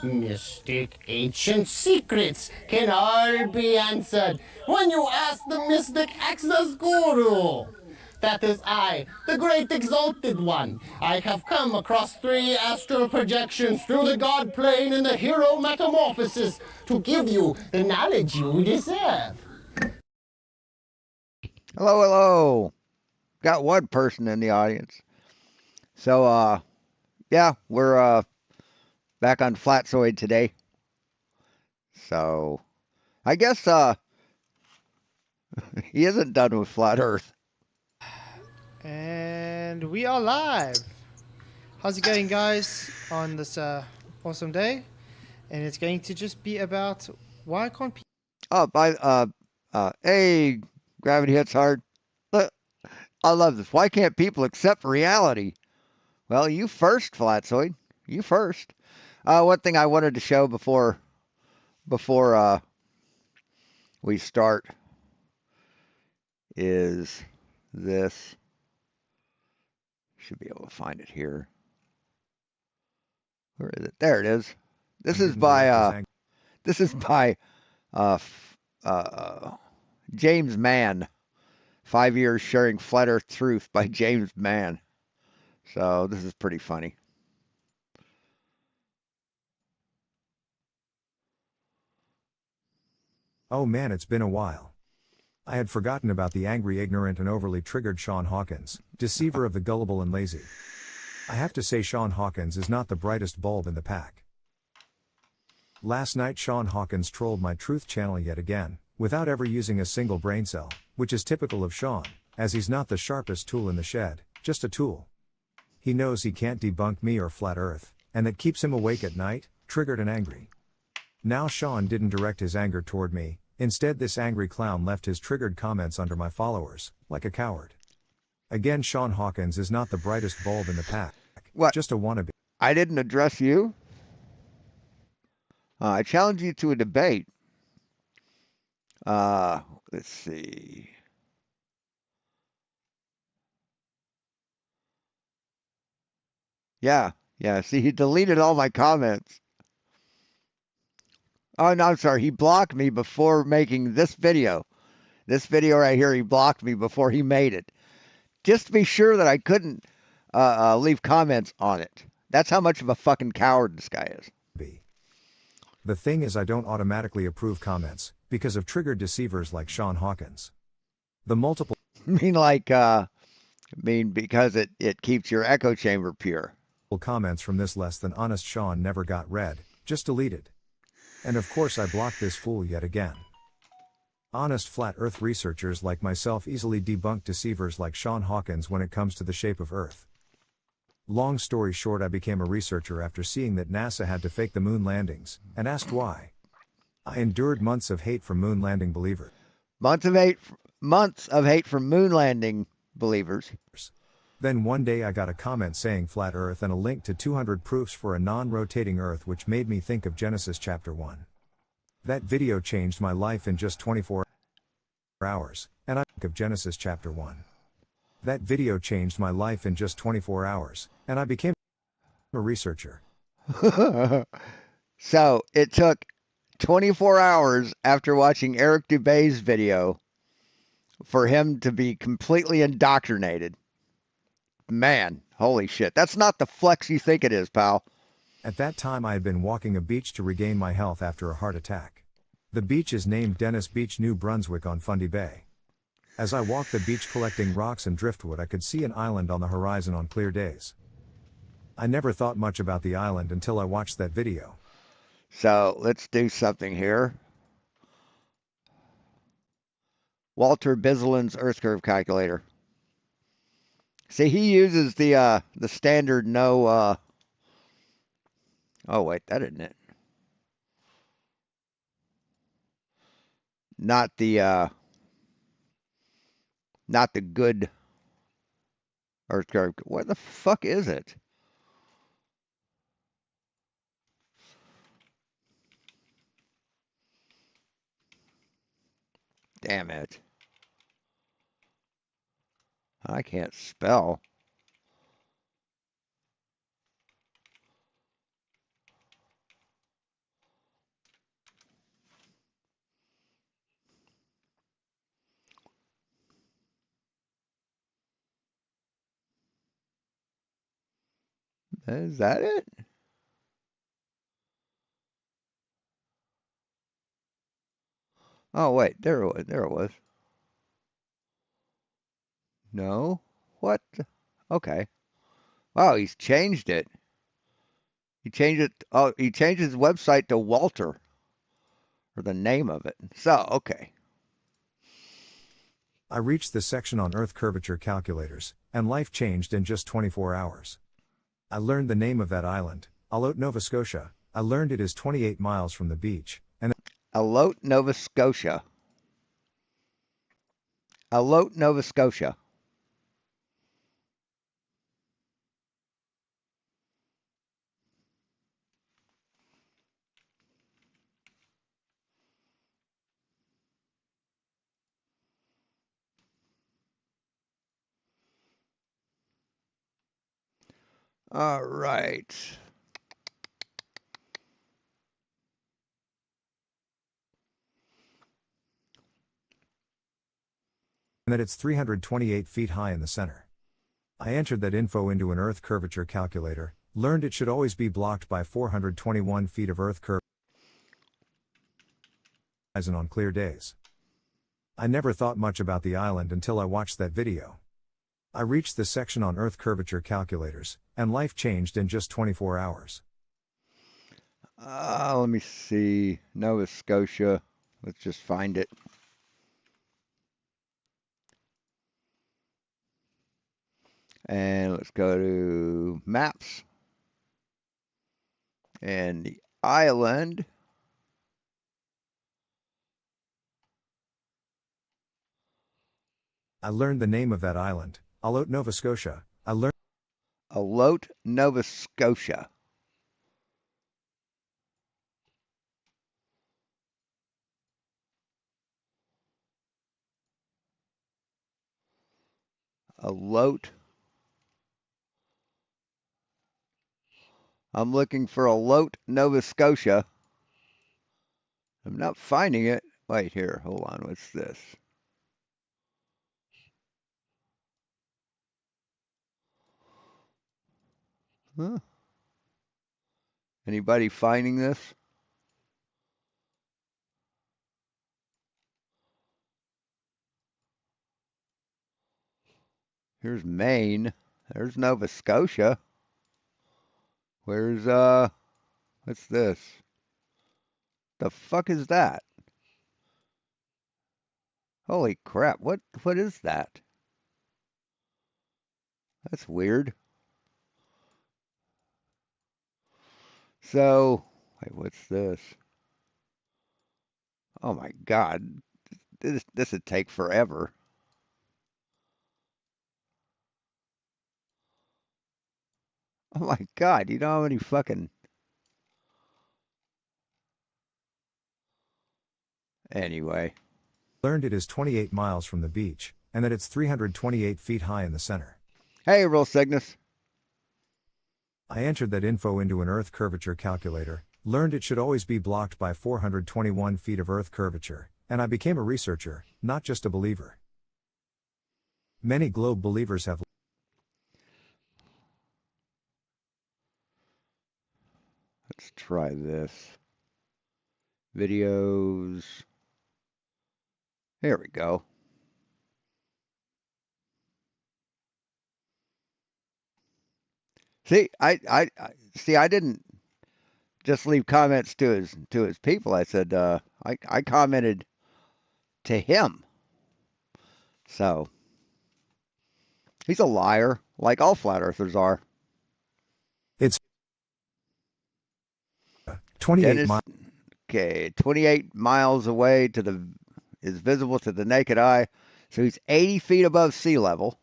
Mystic ancient secrets can all be answered when you ask the mystic access guru. That is I, the great exalted one. I have come across 3 astral projections through the god plane and the hero metamorphosis to give you the knowledge you deserve. Hello, hello. Got one person in the audience. So, yeah, we're back on Flatzoid today. So, I guess he isn't done with Flat Earth. And we are live. How's it going, guys, on this awesome day? And it's going to just be about why can't people. Oh, hey, gravity hits hard. I love this. Why can't people accept reality? Well, you first, Flatzoid. You first. One thing I wanted to show before we start is this. Should be able to find it here. Where is it? There it is. This is by James Mann. 5 years sharing flat Earth truth by James Mann. So this is pretty funny. Oh man, it's been a while. I had forgotten about the angry, ignorant, and overly triggered Sean Hawkins, deceiver of the gullible and lazy. I have to say Sean Hawkins is not the brightest bulb in the pack. Last night Sean Hawkins trolled my truth channel yet again, without ever using a single brain cell, which is typical of Sean, as he's not the sharpest tool in the shed, just a tool. He knows he can't debunk me or Flat Earth, and that keeps him awake at night, triggered and angry. Now Sean didn't direct his anger toward me, instead this angry clown left his triggered comments under my followers, like a coward. Again, Sean Hawkins is not the brightest bulb in the pack, What? just a wannabe. I didn't address you. I challenge you to a debate. Let's see. Yeah. See, he deleted all my comments. Oh, no, I'm sorry. He blocked me before making this video. This video right here, he blocked me before he made it. Just to be sure that I couldn't leave comments on it. That's how much of a fucking coward this guy is. The thing is, I don't automatically approve comments, because of triggered deceivers like Sean Hawkins. The multiple Because it keeps your echo chamber pure. Comments from this less than honest Sean never got read, just deleted. And of course I blocked this fool yet again. Honest flat earth researchers like myself easily debunk deceivers like Sean Hawkins when it comes to the shape of Earth. Long story short, I became a researcher after seeing that NASA had to fake the moon landings, and asked why. I endured months of hate from moon landing believers. Months of hate from moon landing believers. Then one day I got a comment saying flat Earth and a link to 200 proofs for a non-rotating Earth, which made me think of Genesis chapter 1. That video changed my life in just 24 hours, and I think of Genesis chapter 1. That video changed my life in just 24 hours, and I became a researcher. So it took 24 hours after watching Eric Dubé's video for him to be completely indoctrinated. Man, holy shit. That's not the flex you think it is, pal. At that time I had been walking a beach to regain my health after a heart attack. The beach is named Dennis Beach, New Brunswick on Fundy Bay. As I walked the beach collecting rocks and driftwood, I could see an island on the horizon on clear days. I never thought much about the island until I watched that video. So let's do something here. Walter Biselin's Earth Curve Calculator. See, he uses the standard no. Oh wait, that isn't it. Not the good Earth curve. What the fuck is it? Damn it. I can't spell. Is that it? Oh, wait. There it was. There it was. No? What? Okay. Oh, he's changed it. He changed it. Oh, he changed his website to Walter, or the name of it. So, okay. I reached the section on Earth curvature calculators, and life changed in just 24 hours. I learned the name of that island, Alote, Nova Scotia. I learned it is 28 miles from the beach, and Alote, Nova Scotia. Alote, Nova Scotia. All right. that it's 328 feet high in the center. I entered that info into an Earth curvature calculator, learned it should always be blocked by 421 feet of Earth curvature horizon on clear days. I never thought much about the island until I watched that video. I reached the section on Earth curvature calculators, and life changed in just 24 hours. Let me see. Nova Scotia. Let's just find it. And let's go to maps. And the island. I learned the name of that island, Alote, Nova Scotia. I learned Alote, Nova Scotia. Alote. I'm looking for Alote, Nova Scotia. I'm not finding it. Wait here. Hold on. What's this? Huh? Anybody finding this? Here's Maine. There's Nova Scotia. Where's what's this? The fuck is that? Holy crap. What is that? That's weird. So, wait, what's this? Oh my god. This would take forever. Oh my god, you know how many fucking anyway. it is 28 miles from the beach, and that it's 328 feet high in the center. Hey, Real Cygnus. I entered that info into an Earth curvature calculator, learned it should always be blocked by 421 feet of Earth curvature, and I became a researcher, not just a believer. Many globe believers have. Let's try this. Videos. There we go. See, I didn't just leave comments to his people. I said I commented to him. So he's a liar, like all flat earthers are. It's 28 Dennis, miles. okay, 28 miles away is visible to the naked eye. So he's 80 feet above sea level.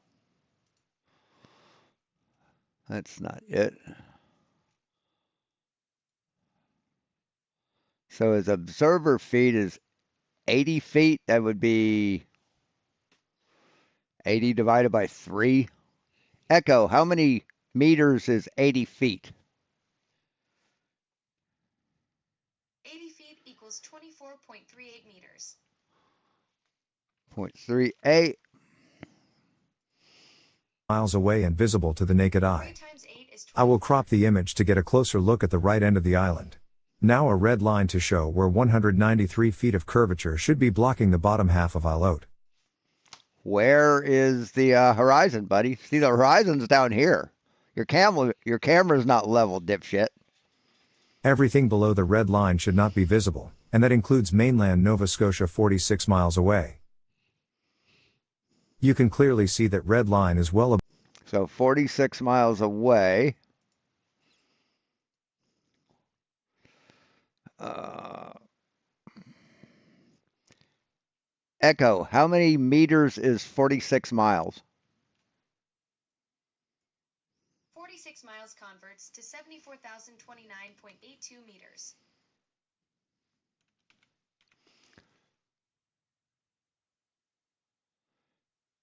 That's not it. So his observer feet is 80 feet. That would be 80 divided by 3. Echo, how many meters is 80 feet? 80 feet equals 24.38 meters. 0.38. Miles away and visible to the naked 3 eye. times 8 is I will 24. crop the image to get a closer look at the right end of the island. Now a red line to show where 193 feet of curvature should be blocking the bottom half of Isle. Where is the horizon, buddy? See, the horizon's down here. Your camera's not level, dipshit. Everything below the red line should not be visible, and that includes mainland Nova Scotia 46 miles away. You can clearly see that red line is well above. So 46 miles away. Echo, how many meters is 46 miles? 46 miles converts to 74,029.82 meters.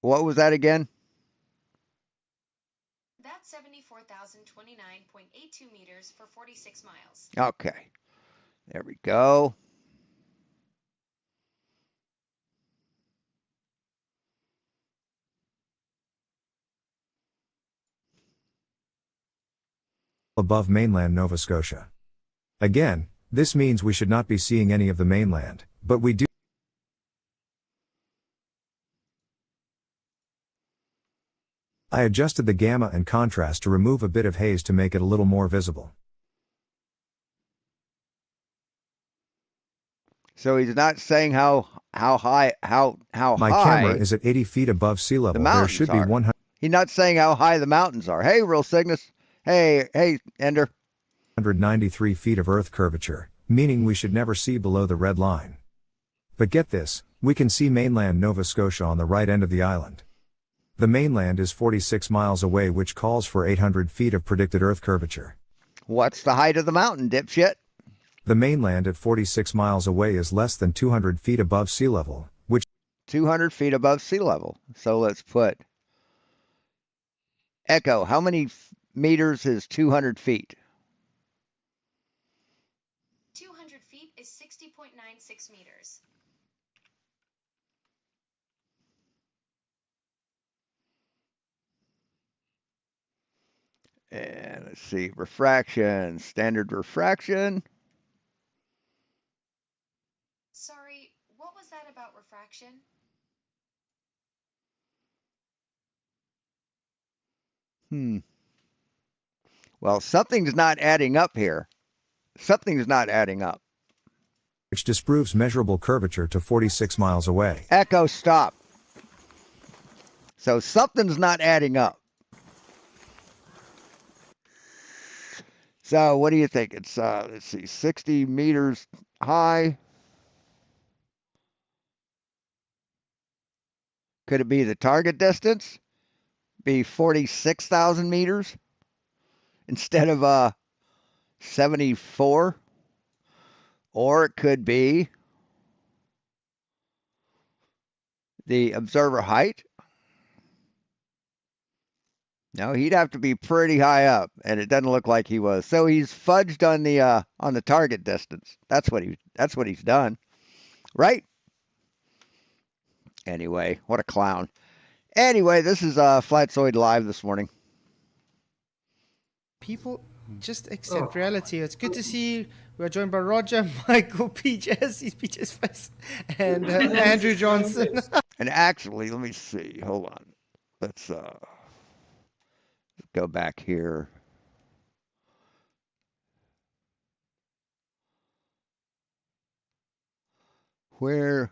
What was that again? That's 74,029.82 meters for 46 miles. Okay. There we go. Above mainland Nova Scotia. Again, this means we should not be seeing any of the mainland, but we do. I adjusted the gamma and contrast to remove a bit of haze to make it a little more visible. So he's not saying how high. My camera is at 80 feet above sea level. The There should be mountains are. He's not saying how high the mountains are. Hey, Real Cygnus. Hey, Ender. 193 feet of earth curvature, meaning we should never see below the red line. But get this, we can see mainland Nova Scotia on the right end of the island. The mainland is 46 miles away, which calls for 800 feet of predicted earth curvature. What's the height of the mountain, dipshit? The mainland at 46 miles away is less than 200 feet above sea level, which 200 feet above sea level. So let's put Echo, how many meters is 200 feet? 200 feet is 60.96 meters. And let's see, refraction, standard refraction. Sorry, what was that about refraction? Well, something's not adding up here. Something's not adding up. disproves measurable curvature to 46 miles away. Echo, stop. So something's not adding up. So what do you think? It's, let's see, 60 meters high. Could it be the target distance? Be 46,000 meters instead of 74? Or it could be the observer height. No, he'd have to be pretty high up, and it doesn't look like he was. So he's fudged on the target distance. That's what he's done, right? Anyway, what a clown. Anyway, this is Flatzoid Live this morning. People just accept reality. It's good to see you. We're joined by Roger, Michael, PJS, he's PJ's face, and Andrew Johnson. And actually, let me see. Hold on. Let's go back here. Where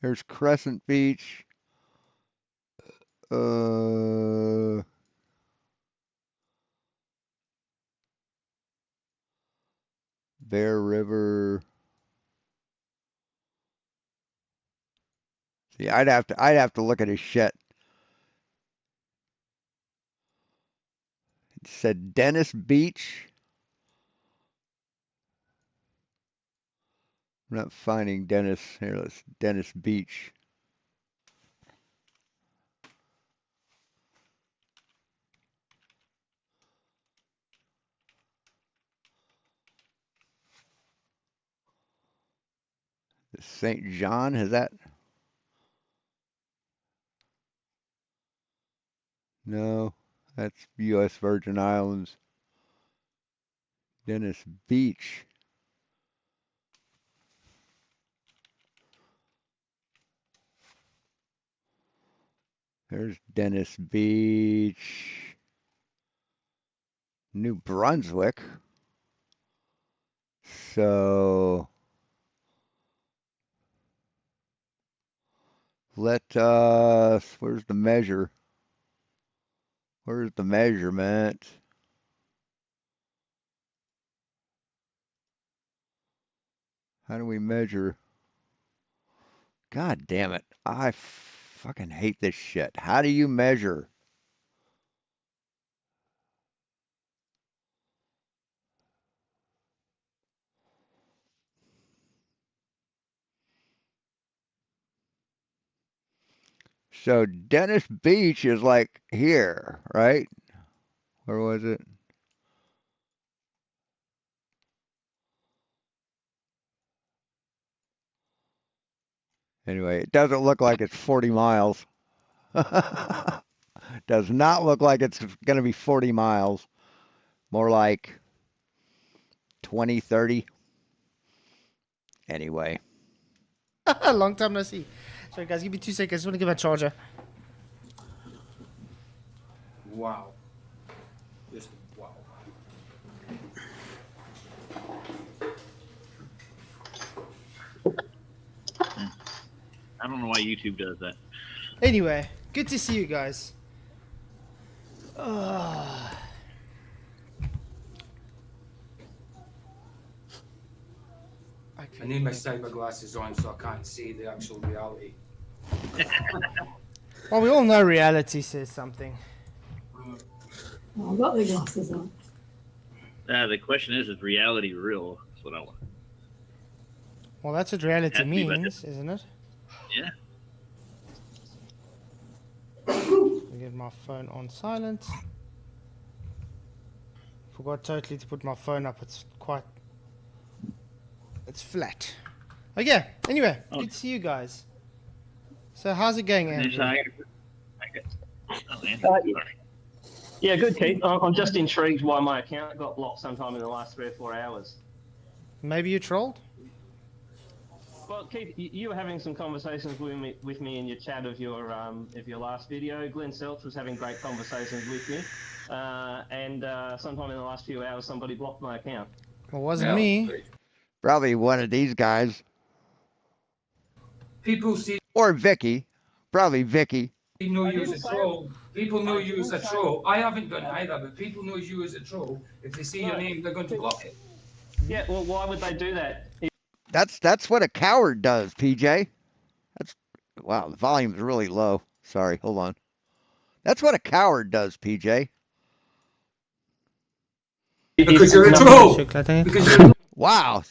there's Crescent Beach. Bear River. See, I'd have to look at his shit. It said Dennis Beach. I'm not finding Dennis here. Let's Dennis Beach. St. John, has that? No, That's U.S. Virgin Islands. Venice Beach. There's Dennis Beach. New Brunswick. So let us, where's the measure? Where's the measurement? How do we measure? God damn it. I fucking hate this shit. How do you measure? So Dennis Beach is like here, right? Where was it? Anyway, it doesn't look like it's 40 miles. Does not look like it's going to be 40 miles. More like 20, 30. Anyway. Long time no see. Sorry, guys, give me 2 seconds. I just want to get my charger. Wow. Just wow. I don't know why YouTube does that. Anyway, good to see you guys. I need my cyber glasses on so I can't see the actual reality. Well, we all know reality says something. Oh, I've got the glasses on. The question is reality real? That's what I want. Well, that's what reality Has to be, but means, isn't it? Yeah. I get my phone on silent. Forgot totally to put my phone up. It's flat. Okay. Anyway, Oh. good to see you guys. So how's it going, Andrew? Sorry. Yeah, good, Keith. I'm just intrigued why my account got blocked sometime in the last 3 or 4 hours. Maybe you trolled? Well, Keith, you were having some conversations with me in your chat of your last video. Glenn Selch was having great conversations with me, and sometime in the last few hours, somebody blocked my account. Well, it wasn't me. Probably one of these guys. People see Or Vicky. Probably Vicky. know I you as didn't a say troll. People know you as a didn't say- troll. I haven't done it either, but people know you as a troll. If they see your No. name, they're going to block it. Yeah, well, why would they do that? That's what a coward does, PJ. Wow, the volume's really low. Sorry, hold on. That's what a coward does, PJ. Because you're a No. troll. Because you're a Wow.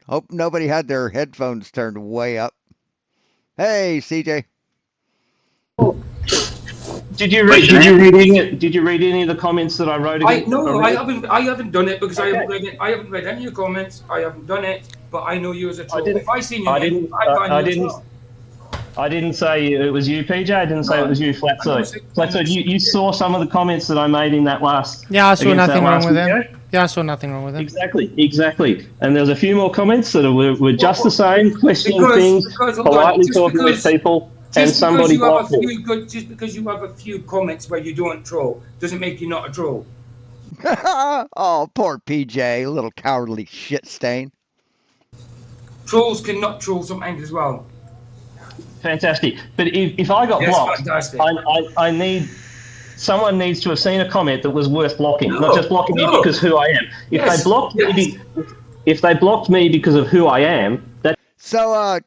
Hope nobody had their headphones turned way up. Hey, CJ. Did you read any of the comments that I wrote? I against- haven't done it because I Okay. haven't read it. I haven't read any of your comments. I haven't done it, but I know you as a troll. didn't- If I seen your I name, didn't- I'd find I you as didn't- well. I didn't say it was you, PJ. I didn't say No, it was you, I Flatzoid. know. Flatzoid, you saw some of the comments that I made in that last. Yeah, I saw against nothing that wrong last with video. him. Yeah, I saw nothing wrong with him. Exactly. And there's a few more comments that were just the same, questioning things, hold on, politely just talking with because- people, and somebody blocked me. Just because you have a few comments where you don't troll doesn't make you not a troll. Oh, poor PJ, little cowardly shit stain. Trolls cannot troll sometimes as well. Fantastic. But if I got Yes, blocked, fantastic. I need someone needs to have seen a comment that was worth blocking, No, not just blocking me no. because who I am. If Yes, they blocked me, yes. if they blocked me because of who I am, that So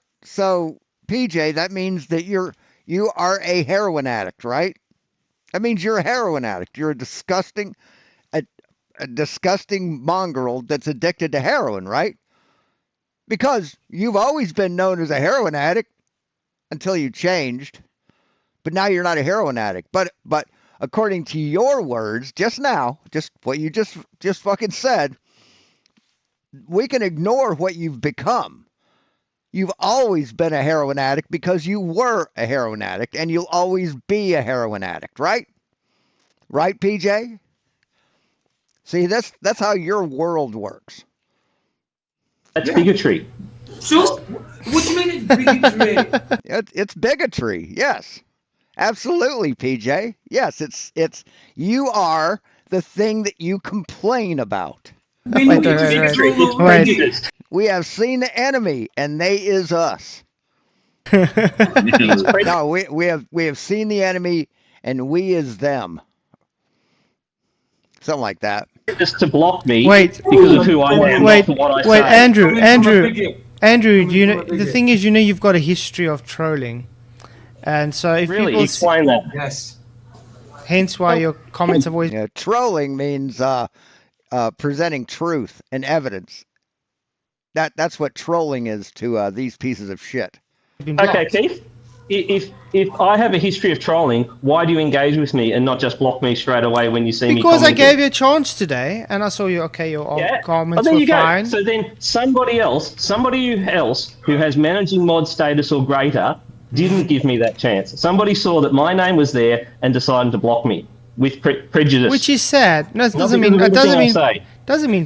PJ, that means that you are a heroin addict, right? That means you're a heroin addict. You're a disgusting mongrel that's addicted to heroin, right? Because you've always been known as a heroin addict until you changed. But now you're not a heroin addict. But according to your words just now, just what you just fucking said, we can ignore what you've become. You've always been a heroin addict because you were a heroin addict and you'll always be a heroin addict, right? Right, PJ? See, that's how your world works. That's bigotry. So, what do you mean it's bigotry? It's bigotry. Yes. Absolutely, PJ. Yes, it's you are the thing that you complain about. We know Wait, you just Bigotry. It's troll already. prejudice. We have seen the enemy, and they is us. It's prejudice. No, we have seen the enemy, and we is them. Something like that. Just to block me Wait. because of who I am, Wait, not for what I wait, say. Andrew, Coming you from know a the bigot. thing is, you know, you've got a history of trolling, and so if Really, people, explain that. Yes. hence why your comments have always Yeah, trolling means presenting truth and evidence. That's what trolling is to these pieces of shit. been Okay, blocked. Keith. If I have a history of trolling, why do you engage with me and not just block me straight away when you see me? Because I commenting? gave you a chance today, and I saw you. Okay, your Yeah. comments Oh, there were you go. fine. So then somebody else who has managing mod status or greater didn't give me that chance. Somebody saw that my name was there and decided to block me with prejudice. Which is sad. No, it Not doesn't because mean. of It doesn't anything I mean. say. Doesn't mean.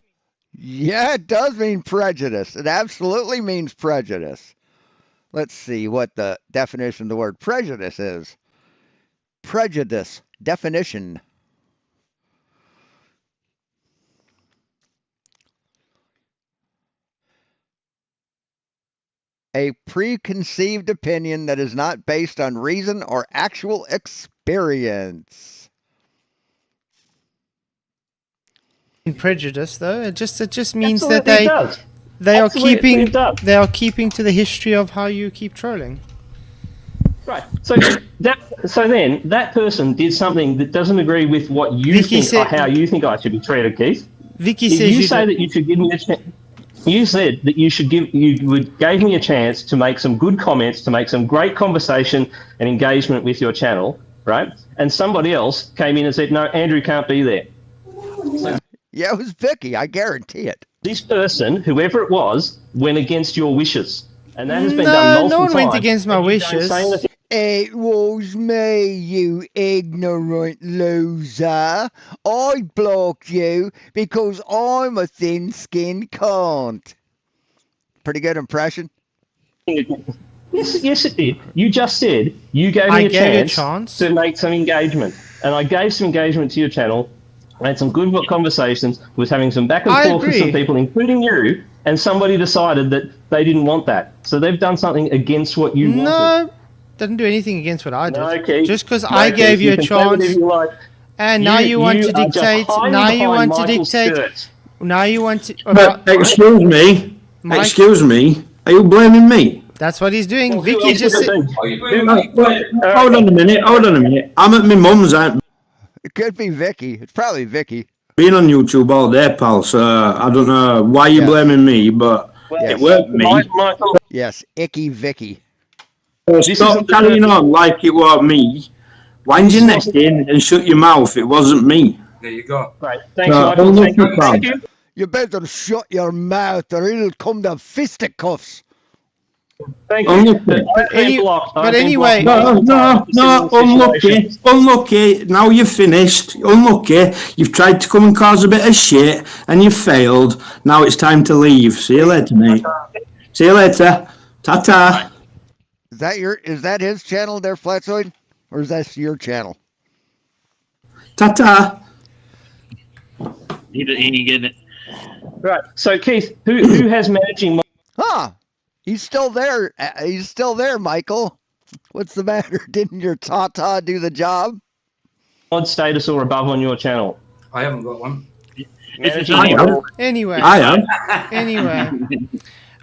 Yeah, it does mean prejudice. It absolutely means prejudice. Let's see what the definition of the word prejudice is. Prejudice definition. A preconceived opinion that is not based on reason or actual experience. Prejudice, though. It just means Absolutely, that it does. they are Absolutely, keeping it does. they are keeping to the history of how you keep trolling. Right. So then that person did something that doesn't agree with what you Vicky think said- or how you think I should be treated, Keith. Vicky If says you you say did- that you should give me a chance. You said that gave me a chance to make some good comments, to make some great conversation and engagement with your channel, right? And somebody else came in and said, "No, Andrew can't be there." Yeah, it was Vicky, I guarantee it. This person, whoever it was, went against your wishes, and that has been No, done no multiple one times. went against my and you don't wishes. say anything. It was me, you ignorant loser. I blocked you because I'm a thin-skinned cunt. Pretty good impression? Yes, it did. You just said you gave I me a gave you a chance chance. to make some engagement, and I gave some engagement to your channel. I had some good conversations, was having some back and I forth with some agree. people, including you, and somebody decided that they didn't want that. So they've done something against what you wanted. No, didn't do anything against what I did. No, Keith. Just because No, I Keith, gave you a can say whatever chance, you like. and now you want to are just dictate. hiding Now you behind want to Michael's dictate. skirts. Now you want to. But excuse me, Mike- excuse me. Are you blaming me? That's what he's doing. Well, who Vicky else just would said. it be? Are you Who- blaming me? Well, hold on a minute. Hold on a minute. I'm at my mum's. I've It could be Vicky. It's probably Vicky. been on YouTube all day, pal. So I don't know why you're Yes. blaming me, but Well, it weren't me. Michael, Yes, Icky Vicky. this Stop isn't the carrying person- on like it was me. Wind your neck in and shut your mouth. It wasn't me. There you go. Right. Thanks, No, Michael. only Thank you. for Thank fun. you. You better shut your mouth or it'll come to fisticuffs. Thank Only- you. I've been any- blocked. but I've been anyway- blocked No, multiple no, times for no, similar unlucky, situations. unlucky. Now you've finished. Unlucky. You've tried to come and cause a bit of shit and you failed. Now it's time to leave. See you later, mate. See you later. Ta-ta. Is that his channel there, Flatzoid? Or is that your channel? Ta-ta. He ain't getting it. Right. So, Keith, who has managing Huh. He's still there. He's still there, Michael. What's the matter? Didn't your Tata do the job? mod status or above on your channel? I haven't got one. Managing I am. Anyway. I am. Anyway.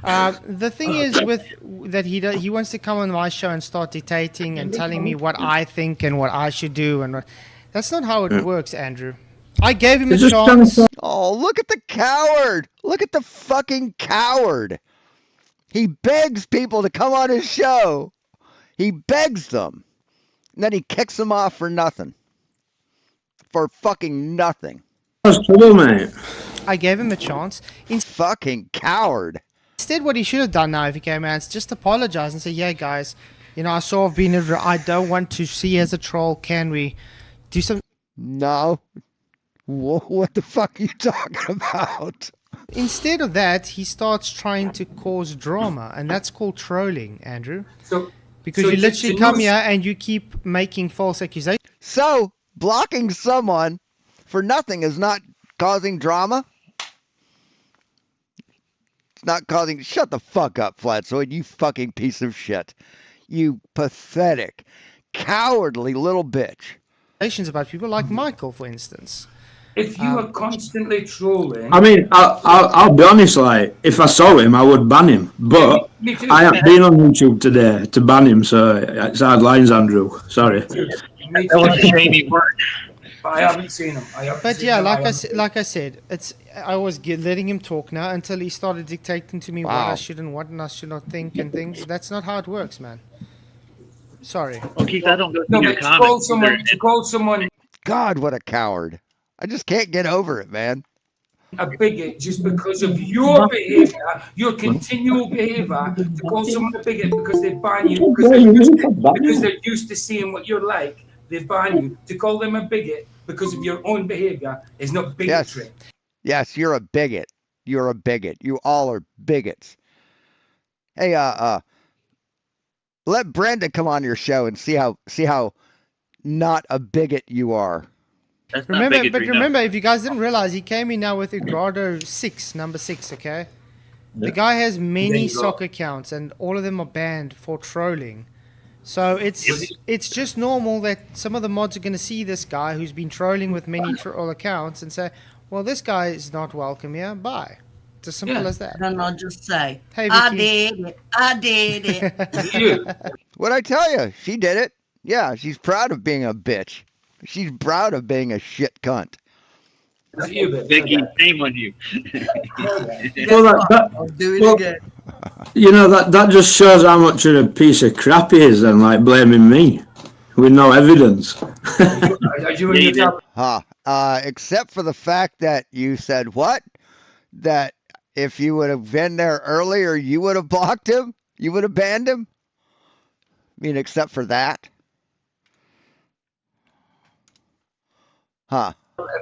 The thing is with that he wants to come on my show and start dictating and telling me what I think and what I should do and what, that's not how it works, Andrew. I gave him a It's just trying chance. to- Oh, look at the coward. Look at the fucking coward. He begs people to come on his show. He begs them. And then he kicks them off for nothing. For fucking nothing. That's trouble, mate. I gave him a chance. Fucking coward. Instead, what he should have done now if he came out is just apologize and say, yeah, guys, you know, I saw I've been, I don't want to see as a troll. Can we do some? No. What the fuck are you talking about? Instead of that, he starts trying to cause drama, and that's called trolling, Andrew. So Because so you to- literally to come know- here and you keep making false accusations. So, blocking someone for nothing is not causing drama? It's not causing... Shut the fuck up, Flatzoid, you fucking piece of shit. You pathetic, cowardly little bitch. About people like Michael, for instance. If you are constantly trolling, I mean, I'll be honest, like, if I saw him, I would ban him. But me too. I haven't been on YouTube today to ban him, so it's hard lines, Andrew. Sorry. Me That was too. a shame he weren't. But I haven't seen him. But yeah, like I said, I was letting him talk now until he started dictating to me what I should and what I should not think and things. That's not how it works, man. Sorry. Well, Keith, I don't go No, through your but comments. to call someone God, what a coward. I just can't get over it, man. a bigot just because of your behaviour, your continual behaviour, to call someone a bigot because they ban you, because they're used to seeing what you're like, they ban you. To call them a bigot because of your own behaviour is not bigotry. Yes, you're a bigot. You're a bigot. You all are bigots. Hey, let Brenda come on your show and see how not a bigot you are. That's not bigotry, no. Remember, if you guys didn't realize, he came in now with Eduardo 6, number 6, okay? The guy has many soccer accounts, and all of them are banned for trolling. So it's just normal that some of the mods are going to see this guy who's been trolling with many troll accounts and say, well, this guy is not welcome here, bye. It's as simple as that. Then I'll just say, Hey, I Vicky. did it. I did it. What'd I tell you? She did it. Yeah, she's proud of being a bitch. She's proud of being a shit cunt. Vicky, shame on you. Well, I'll do it again. you know, that just shows how much of a piece of crap he is, and like blaming me with no evidence. Are you in your Except for the fact that you said what? That if you would have been there earlier, you would have blocked him? You would have banned him? I mean, except for that? Huh.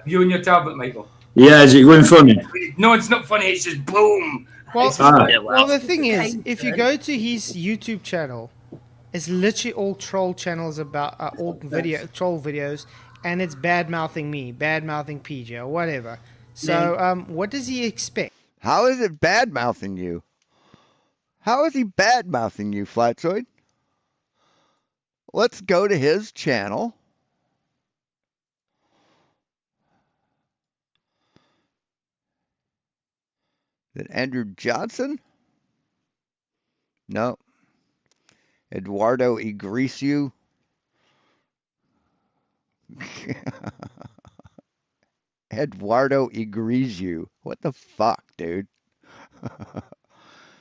You and your tablet, Michael. Yeah, is it going funny? No, it's not funny. It's just boom. Well, Alright. well, the thing is, if you go to his YouTube channel, it's literally all troll channels about all troll videos, and it's bad mouthing me, bad mouthing PJ, or whatever. So, what does he expect? How is it bad mouthing you? How is he bad mouthing you, Flatzoid? Let's go to his channel. Is it Andrew Johnson? No. Eduardo Igricio. Eduardo Igricio. What the fuck, dude?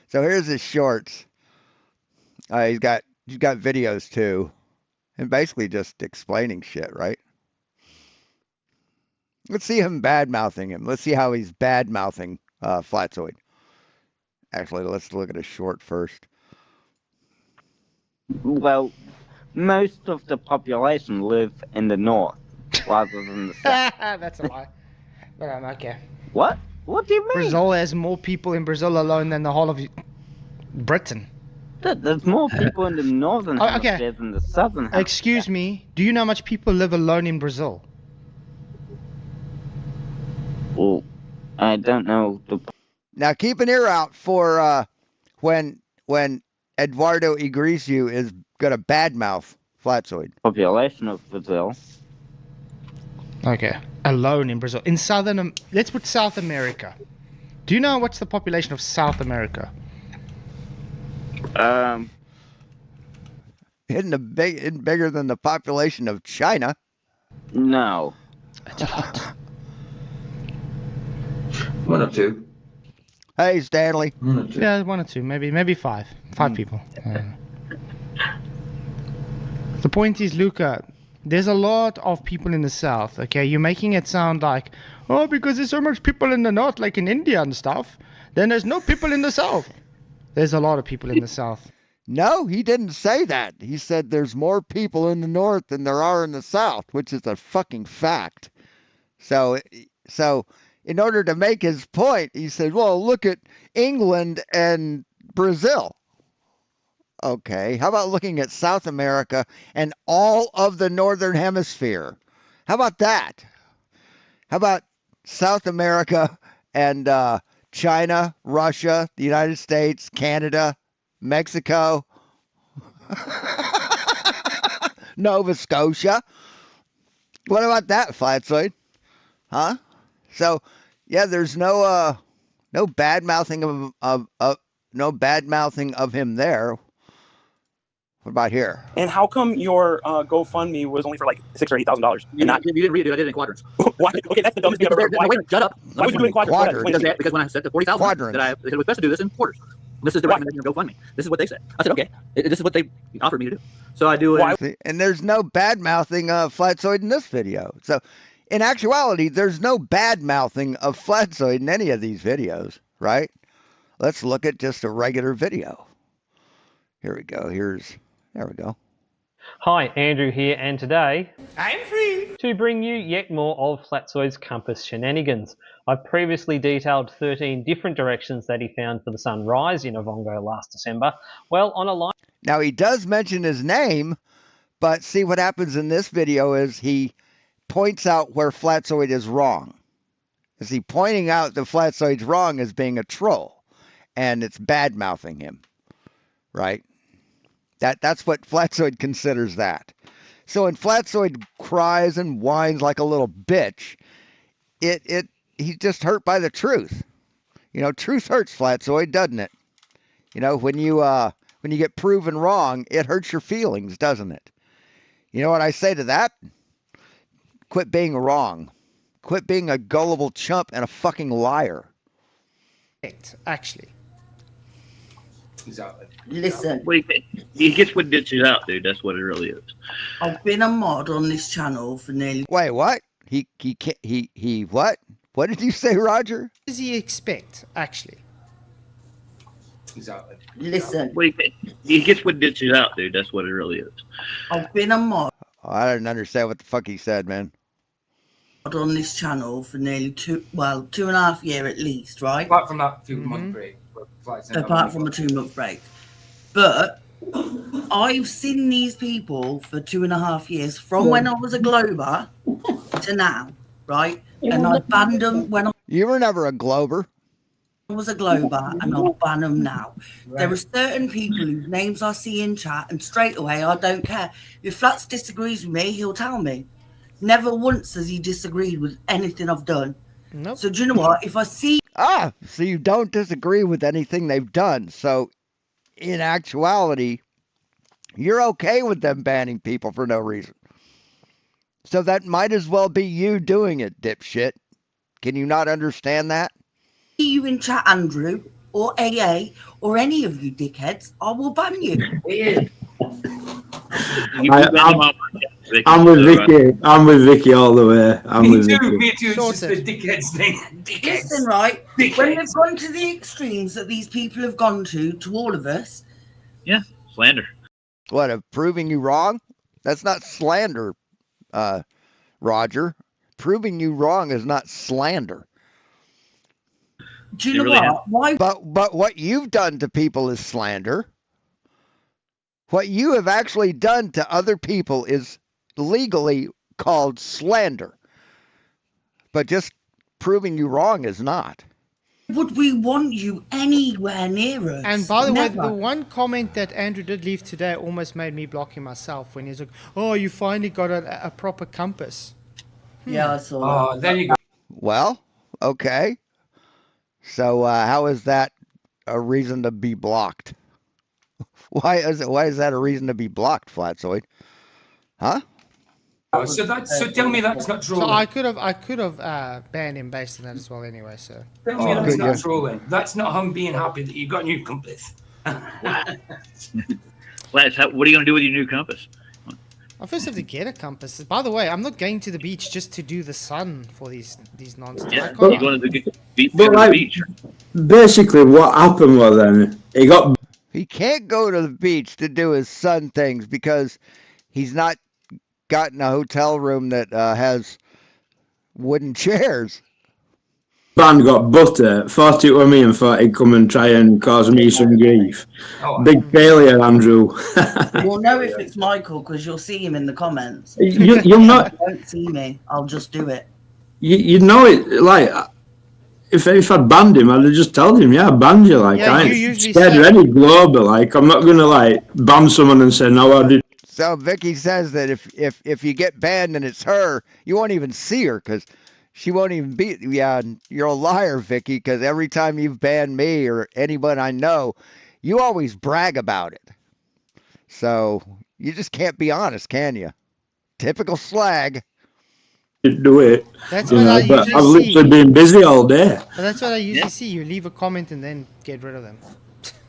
So here's his shorts. He's got videos too, and basically just explaining shit, right? Let's see him bad mouthing him. Let's see how he's bad mouthing Flatzoid. Actually, let's look at a short first. Well, most of the population live in the north rather than the south. That's a lie. But okay. What? What do you mean? Brazil has more people in Brazil alone than the whole of Britain. There's more people in the northern hemisphere okay. than the southern hemisphere. Excuse me, do you know how much people live alone in Brazil? Well, I don't know. Now keep an ear out for when Eduardo Igricio is gonna badmouth Flatzoid. Population of Brazil. Okay. Alone in Brazil. In let's put South America. Do you know what's the population of South America? Isn't bigger than the population of China? No. It's a lot. 1 or 2. Hey, Stanley. 1 or 2. Yeah, 1 or 2, maybe 5. 5 people. The point is, Luca, there's a lot of people in the south, okay? You're making it sound like, oh, because there's so much people in the north, like in India and stuff, then there's no people in the south. There's a lot of people in the south. No, he didn't say that. He said there's more people in the north than there are in the south, which is a fucking fact. So in order to make his point, he said, well, look at England and Brazil. Okay, how about looking at South America and all of the northern hemisphere? How about that? How about South America and China, Russia, the United States, Canada, Mexico, Nova Scotia? What about that, Flatzoid? Huh? So, yeah, there's no bad mouthing of him there. What about here? And how come your GoFundMe was only for like $6,000 or $8,000? You didn't read it. I did it in quadrants. Why? Okay, that's the dumbest thing I've ever heard. Wait, shut up. Why would you do it in quadrants? Because when I said the 40,000, that it was best to do this in quarters. This is the recommendation of GoFundMe. This is what they said. I said, okay, this is what they offered me to do. So I do it. And there's no bad mouthing of Flatzoid in this video. So, in actuality, there's no bad mouthing of Flatzoid in any of these videos, right? Let's look at just a regular video. Here we go. There we go. Hi, Andrew here, and today I'm free to bring you yet more of Flatzoid's compass shenanigans. I've previously detailed 13 different directions that he found for the sunrise in Ovongo last December. Well, on a line... Now, he does mention his name, but see what happens in this video is he points out where Flatzoid is wrong. Is he pointing out that Flatzoid's wrong as being a troll, and it's bad-mouthing him, right? That's what Flatzoid considers that. So when Flatzoid cries and whines like a little bitch, he's just hurt by the truth. You know, truth hurts, Flatzoid, doesn't it? You know, when you get proven wrong, it hurts your feelings, doesn't it? You know what I say to that? Quit being wrong. Quit being a gullible chump and a fucking liar. Actually. Exactly. Listen. Well, he gets what ditches out, dude. That's what it really is. I've been a mod on this channel for nearly... Wait, what? He what? What did you say, Roger? What does he expect, actually? Exactly. Listen. Well, he gets what ditches out, dude. That's what it really is. I've been a mod. Oh, I didn't understand what the fuck he said, man. On this channel for nearly 2.5 years at least, right? Apart from that 2-month break. Apart from a 2-month break. But I've seen these people for 2.5 years, from when I was a Glober to now, right? And I banned them when I... You were never a Glober. I was a Glober, and I'll ban them now. Right. There are certain people whose names I see in chat, and straight away, I don't care. If Flats disagrees with me, he'll tell me. Never once has he disagreed with anything I've done. Nope. So do you know what? If I see... So you don't disagree with anything they've done. So in actuality, you're okay with them banning people for no reason. So that might as well be you doing it, dipshit. Can you not understand that? You in chat, Andrew, or AA, or any of you dickheads, I will ban you. I'm with Vicky. I'm with Vicky all the way. Me too. It's just the dickheads thing. Dickheads. Listen, right? Dickheads. When they've gone to the extremes that these people have gone to all of us. Yeah, slander. What, of proving you wrong? That's not slander, Roger. Proving you wrong is not slander. Do you know what? Why? But what you've done to people is slander. What you have actually done to other people is legally called slander. But just proving you wrong is not. Would we want you anywhere near us? And by the way, the one comment that Andrew did leave today almost made me block him myself when he's like, oh, you finally got a proper compass. Yeah, I saw that. There you go. Well, okay. So how is that a reason to be blocked? Why is that a reason to be blocked, Flatzoid? Huh? So tell me that's not trolling. So I could have banned him based on that as well anyway. So tell me that's not trolling. That's not him being happy that you got a new compass. Flats, what are you gonna do with your new compass? I first have to get a compass. By the way, I'm not going to the beach just to do the sun for these nonsense. Yeah, you're going to the beach. Basically, what happened was then he got He can't go to the beach to do his son things because he's not gotten a hotel room that has wooden chairs. Band got butter, thought it were me and thought he'd come and try and cause me some grief. Big failure, Andrew. You'll know if it's Michael because you'll see him in the comments. You'll not. If you don't see me, I'll just do it. You know it, like, if I'd banned him, I'd have just told him, yeah, I banned you. Like, Yeah, I you ain't usually scared of say- any global. Like, I'm not going to, like, ban someone and say, no, I did. So Vicky says that if you get banned and it's her, you won't even see her because she won't even be. Yeah, you're a liar, Vicky, because every time you've banned me or anyone I know, you always brag about it. So you just can't be honest, can you? Typical slag. Do it. That's You what know, I but usually I've see. literally been busy all day. But that's what I usually see. You leave a comment and then get rid of them.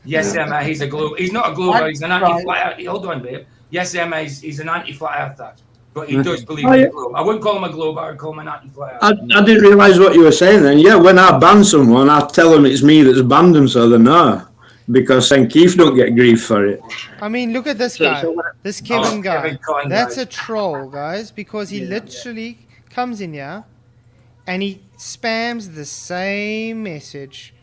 Yes, Emma, he's a globe. He's not a globe. He's an anti-flat earther. Hold on, babe. Yes, Emma, he's an anti-flat earther, but he does believe in the globe. I wouldn't call him a globe. I would call him an anti-flat earther. I didn't realise what you were saying then. Yeah, when I ban someone, I tell them it's me that's banned them so they know. Because then Keith don't get grief for it. I mean, look at this guy. This Kevin guy. Kevin Conroy. That's a troll, guys, because he literally comes in here and he spams the same message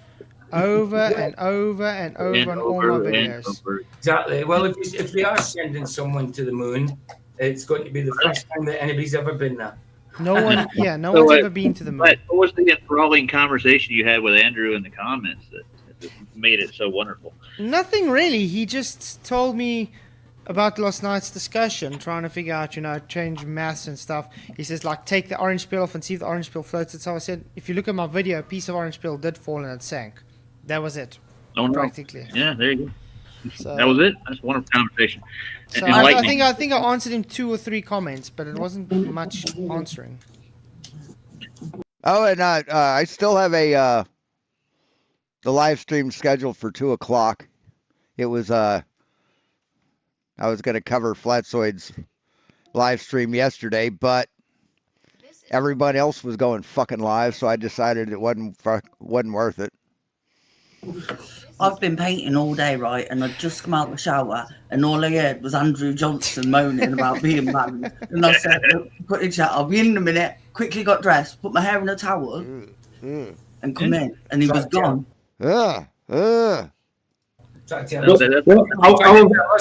over and over and over on all my videos. Exactly. Well, if they are sending someone to the moon, it's going to be the first time that anybody's ever been there. No one, no one's ever been to the moon. What was the enthralling conversation you had with Andrew in the comments that made it so wonderful? Nothing really. He just told me about last night's discussion, trying to figure out, change maths and stuff. He says, like, take the orange peel off and see if the orange peel floats. And so I said, if you look at my video, a piece of orange peel did fall and it sank. That was it. Oh, no. Practically. Yeah, there you go. So, that was it. That's a wonderful conversation. So I think I answered him 2 or 3 comments, but it wasn't much answering. Oh, and I still have the live stream scheduled for 2 o'clock. It was I was going to cover Flatzoid's live stream yesterday, but everybody else was going fucking live, so I decided it wasn't worth it. I've been painting all day, right? And I'd just come out of the shower, and all I heard was Andrew Johnson moaning about being banned. And I said, "Put in chat. I'll be in a minute." Quickly got dressed, put my hair in a towel, and come in, and he was gone. That's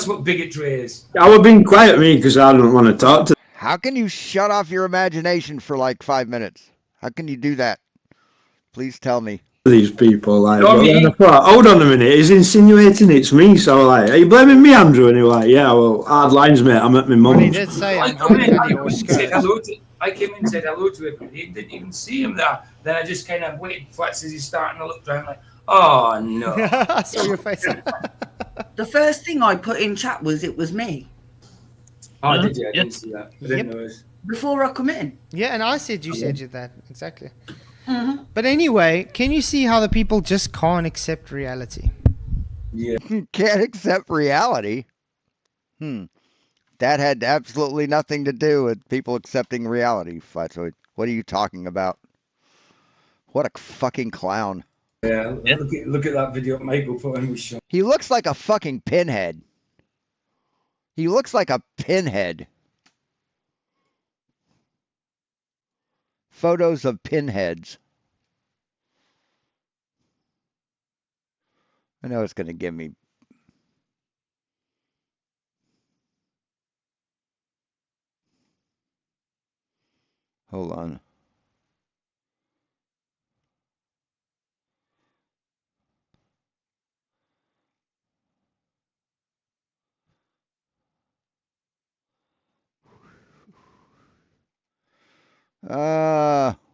what bigotry is. I was being quiet, me, because I don't want to talk to. How can you shut off your imagination for like 5 minutes? How can you do that? Please tell me. These people, like, I thought, hold on a minute, he's insinuating it's me. So, like, are you blaming me, Andrew? And he was like, yeah, well, hard lines, mate. I'm at my mum's. Well, he did say I came in and said hello to him. He didn't even see him there. Then I just kind of waited. Flats as he's starting to look down, like, oh no. I saw your face. The first thing I put in chat was it was me. Oh, did you? I didn't see that. I didn't notice. Before I come in. Yeah, and I said you said that exactly. But anyway, can you see how the people just can't accept reality? Yeah. Can't accept reality? That had absolutely nothing to do with people accepting reality, Flatzoid. What are you talking about? What a fucking clown. Yeah, look at that video Michael put in with Sean. He looks like a fucking pinhead. He looks like a pinhead. Photos of pinheads. I know it's going to give me... Hold on.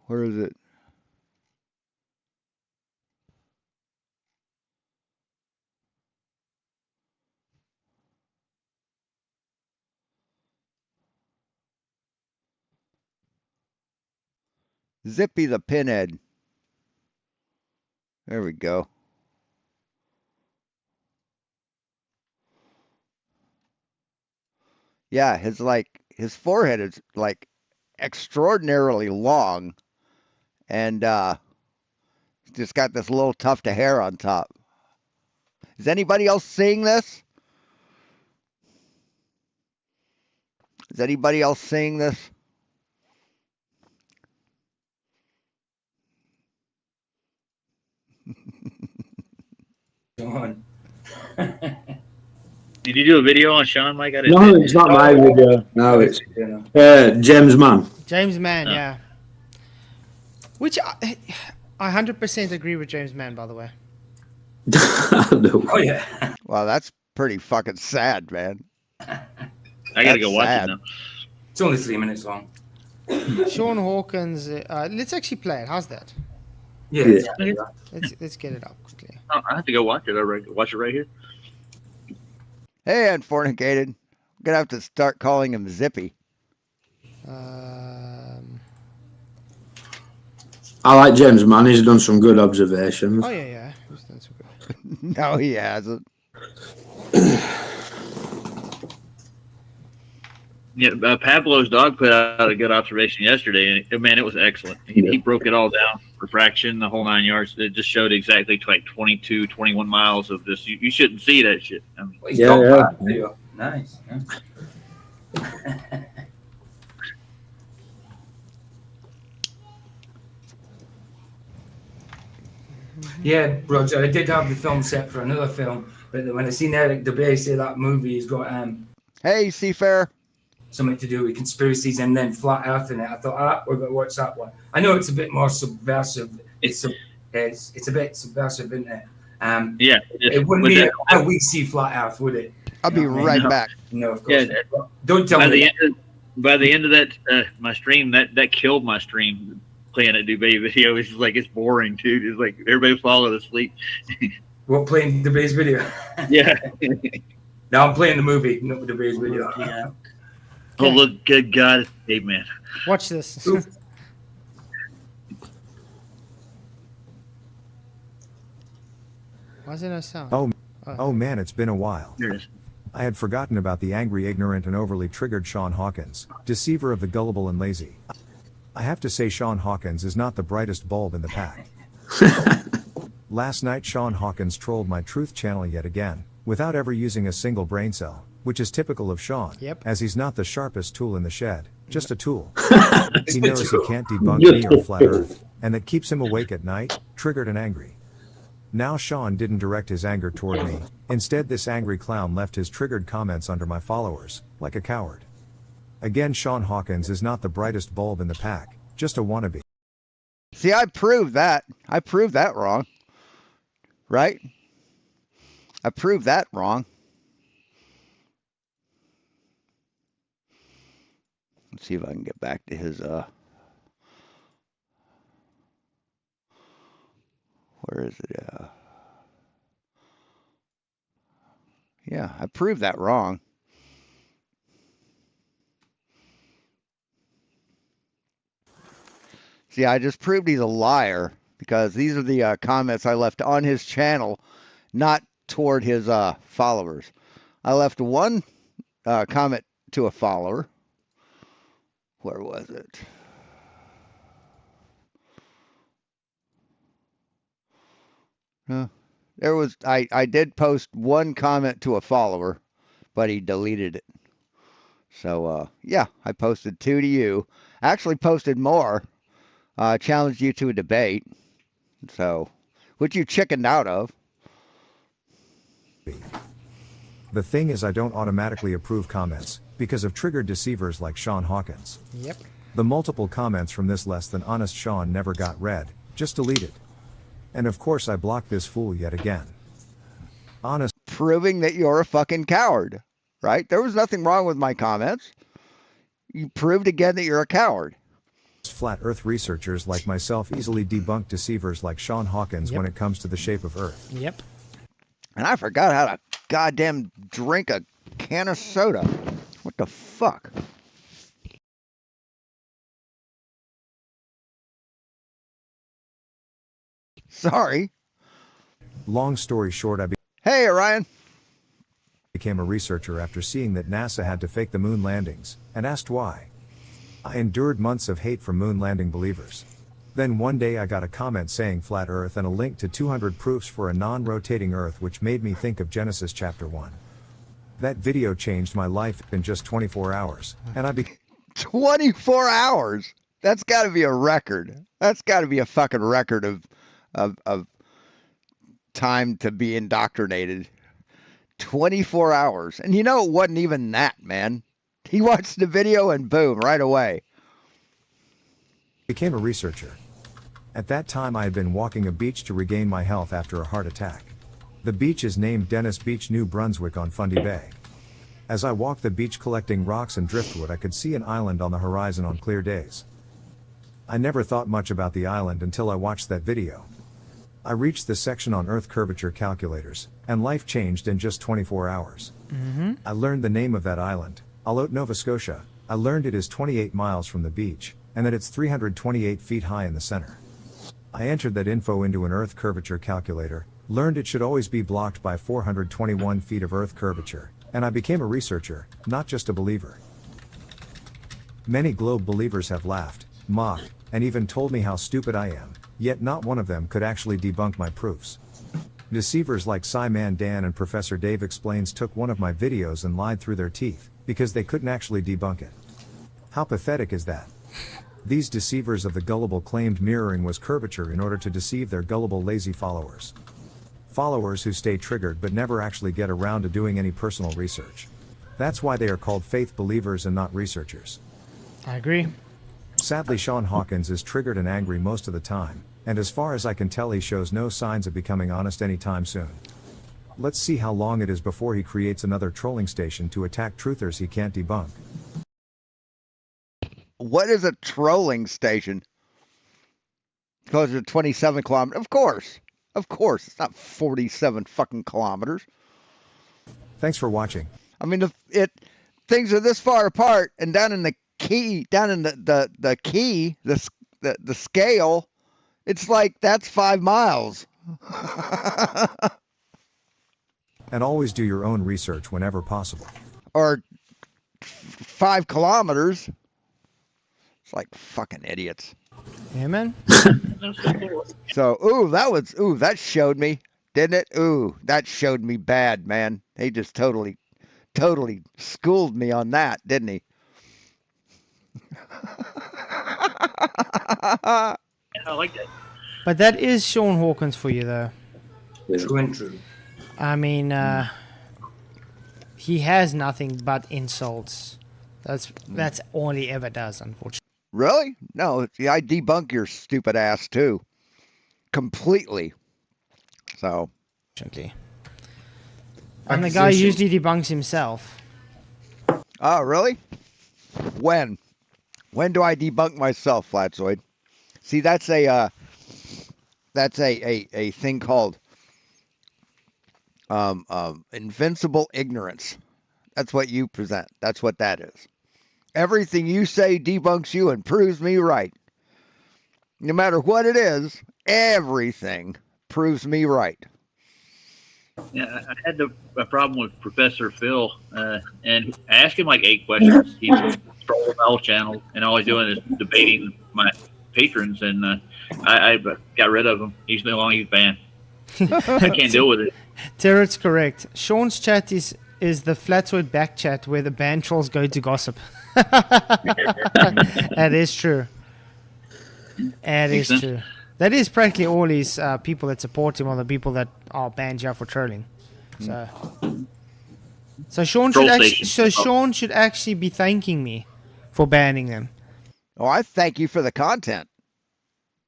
Where is it? Zippy the Pinhead. There we go. Yeah, his forehead is like extraordinarily long, and just got this little tuft of hair on top. Is anybody else seeing this? Is anybody else seeing this? Come on. Did you do a video on Sean, Mike? I didn't. No, it's not my video. No, it's James Mann. James Mann, yeah. Which I 100% agree with James Mann, by the way. Oh yeah. Wow, that's pretty fucking sad, man. I gotta go watch it now. It's only 3 minutes long. Sean Hawkins. Let's actually play it. How's that? Yeah. Let's get it up quickly. Oh, I have to go watch it. I watch it right here. Hey, unfornicated. I'm gonna have to start calling him Zippy. I like James Mann. He's done some good observations. Oh yeah. He's done some good. No, he hasn't. Yeah, Pablo's dog put out a good observation yesterday, and man, it was excellent. He broke it all down, refraction, the whole 9 yards. It just showed exactly like 22, 21 miles of this. You shouldn't see that shit. I mean, Yeah. Nice. Yeah, Roger, I did have the film set for another film, but when I seen Eric DeBay say that movie has got hey, Seafair, something to do with conspiracies and then flat Earth in it, I thought, we're going to watch that one. I know it's a bit more subversive. It's a bit subversive, isn't it? Yeah, it wouldn't be how we see flat Earth, would it? I'll be right back. No, of course. Yeah, don't tell me. By the end of that, my stream that killed my stream. Playing a Dubé video is like it's boring, dude. It's like everybody falling asleep. What, playing Dubé's video? Yeah. Now I'm playing the movie, not Dubé's video. Yeah. Oh look, good God, hey man. Watch this. Why is there no sound? Oh man, it's been a while. Here it is. I had forgotten about the angry, ignorant, and overly triggered Sean Hawkins, deceiver of the gullible and lazy. I have to say Sean Hawkins is not the brightest bulb in the pack. Last night Sean Hawkins trolled my truth channel yet again, without ever using a single brain cell, which is typical of Sean, as he's not the sharpest tool in the shed, just a tool. He knows he can't debunk me or Flat Earth, and that keeps him awake at night, triggered and angry. Now Sean didn't direct his anger toward me, instead this angry clown left his triggered comments under my followers, like a coward. Again, Sean Hawkins is not the brightest bulb in the pack, just a wannabe. See, I proved that. I proved that wrong. Right? I proved that wrong. Let's see if I can get back to his, where is it? Yeah, I proved that wrong. See, I just proved he's a liar because these are the comments I left on his channel, not toward his followers. I left one comment to a follower. Where was it? There was I did post one comment to a follower, but he deleted it. So yeah, I posted 2 to you. Actually posted more. Challenged you to a debate. So, which you chickened out of. The thing is I don't automatically approve comments, because of triggered deceivers like Sean Hawkins. Yep. The multiple comments from this less than honest Sean never got read, just deleted. And of course I blocked this fool yet again. Honest. Proving that you're a fucking coward, right? There was nothing wrong with my comments. You proved again that you're a coward. Flat Earth researchers like myself easily debunk deceivers like Sean Hawkins when it comes to the shape of Earth. Yep. And I forgot how to goddamn drink a can of soda. What the fuck? Sorry. Long story short, Hey, Orion. Became a researcher after seeing that NASA had to fake the moon landings, and asked why. I endured months of hate from moon landing believers. Then one day I got a comment saying flat Earth and a link to 200 proofs for a non-rotating Earth, which made me think of Genesis chapter 1. That video changed my life in just 24 hours, and I became 24 hours. That's got to be a record. That's got to be a fucking record of time to be indoctrinated. 24 hours. And it wasn't even that, man. He watched the video and boom, right away. a researcher. At that time I had been walking a beach to regain my health after a heart attack. The beach is named Dennis Beach, New Brunswick on Fundy Bay. As I walked the beach collecting rocks and driftwood, I could see an island on the horizon on clear days. I never thought much about the island until I watched that video. I reached the section on Earth curvature calculators, and life changed in just 24 hours. I learned the name of that island, Alot, Nova Scotia. I learned it is 28 miles from the beach, and that it's 328 feet high in the center. I entered that info into an Earth curvature calculator, learned it should always be blocked by 421 feet of Earth curvature, and I became a researcher, not just a believer. Many globe believers have laughed, mocked, and even told me how stupid I am, yet not one of them could actually debunk my proofs. Deceivers like Simon Dan and Professor Dave Explains took one of my videos and lied through their teeth, because they couldn't actually debunk it. How pathetic is that? These deceivers of the gullible claimed mirroring was curvature in order to deceive their gullible lazy followers. Followers who stay triggered but never actually get around to doing any personal research. That's why they are called faith believers and not researchers. I agree. Sadly, Sean Hawkins is triggered and angry most of the time, and as far as I can tell he shows no signs of becoming honest anytime soon. Let's see how long it is before he creates another trolling station to attack truthers he can't debunk. What is a trolling station? Closer to 27 kilometers. Of course. Of course. It's not 47 fucking kilometers. Thanks for watching. I mean, things are this far apart, and down in the key, the scale, it's like that's 5 miles. And always do your own research whenever possible. Or 5 kilometers. It's like fucking idiots. Amen. So, that showed me, didn't it? Ooh, that showed me bad, man. He just totally schooled me on that, didn't he? I like that. But that is Sean Hawkins for you, though. True and true. I mean, he has nothing but insults. That's all he ever does, unfortunately. Really? No, see, I debunk your stupid ass too. Completely. So. And the guy usually debunks himself. Oh, really? When? When do I debunk myself, Flatzoid? See, that's a thing called invincible ignorance. That's what you present. That's what that is. Everything you say debunks you and proves me right. No matter what it is, everything proves me right. Yeah, I had a problem with Professor Phil, and I asked him like 8 questions. He's trolling my whole channel, and all he's doing is debating my patrons, and I got rid of him. He's no longer banned. I can't deal with it. Terror's correct. Sean's chat is the Flatzoid back chat where the band trolls go to gossip. That is true. That is true. That is practically all his people that support him, or the people that are banned here for trolling. So Sean should actually be thanking me for banning them. Oh, I thank you for the content.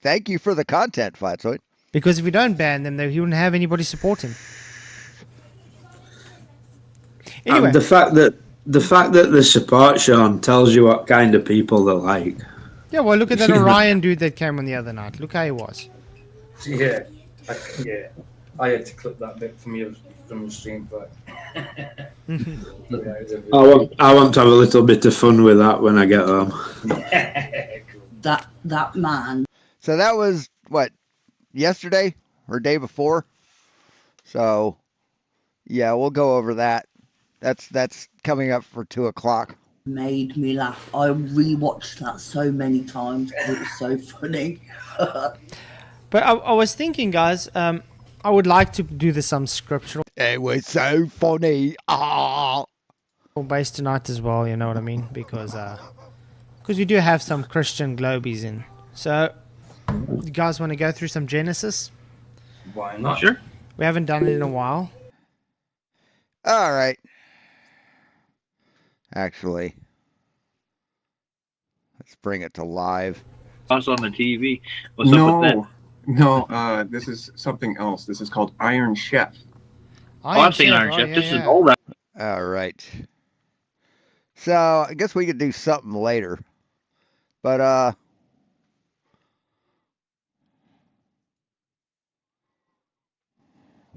Thank you for the content, Flatzoid. Because if we don't ban them, then he wouldn't have anybody support him. Anyway, the fact that they support Sean tells you what kind of people they're like. Yeah, well, look at that Orion dude that came on the other night. Look how he was. Yeah, I had to clip that bit from your stream, but I want to have a little bit of fun with that when I get home. That man. So that was what, yesterday or day before? So yeah, we'll go over that. That's coming up for 2 o'clock. Made me laugh. I rewatched that so many times because it was so funny. But I was thinking, guys, I would like to do some scriptural. It was so funny. Base tonight as well. You know what I mean? Because we do have some Christian globies in. So, you guys want to go through some Genesis? Why not? Sure. We haven't done it in a while. All right. Actually, let's bring it to live. Us on the TV. What's up with that? No, this is something else. This is called Iron Chef. I've seen Iron Chef. This is old. All right. So I guess we could do something later, but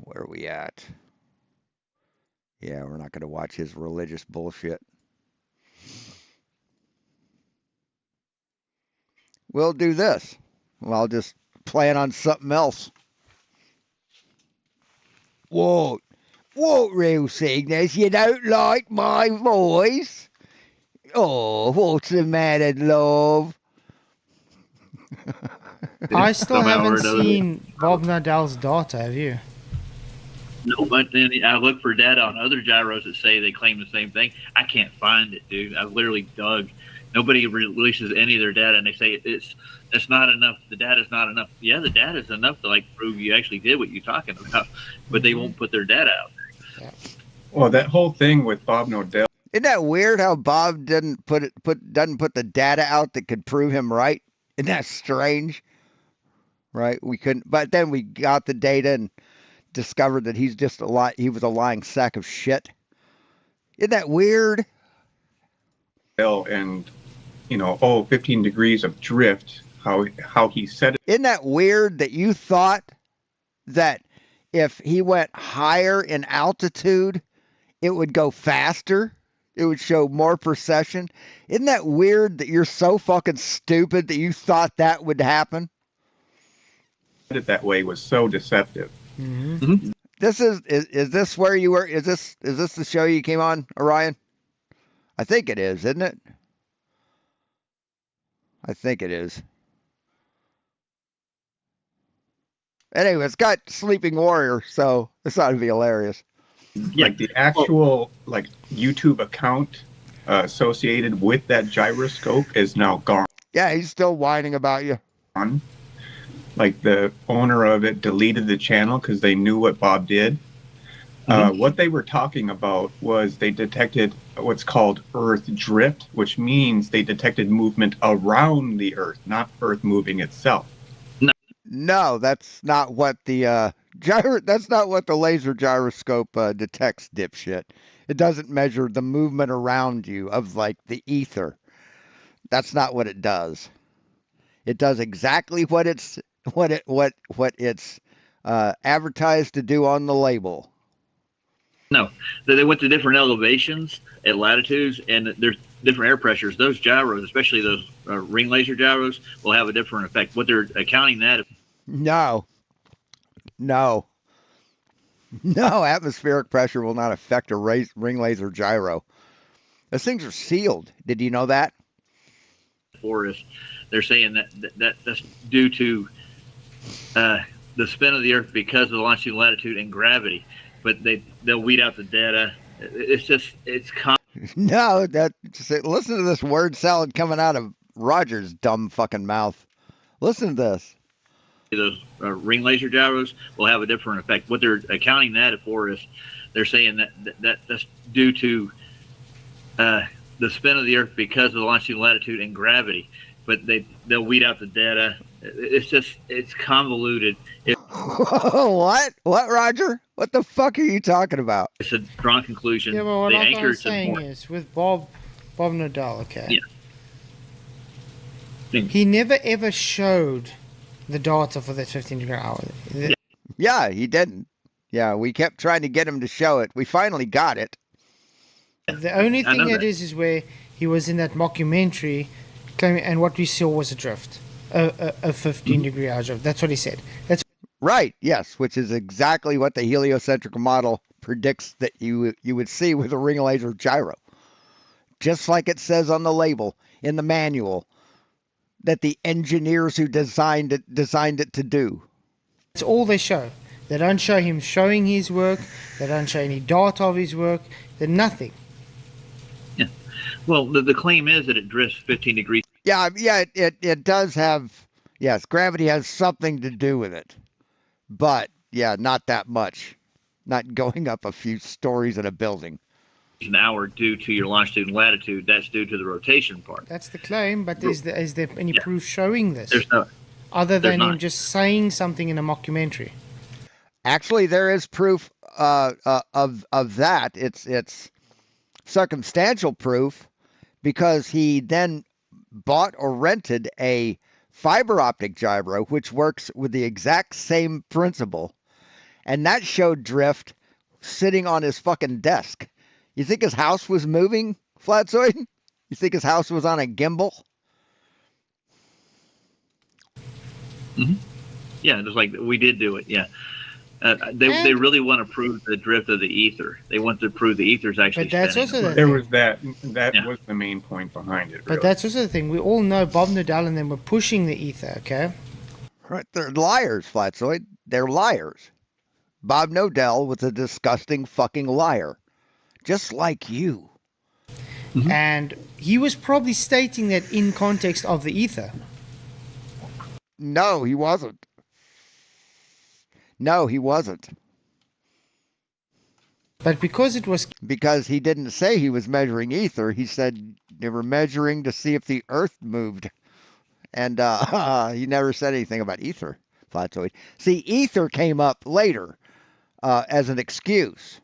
where are we at? Yeah, we're not going to watch his religious bullshit. We'll do this. Well, I'll just plan on something else. What? What, real Cygnus? You don't like my voice? Oh, what's the matter, love? I still haven't seen Bob Nadell's daughter, have you? No, but then I look for data on other gyros that say they claim the same thing. I can't find it, dude. I've literally dug. Nobody releases any of their data, and they say it's not enough. The data's not enough. Yeah, the data's enough to like prove you actually did what you're talking about, but they won't put their data out there. Yeah. Well, that whole thing with Bob Nodell. Isn't that weird how Bob doesn't put the data out that could prove him right? Isn't that strange? Right? We couldn't, but then we got the data and discovered that he was a lying sack of shit. Isn't that weird? And 15 degrees of drift, how he said it. Isn't that weird that you thought that if he went higher in altitude, it would go faster? It would show more precession? Isn't that weird that you're so fucking stupid that you thought that would happen? It that way was so deceptive. Mm-hmm. This is this where you were? Is this the show you came on, Orion? I think it is, isn't it? I think it is. Anyway, it's got Sleeping Warrior, so this ought to be hilarious. Like the actual YouTube account associated with that gyroscope is now gone. Yeah, he's still whining about you. Like the owner of it deleted the channel because they knew what Bob did. What they were talking about was they detected what's called Earth drift, which means they detected movement around the Earth, not Earth moving itself. No, that's not what the that's not what the laser gyroscope detects, dipshit. It doesn't measure the movement around you of like the ether. That's not what it does. It does exactly what it's advertised to do on the label. No, they went to different elevations at latitudes, and there's different air pressures. Those gyros, especially those ring laser gyros, will have a different effect. What they're accounting that. No, atmospheric pressure will not affect a ring laser gyro. Those things are sealed. Did you know that? Forest, they're saying that's due to the spin of the Earth because of the longitude, latitude, and gravity. But they'll weed out the data. It's no. Listen to this word salad coming out of Roger's dumb fucking mouth. Listen to this. Those ring laser gyros will have a different effect. What they're accounting that for is they're saying that's due to the spin of the Earth because of the longitude, latitude, and gravity. But they'll weed out the data. It's convoluted. What, Roger? What the fuck are you talking about? It's a drawn conclusion. Yeah, but what I'm saying is with Bob Nadell, okay? Yeah. He never ever showed the data for that 15 degree hour. Yeah, he didn't. Yeah, we kept trying to get him to show it. We finally got it. The only thing it is where he was in that mockumentary claiming, and what we saw was a drift, a 15 degree hour drift. That's what he said. That's right. Yes, which is exactly what the heliocentric model predicts that you would see with a ring laser gyro. just like it says on the label in the manual that the engineers who designed it to do. It's all they show. They don't show him showing his work. They don't show any data of his work. They're nothing. Yeah. Well, the claim is that it drifts 15 degrees. Yeah, it does have, yes, gravity has something to do with it. But, yeah, not that much. Not going up a few stories in a building. An hour due to your longitude and latitude. That's due to the rotation part. That's the claim, but is there any proof showing this? There's no. Other than him not. just saying something in a mockumentary. Actually, there is proof of that. It's circumstantial proof because he then bought or rented a fiber optic gyro, which works with the exact same principle, and that showed drift sitting on his fucking desk. You think his house was moving, Flatzoid? You think his house was on a gimbal? Mm-hmm. Yeah, just like we did do it. Yeah, they really want to prove the drift of the ether. They want to prove the ether's actually. But that's spinning. also the There thing. was that was the main point behind it. But Really. that's also the thing. We all know Bob Nadal and them were pushing the ether, okay? Right, they're liars, Flatzoid. They're liars. Bob Nodell was a disgusting fucking liar. Just like you. Mm-hmm. And he was probably stating that in context of the ether. No, he wasn't. No, he wasn't. But because it was... Because he didn't say he was measuring ether. He said they were measuring to see if the Earth moved. And he never said anything about ether, Flatzoid. See, ether came up later as an excuse.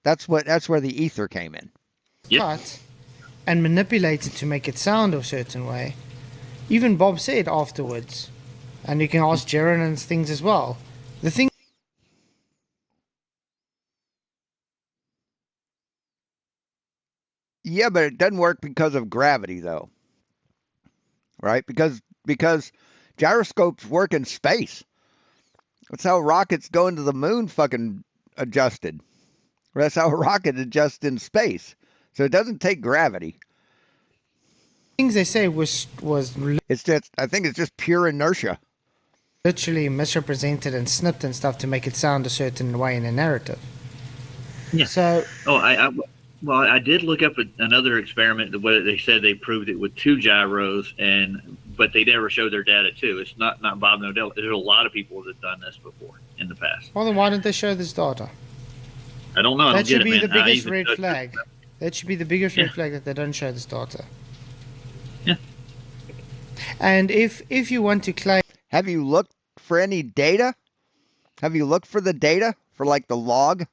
That's where the ether came in. Cut and manipulated to make it sound a certain way. Even Bob said afterwards, and you can ask Jaron and things as well. The thing. Yeah, but it doesn't work because of gravity, though. Right? Because gyroscopes work in space. That's how rockets going to the moon fucking adjusted. That's how a rocket adjusts in space. So it doesn't take gravity. Things they say was it's just, I think it's just pure inertia. Literally misrepresented and snipped and stuff to make it sound a certain way in a narrative. Yeah. So. Oh, I did look up another experiment where they said they proved it with 2 gyros, but they never showed their data too. It's not Bob Nodell. There's a lot of people that have done this before in the past. Well, then why don't they show this data? I don't know. That should be the biggest red flag. That should be the biggest red flag that they don't show this data. Yeah. And if you want to claim, have you looked for any data? Have you looked for the data for like the log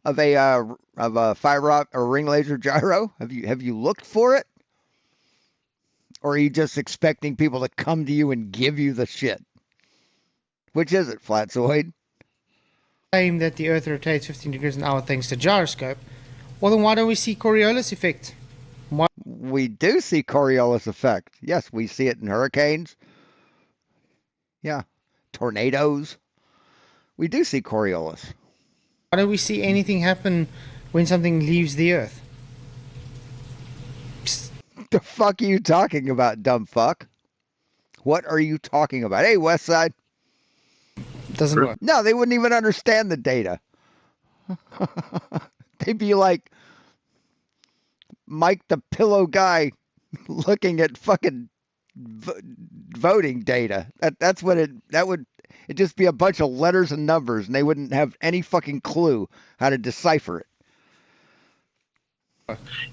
of a fiber optic or ring laser gyro? Have you looked for it? Or are you just expecting people to come to you and give you the shit? Which is it, Flatzoid? Claim that the Earth rotates 15 degrees an hour thanks to gyroscope. Well, then why don't we see Coriolis effect? We do see Coriolis effect. Yes, we see it in hurricanes. Yeah, tornadoes. We do see Coriolis. Why don't we see anything happen when something leaves the Earth? The fuck are you talking about, dumb fuck? What are you talking about? Hey, Westside. Doesn't work. No, they wouldn't even understand the data. They'd be like Mike the Pillow guy looking at fucking voting data. That's what that would just be a bunch of letters and numbers, and they wouldn't have any fucking clue how to decipher it.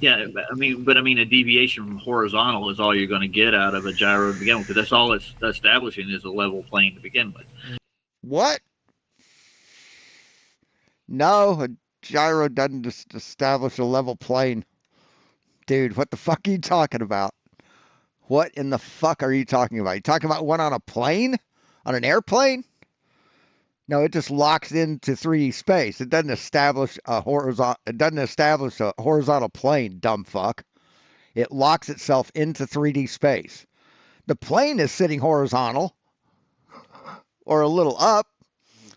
Yeah, I mean, a deviation from horizontal is all you're going to get out of a gyro to begin with, because that's all it's establishing is a level plane to begin with. What? No, a gyro doesn't establish a level plane. Dude, what the fuck are you talking about? What in the fuck are you talking about? You talking about one on a plane? On an airplane? No, it just locks into 3D space. It doesn't establish a horizontal plane, dumb fuck. It locks itself into 3D space. The plane is sitting horizontal or a little up,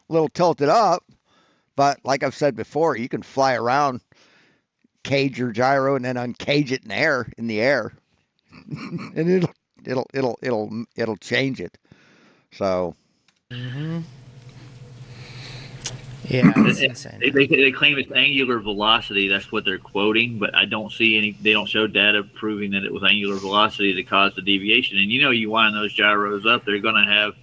a little tilted up, but like I've said before, you can fly around cage your gyro and then uncage it in the air, and it'll change it. So. Mm-hmm. Yeah, it's insane. They claim it's angular velocity. That's what they're quoting, but I don't see any. They don't show data proving that it was angular velocity that caused the deviation. And you wind those gyros up, they're going to have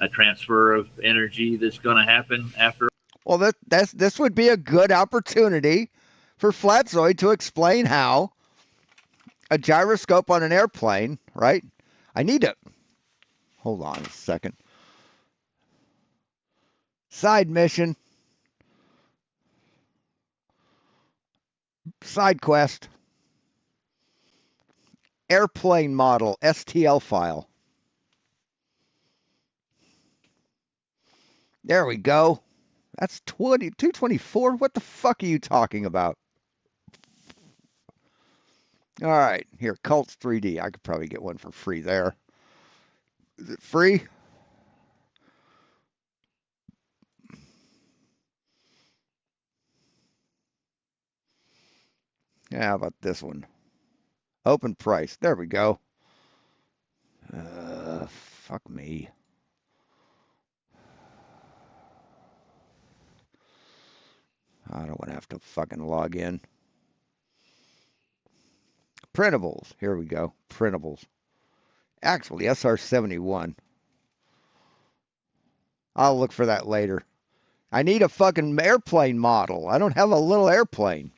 a transfer of energy that's going to happen after. Well, this would be a good opportunity for Flatzoid to explain how a gyroscope on an airplane, right? I need to hold on a second. Side mission. Side quest. Airplane model STL file. There we go. That's 224. What the fuck are you talking about? All right, here, Cults 3D. I could probably get one for free there. Is it free? Yeah, how about this one? Open price. There we go. Fuck me. I don't want to have to fucking log in. Printables. Here we go. Printables. Actually, SR71. I'll look for that later. I need a fucking airplane model. I don't have a little airplane.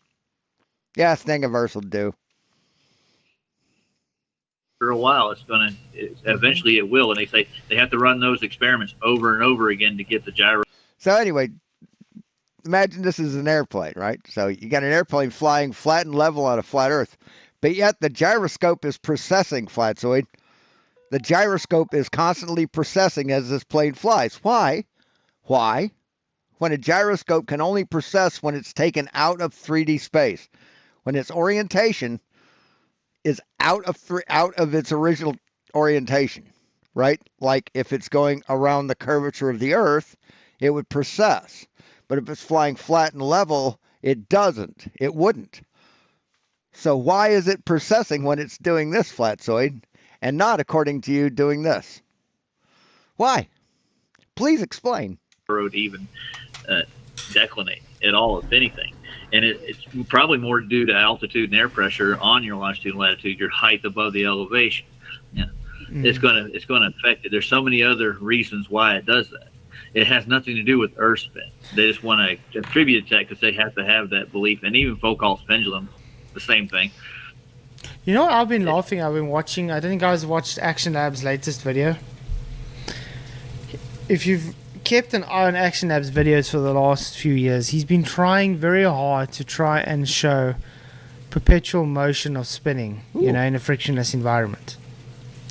Yeah, Thingiverse will do. For a while, eventually it will, and they say they have to run those experiments over and over again to get the gyro. So anyway, imagine this is an airplane, right? So you got an airplane flying flat and level on a flat Earth, but yet the gyroscope is processing, Flatzoid. The gyroscope is constantly processing as this plane flies. Why? Why? When a gyroscope can only process when it's taken out of 3D space, when its orientation is out of its original orientation, right? Like if it's going around the curvature of the Earth, it would process. But if it's flying flat and level, it doesn't. It wouldn't. So why is it processing when it's doing this, Flatzoid, and not, according to you, doing this? Why? Please explain. Road even declinate at all, if anything. And it's probably more due to altitude and air pressure on your longitude and latitude, your height above the elevation. Yeah. It's gonna affect it. There's so many other reasons why it does that. It has nothing to do with Earth spin. They just want to attribute it to that because they have to have that belief. And even Foucault's pendulum, the same thing. You know what I've been laughing? I've been watching. I don't think you guys watched Action Lab's latest video. If you've kept an eye on Action Lab's videos for the last few years, he's been trying very hard to try and show perpetual motion of spinning, in a frictionless environment.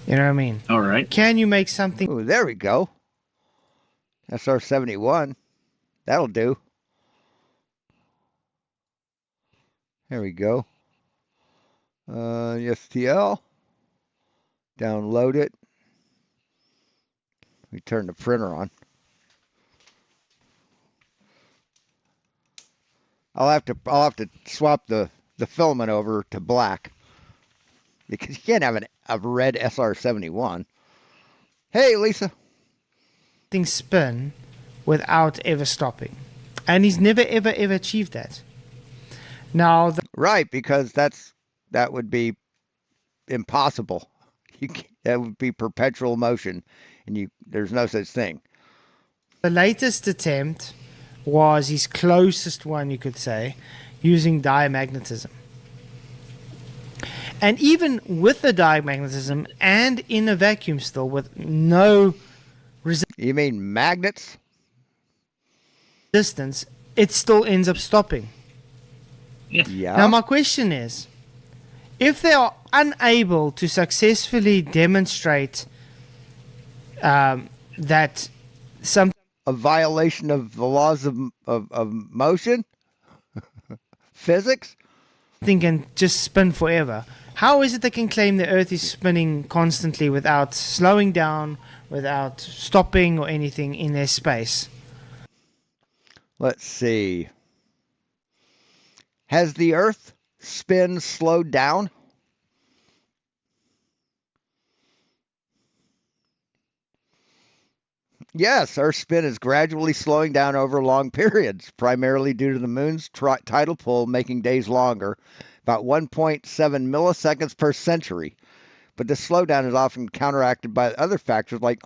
You know what I mean? All right. Can you make something... Ooh, there we go. SR71. That'll do. There we go. STL. Download it. We turn the printer on. I'll have to swap the filament over to black because you can't have a red SR71. Hey, Lisa. Things spin without ever stopping, and he's never ever achieved that. Now, right, because that would be impossible. That would be perpetual motion, and there's no such thing. The latest attempt was his closest one, you could say, using diamagnetism. And even with the diamagnetism and in a vacuum still with no resistance. You mean magnets? Distance, it still ends up stopping. Yeah. Now my question is, if they are unable to successfully demonstrate that a violation of the laws of motion, physics, thing can just spin forever. How is it they can claim the Earth is spinning constantly without slowing down, without stopping or anything in their space? Let's see. Has the Earth spin slowed down? Yes, Earth's spin is gradually slowing down over long periods, primarily due to the moon's tidal pull making days longer, about 1.7 milliseconds per century. But this slowdown is often counteracted by other factors like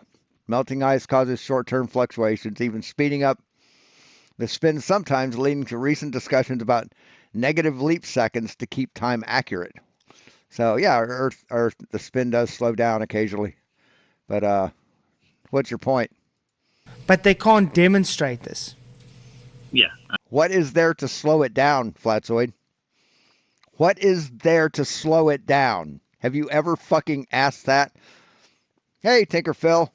melting ice causes short-term fluctuations, even speeding up the spin, sometimes leading to recent discussions about negative leap seconds to keep time accurate. So yeah, Earth, the spin does slow down occasionally. But what's your point? But they can't demonstrate this. Yeah. What is there to slow it down, Flatzoid? What is there to slow it down? Have you ever fucking asked that? Hey, Tinker Phil.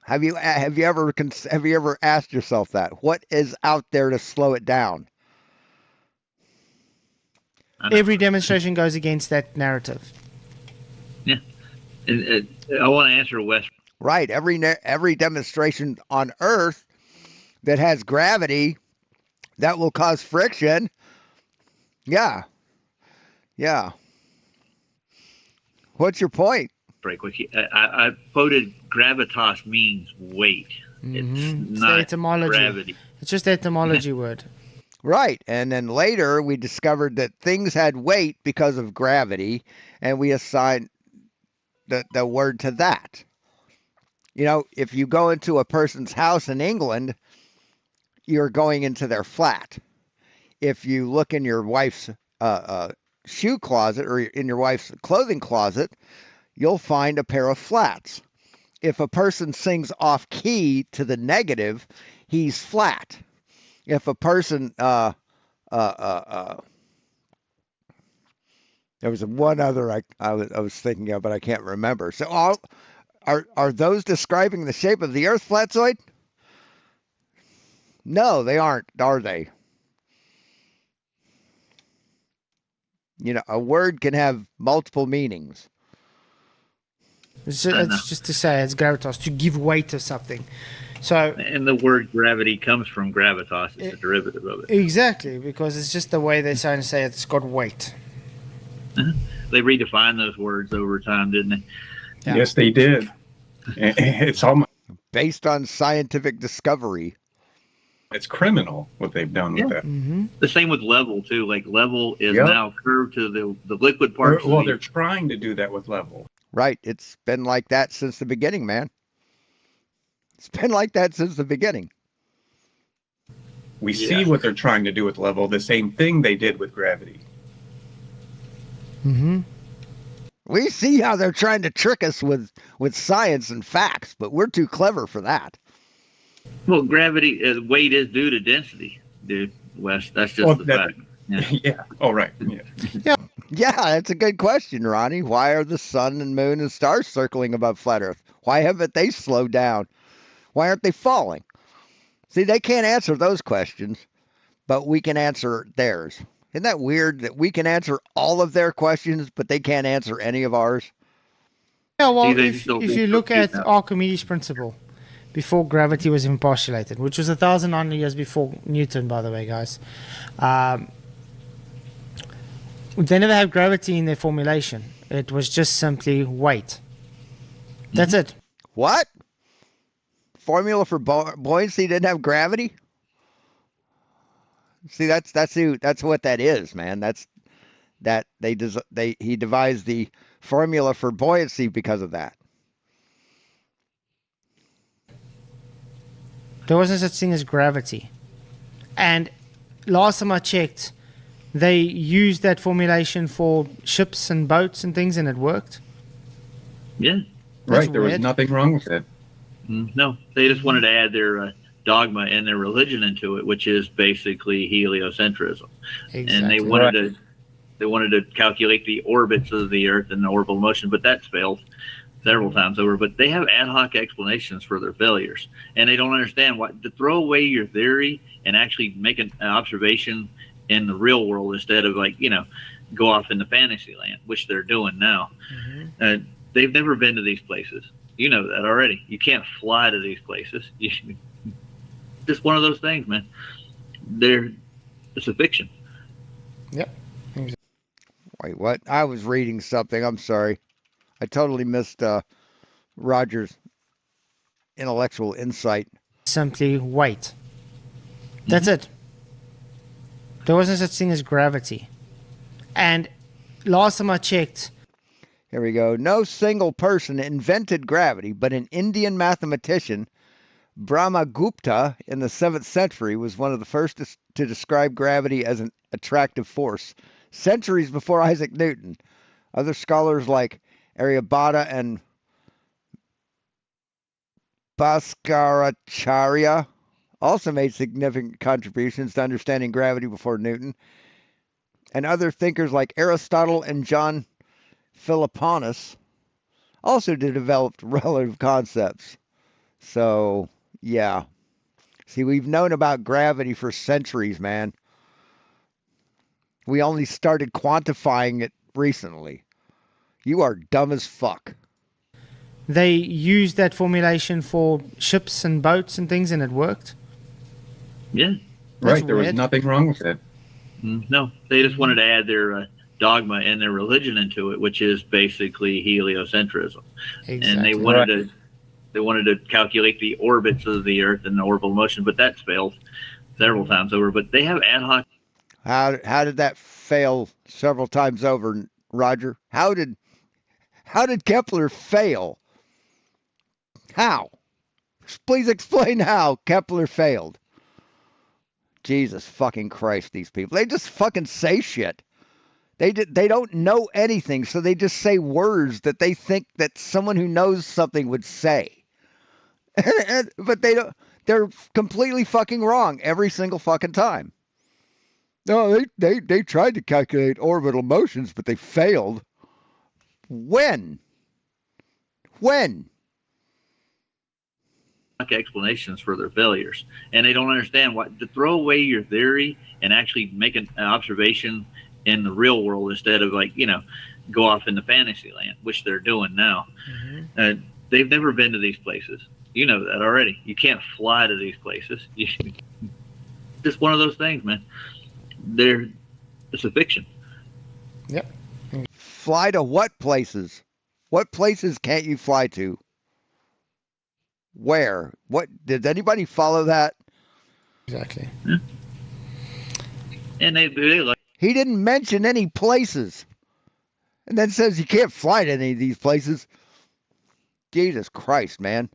Have you ever asked yourself that? What is out there to slow it down? Every demonstration goes against that narrative. Yeah. And I want to answer Wes. Right. Every demonstration on Earth that has gravity that will cause friction. Yeah. Yeah. What's your point? Break with you. I quoted gravitas means weight. It's not the etymology. gravity. It's just the etymology word. Right. And then later we discovered that things had weight because of gravity, and we assigned the word to that. You know, if you go into a person's house in England, you're going into their flat. If you look in your wife's shoe closet or in your wife's clothing closet, you'll find a pair of flats. If a person sings off key to the negative, he's flat. If a person there was one other I was thinking of, but I can't remember. So are those describing the shape of the Earth, Flatzoid? No, they aren't, are they? You know, a word can have multiple meanings. It's just to say it's gravitas, to give weight to something. So, and the word gravity comes from gravitas. It's a derivative of it. Exactly, because it's just the way they're trying to say it's got weight. They redefined those words over time, didn't they? Yeah. Yes, they did. It's almost based on scientific discovery. It's criminal what they've done with that. Mm-hmm. The same with level too. Like level is now curved to the liquid parts. Well, they're trying to do that with level. Right. It's been like that since the beginning, man. It's been like that since the beginning. We see what they're trying to do with level. The same thing they did with gravity. Mm-hmm. We see how they're trying to trick us with science and facts, but we're too clever for that. Well, gravity, weight is due to density, dude, Wes. That's just the fact. Yeah. Yeah. Oh, right. Yeah. Yeah, that's a good question, Ronnie. Why are the sun and moon and stars circling above flat Earth? Why haven't they slowed down? Why aren't they falling? See, they can't answer those questions, but we can answer theirs. Isn't that weird that we can answer all of their questions, but they can't answer any of ours? Yeah, well, if you look at Archimedes' principle, before gravity was even postulated, which was 1,900 years before Newton, by the way, guys. They never had gravity in their formulation. It was just simply weight. That's it. What? Formula for buoyancy didn't have gravity? See, that's what that is, man. He devised the formula for buoyancy because of that. There wasn't such thing as gravity. And last time I checked, they used that formulation for ships and boats and things, and it worked. Yeah. Right. There was nothing wrong with it. No, they just wanted to add their dogma and their religion into it, which is basically heliocentrism. Exactly. And they wanted to calculate the orbits of the Earth and the orbital motion, but that's failed several times over. But they have ad hoc explanations for their failures, and they don't understand why to throw away your theory and actually make an observation in the real world instead of go off into fantasy land, which they're doing now. Mm-hmm. They've never been to these places. You know that already. You can't fly to these places. Just one of those things, man. It's a fiction. Yep. Wait, what? I was reading something. I'm sorry. I totally missed Roger's intellectual insight. Simply wait. That's it. There wasn't such thing as gravity. And last time I checked, Here we go. No single person invented gravity, but an Indian mathematician, Brahmagupta, in the 7th century, was one of the first to describe gravity as an attractive force, centuries before Isaac Newton. Other scholars like Aryabhata and Bhaskaracharya also made significant contributions to understanding gravity before Newton. And other thinkers like Aristotle and John Philoponus also developed relative concepts. So, yeah. See, we've known about gravity for centuries, man. We only started quantifying it recently. You are dumb as fuck. they used that formulation for ships and boats and things, and it worked. Yeah. Right. There was weird. nothing wrong with it. No, they just wanted to add their dogma and their religion into it, which is basically heliocentrism. Exactly. And they wanted to calculate the orbits of the Earth and the orbital motion, but that's failed several times over. But they have ad hoc. How did that fail several times over, Roger? How did Kepler fail? How? Please explain how Kepler failed. Jesus fucking Christ, these people. They just fucking say shit. They don't know anything, so they just say words that they think that someone who knows something would say. But they're completely fucking wrong every single fucking time. No, they tried to calculate orbital motions, but they failed. When? Explanations for their failures, and they don't understand what to throw away your theory and actually make an observation in the real world instead of go off into fantasy land, which they're doing now. They've never been to these places. You know that already. You can't fly to these places. Just one of those things, man. It's a fiction. Yep. Fly to what places? What places can't you fly to? Where? What? Did anybody follow that? Exactly. Yeah. And they he didn't mention any places, and then says you can't fly to any of these places. Jesus Christ, man.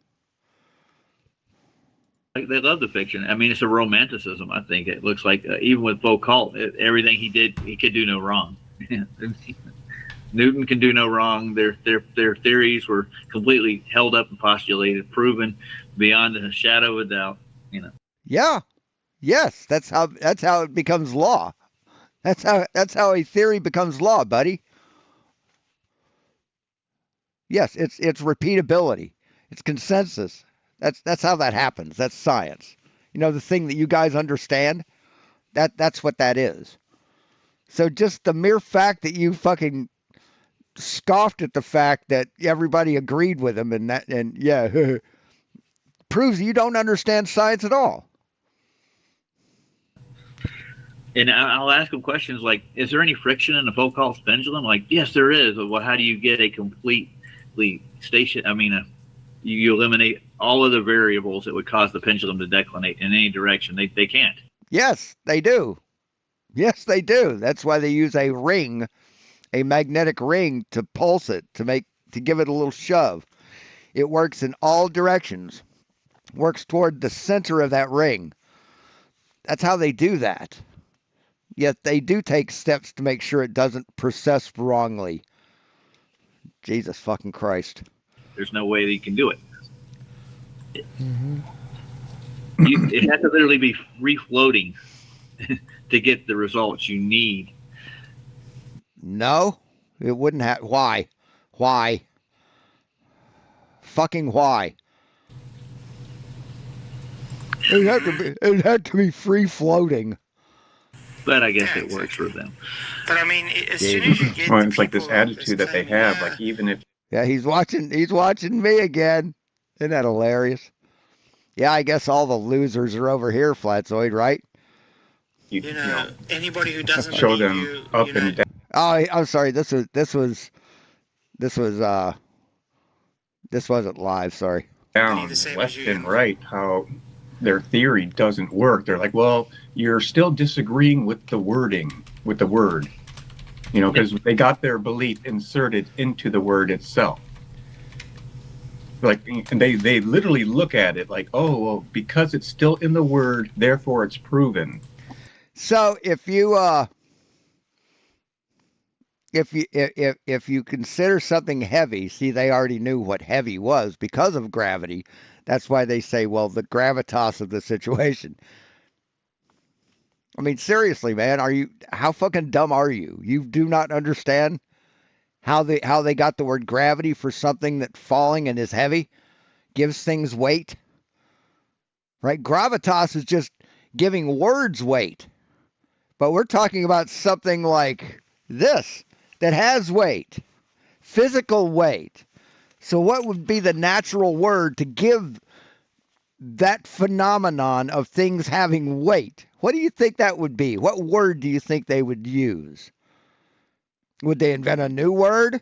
They love the fiction. I mean, it's a romanticism. I think it looks like even with Foucault, everything he did, he could do no wrong. Newton can do no wrong. Their theories were completely held up and postulated, proven beyond a shadow of a doubt. Yeah. Yes, that's how it becomes law. That's how a theory becomes law, buddy. Yes, it's repeatability. It's consensus. That's how that happens. That's science. The thing that you guys understand, that's what that is. So just the mere fact that you fucking scoffed at the fact that everybody agreed with him and proves you don't understand science at all. And I'll ask them questions like, is there any friction in the Foucault's pendulum? Like, yes, there is. Well, how do you get a completely station? I mean, you eliminate all of the variables that would cause the pendulum to declinate in any direction. They can't. Yes, they do. Yes, they do. That's why they use a ring, a magnetic ring, to pulse it, to give it a little shove. It works in all directions. Works toward the center of that ring. That's how they do that. Yet they do take steps to make sure it doesn't process wrongly. Jesus fucking Christ. There's no way that you can do it. Mm-hmm. It has to literally be free floating to get the results you need. No, it wouldn't have. Why? Why? Fucking why? It had to be free floating. But I guess it works for them. But I mean, as soon as you get well, it's like this attitude that they have, like even if he's watching me again. Isn't that hilarious? Yeah, I guess all the losers are over here, Flatzoid, right? Anybody who doesn't show them up and down. Oh, I'm sorry. This wasn't live. Sorry. Down left and right how their theory doesn't work. They're like, well, you're still disagreeing with the wording, with the word, because they got their belief inserted into the word itself. Like, and they literally look at it like, oh, well, because it's still in the word, therefore it's proven. So if you consider something heavy, see, they already knew what heavy was because of gravity. That's why they say, well, the gravitas of the situation. I mean, seriously, man, how fucking dumb are you? You do not understand how they got the word gravity for something that falling and is heavy, gives things weight. Right? Gravitas is just giving words weight. But we're talking about something like this that has weight, physical weight. So what would be the natural word to give that phenomenon of things having weight? What do you think that would be? What word do you think they would use? Would they invent a new word?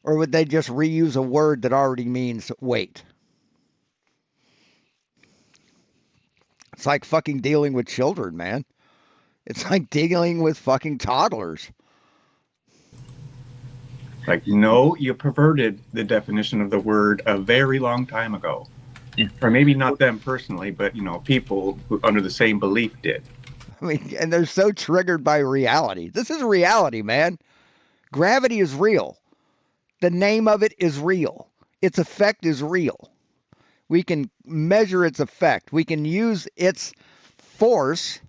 Or would they just reuse a word that already means weight? It's like fucking dealing with children, man. It's like dealing with fucking toddlers. Like, no, you perverted the definition of the word a very long time ago. Yeah. Or maybe not them personally, but, people who, under the same belief did. I mean, and they're so triggered by reality. This is reality, man. Gravity is real. The name of it is real. Its effect is real. We can measure its effect. We can use its force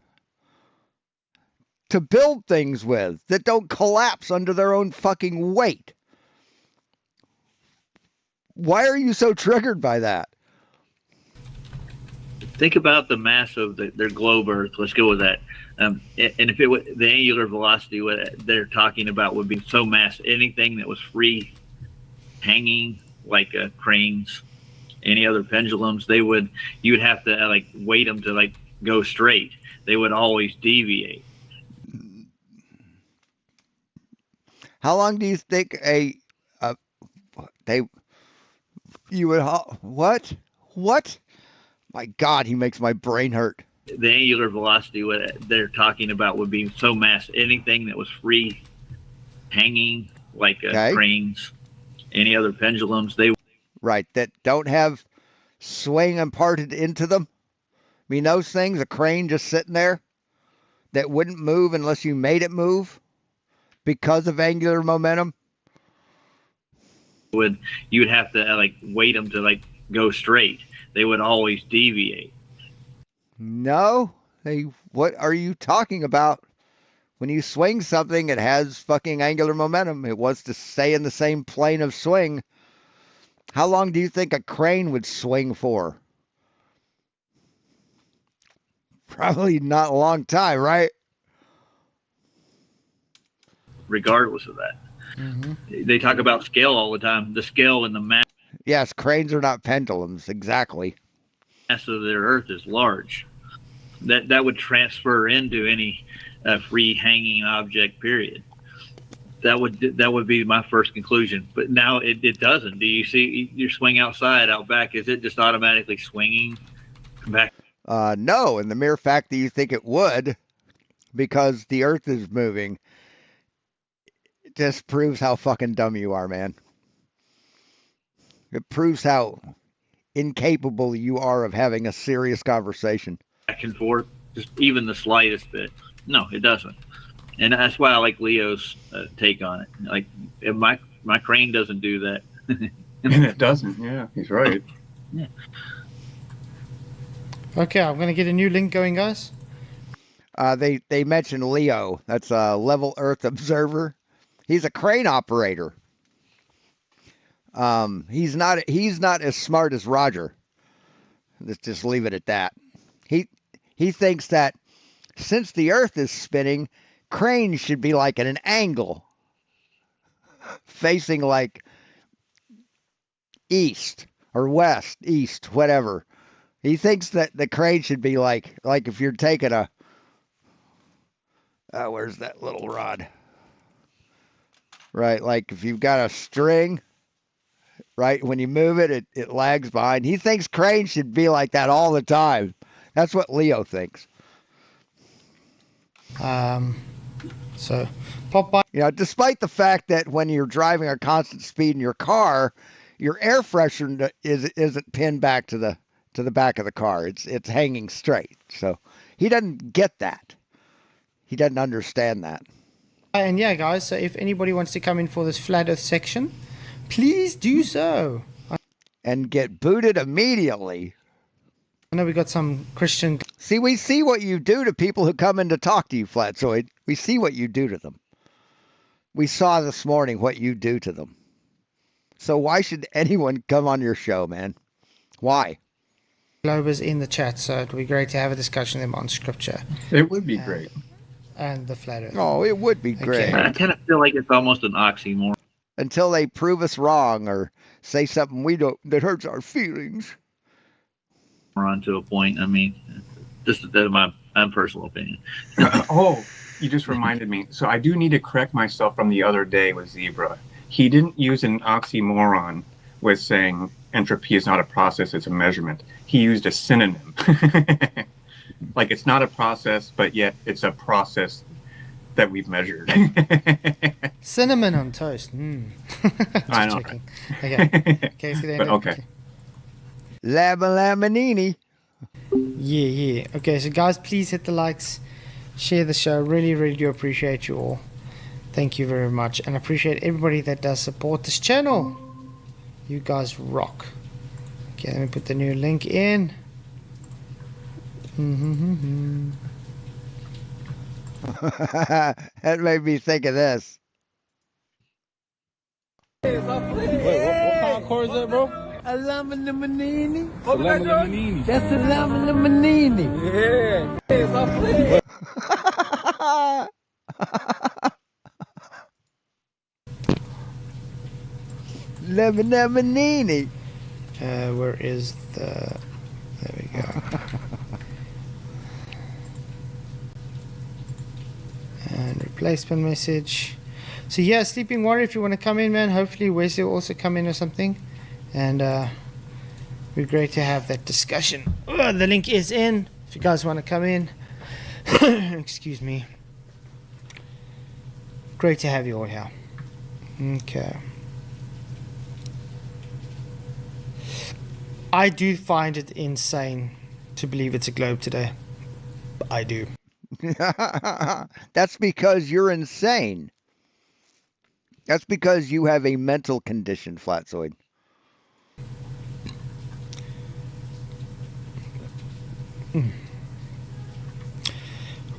to build things with that don't collapse under their own fucking weight. Why are you so triggered by that? Think about the mass of their globe Earth. Let's go with that. And if the angular velocity what they're talking about would be so mass, anything that was free hanging, like cranes, any other pendulums, you would have to weight them to go straight. They would always deviate. How long do you think you would what? My God, he makes my brain hurt. The angular velocity what they're talking about would be so mass, anything that was free hanging, like cranes, any other pendulums, right, that don't have swing imparted into them. I mean, those things, a crane just sitting there that wouldn't move unless you made it move because of angular momentum. You would have to weight them to go straight. They would always deviate. No, what are you talking about? When you swing something, it has fucking angular momentum. It wants to stay in the same plane of swing. How long do you think a crane would swing for? Probably not a long time, right? Regardless of that. Mm-hmm. They talk about scale all the time. The scale and the mass. Yes, cranes are not pendulums. Exactly. Mass of their Earth is large. That would transfer into any free hanging object. Period. That would be my first conclusion. But now it doesn't. Do you see your swing outside out back? Is it just automatically swinging back? No, and the mere fact that you think it would, because the Earth is moving, it just proves how fucking dumb you are, man. It proves how incapable you are of having a serious conversation. Back and forth, just even the slightest bit. No, it doesn't. And that's why I like Leo's take on it. Like, if my crane doesn't do that. And it doesn't. Yeah, he's right. Yeah. Okay, I'm going to get a new link going, guys. They mentioned Leo. That's a level Earth observer. He's a crane operator. He's not as smart as Roger. Let's just leave it at that. He thinks that since the Earth is spinning, cranes should be like at an angle, facing like east or west, east, whatever. He thinks that the crane should be like if you're taking a where's that little rod? right? Like if you've got a string, right, when you move it, it lags behind. He thinks cranes should be like that all the time. That's what Leo thinks. So pop by. You know, despite the fact that when you're driving a constant speed in your car, your air freshener isn't pinned back to the back of the car. It's hanging straight. So he doesn't get that. He doesn't understand that. And yeah, guys, so if anybody wants to come in for this flat earth section, please do so. And get booted immediately. I know we got some Christian. See, we see what you do to people who come in to talk to you, Flatzoid. We see what you do to them. We saw this morning what you do to them. So why should anyone come on your show, man? Why? Globers in the chat, so it would be great to have a discussion with them on scripture. It would be great. And the flat earth. Oh, it would be great. I kind of feel like it's almost an oxymoron. Until they prove us wrong or say something we don't that hurts our feelings. To a point. I mean, this is my personal opinion. Oh, you just reminded me. So I do need to correct myself from the other day with Zebra. He didn't use an oxymoron with saying entropy is not a process, it's a measurement. He used a synonym. Like it's not a process, but yet it's a process that we've measured. Cinnamon on toast. I know. Checking. Okay. Okay. Lamanini. Yeah. Okay, so guys, please hit the likes, share the show. Really, really do appreciate you all. Thank you very much, and appreciate everybody that does support this channel. You guys rock. Okay, let me put the new link in. That made me think of this. Wait, what kind of car is that, bro? A Lamborghini. A Lamborghini. That's a Lamborghini. Yeah. Lamborghini. Where is the... There we go. And replacement message. So yeah, Sleeping Warrior, if you want to come in, man, hopefully Wesley will also come in or something. And it'd be great to have that discussion. The link is in if you guys want to come in. Excuse me. Great to have you all here. Okay. I do find it insane to believe it's a globe today. I do. That's because you're insane. That's because you have a mental condition, Flatzoid.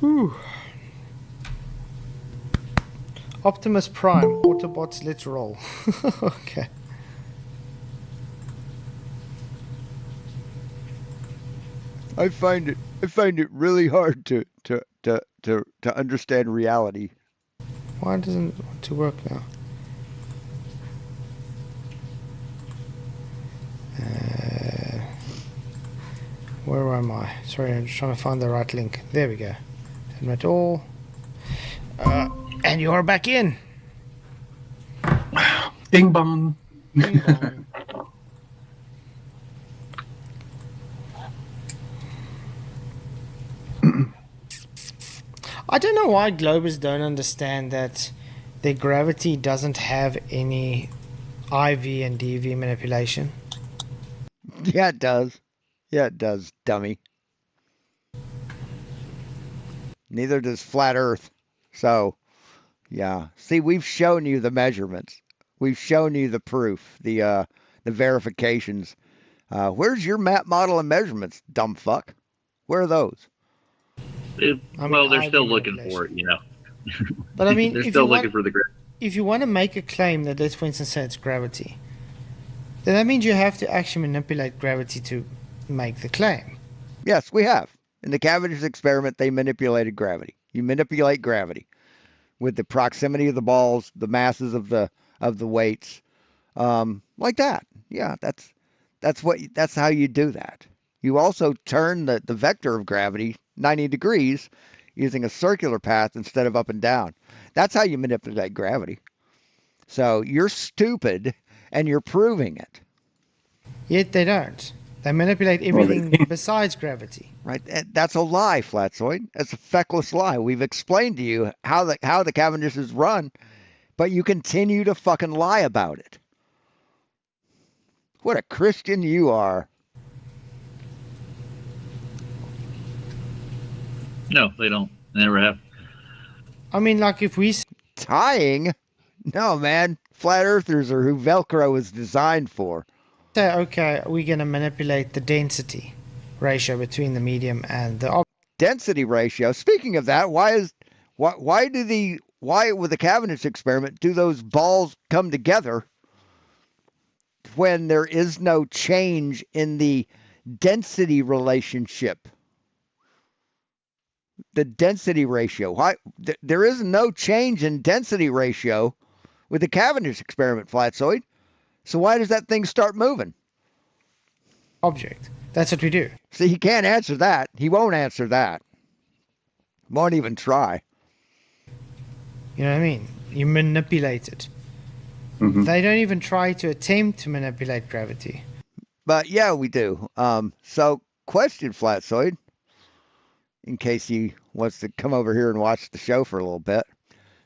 Whew. Optimus Prime, Autobots, let's roll. Okay. I find it really hard to understand reality. Why doesn't it want to work now? Where am I? Sorry, I'm just trying to find the right link. There we go. Admit all. And you're back in. Ding bong. Ding bong. I don't know why Globers don't understand that their gravity doesn't have any IV and DV manipulation. Yeah, it does. Yeah, it does, dummy. Neither does Flat Earth. So, yeah. See, we've shown you the measurements. We've shown you the proof, the verifications. Where's your map model and measurements, dumb fuck? Where are those? Well, they're still looking for it, you know. But I mean, they're still looking for the gravity. If you want to make a claim that, let's for instance say it's gravity, then that means you have to actually manipulate gravity to make the claim. Yes, we have. In the Cavendish experiment, they manipulated gravity. You manipulate gravity with the proximity of the balls, the masses of the weights, like that. Yeah, that's how you do that. You also turn the vector of gravity 90 degrees using a circular path instead of up and down. That's how you manipulate gravity. So you're stupid, and you're proving it. Yet they don't. They manipulate everything besides gravity. Right? That's a lie, Flatzoid. That's a feckless lie. We've explained to you how the Cavendish is run, but you continue to fucking lie about it. What a Christian you are. No, they don't. They never have. I mean, like if we tying, no man. Flat earthers are who Velcro is designed for. say, okay, we're going to manipulate the density ratio between the medium and the density ratio. Speaking of that, why with the Cavendish experiment do those balls come together when there is no change in the density relationship? The density ratio. Why there is no change in density ratio with the Cavendish experiment, Flatzoid. So why does that thing start moving? Object. That's what we do. See, he can't answer that. He won't answer that. Won't even try. You know what I mean? You manipulate it. Mm-hmm. They don't even try to attempt to manipulate gravity. But yeah, we do. So question, Flatzoid, in case he wants to come over here and watch the show for a little bit.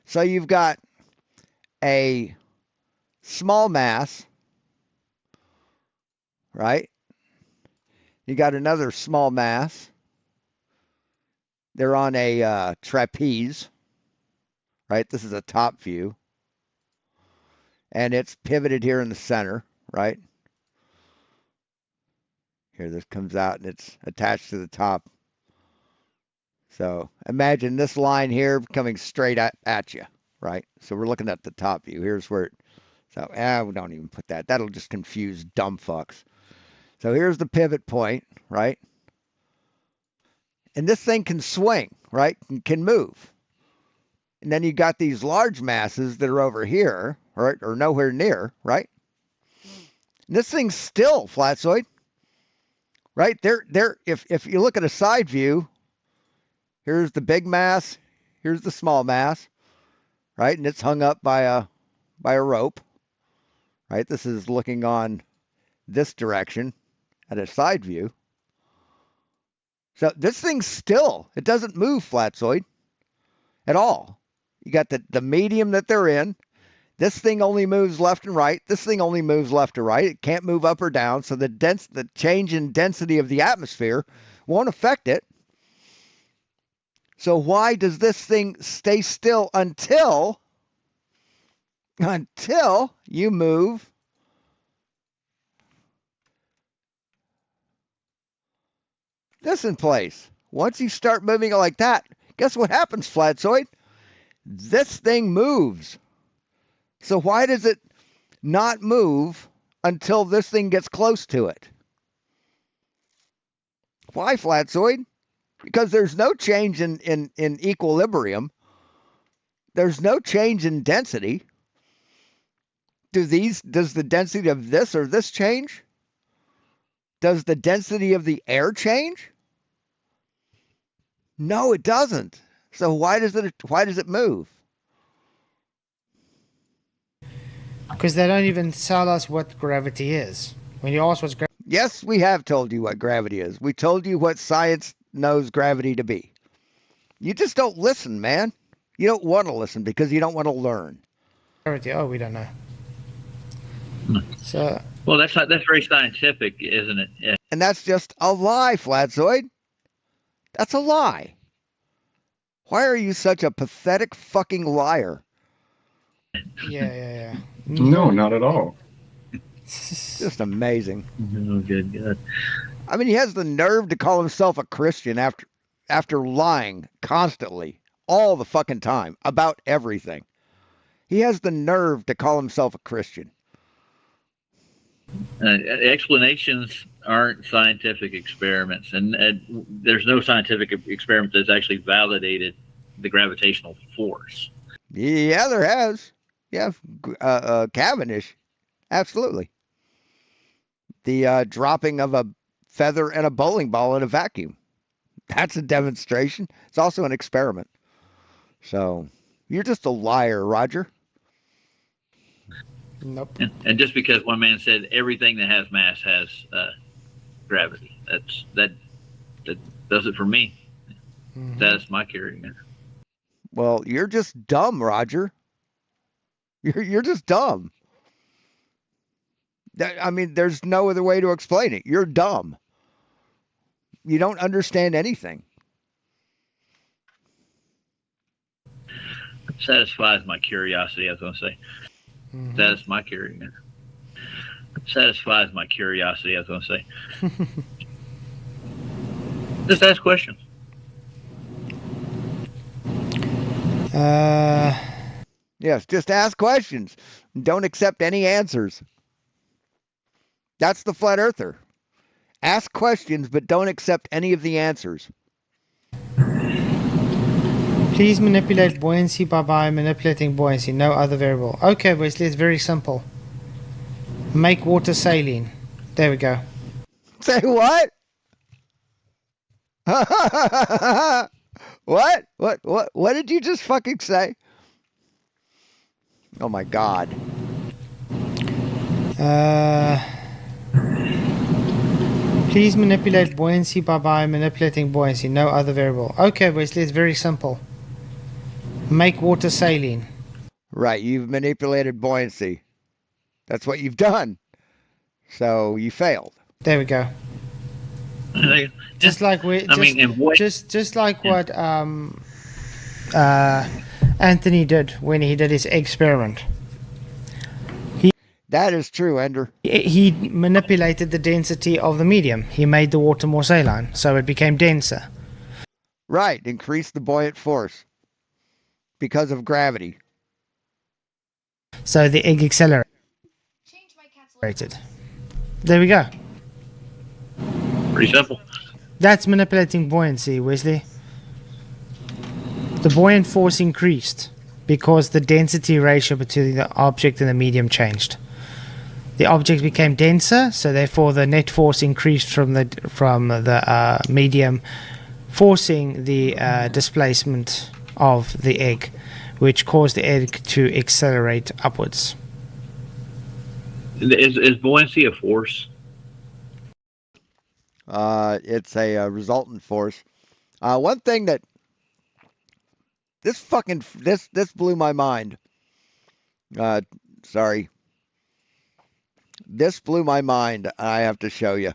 So you've got a small mass, right? You got another small mass. They're on a trapeze, right? This is a top view. And it's pivoted here in the center, right? Here, this comes out and it's attached to the top. So imagine this line here coming straight at you, right? So we're looking at the top view. Here's where we don't even put that. That'll just confuse dumb fucks. So here's the pivot point, right? And this thing can swing, right? Can move. And then you got these large masses that are over here, right? Or nowhere near, right? And this thing's still, Flatzoid. Right? If you look at a side view, here's the big mass, here's the small mass, right? And it's hung up by a rope. Right? This is looking on this direction at a side view. So this thing's still, it doesn't move, Flatzoid, at all. You got the medium that they're in. This thing only moves left and right. This thing only moves left to right. It can't move up or down. So the change in density of the atmosphere won't affect it. So why does this thing stay still until you move this in place? Once you start moving it like that, guess what happens, Flatzoid? This thing moves. So why does it not move until this thing gets close to it? Why, Flatzoid? Because there's no change in equilibrium. There's no change in density. Does the density of this or this change? Does the density of the air change? No, it doesn't. So why does it move? Because they don't even tell us what gravity is. When you ask what's gravity, yes, we have told you what gravity is. We told you what science knows gravity to be. You just don't listen, man. You don't want to listen because you don't want to learn. Gravity. Oh, we don't know. So. Well, that's very scientific, isn't it? Yeah. And that's just a lie, Flatzoid. That's a lie. Why are you such a pathetic fucking liar? Yeah. No, not at all. Just amazing. Oh, good. I mean, he has the nerve to call himself a Christian after lying constantly, all the fucking time, about everything. He has the nerve to call himself a Christian. Explanations aren't scientific experiments, and there's no scientific experiment that's actually validated the gravitational force. Yeah, there has. Yeah, Cavendish, absolutely. The dropping of a feather and a bowling ball in a vacuum. That's a demonstration. It's also an experiment. So, you're just a liar, Roger. Nope. And just because one man said everything that has mass has gravity, that does it for me. Mm-hmm. That's my carrying error. Well, you're just dumb, Roger. You're just dumb. I mean, there's no other way to explain it. You're dumb. You don't understand anything. Satisfies my curiosity, I was going to say. Mm-hmm. That's my carrying error. Satisfies my curiosity, I was going to say. Just ask questions. Yes, just ask questions. Don't accept any answers. That's the flat earther. Ask questions, but don't accept any of the answers. Please manipulate buoyancy by manipulating buoyancy, no other variable. Okay, Wesley, it's very simple. Make water saline. There we go. Say what? What? What did you just fucking say? Oh my God. Please manipulate buoyancy by manipulating buoyancy, no other variable. Okay, Wesley, it's very simple. Make water saline. Right, you've manipulated buoyancy. That's what you've done. So you failed. There we go. Just like just like what Anthony did when he did his experiment. That is true, Ender. He manipulated the density of the medium. He made the water more saline, so it became denser. Right, increased the buoyant force because of gravity. So the egg accelerated. There we go. Pretty simple. That's manipulating buoyancy, Wesley. The buoyant force increased because the density ratio between the object and the medium changed. The object became denser, so therefore the net force increased from the medium, forcing the displacement of the egg, which caused the egg to accelerate upwards. Is buoyancy a force? It's a resultant force. One thing that this blew my mind. Sorry. This blew my mind. I have to show you.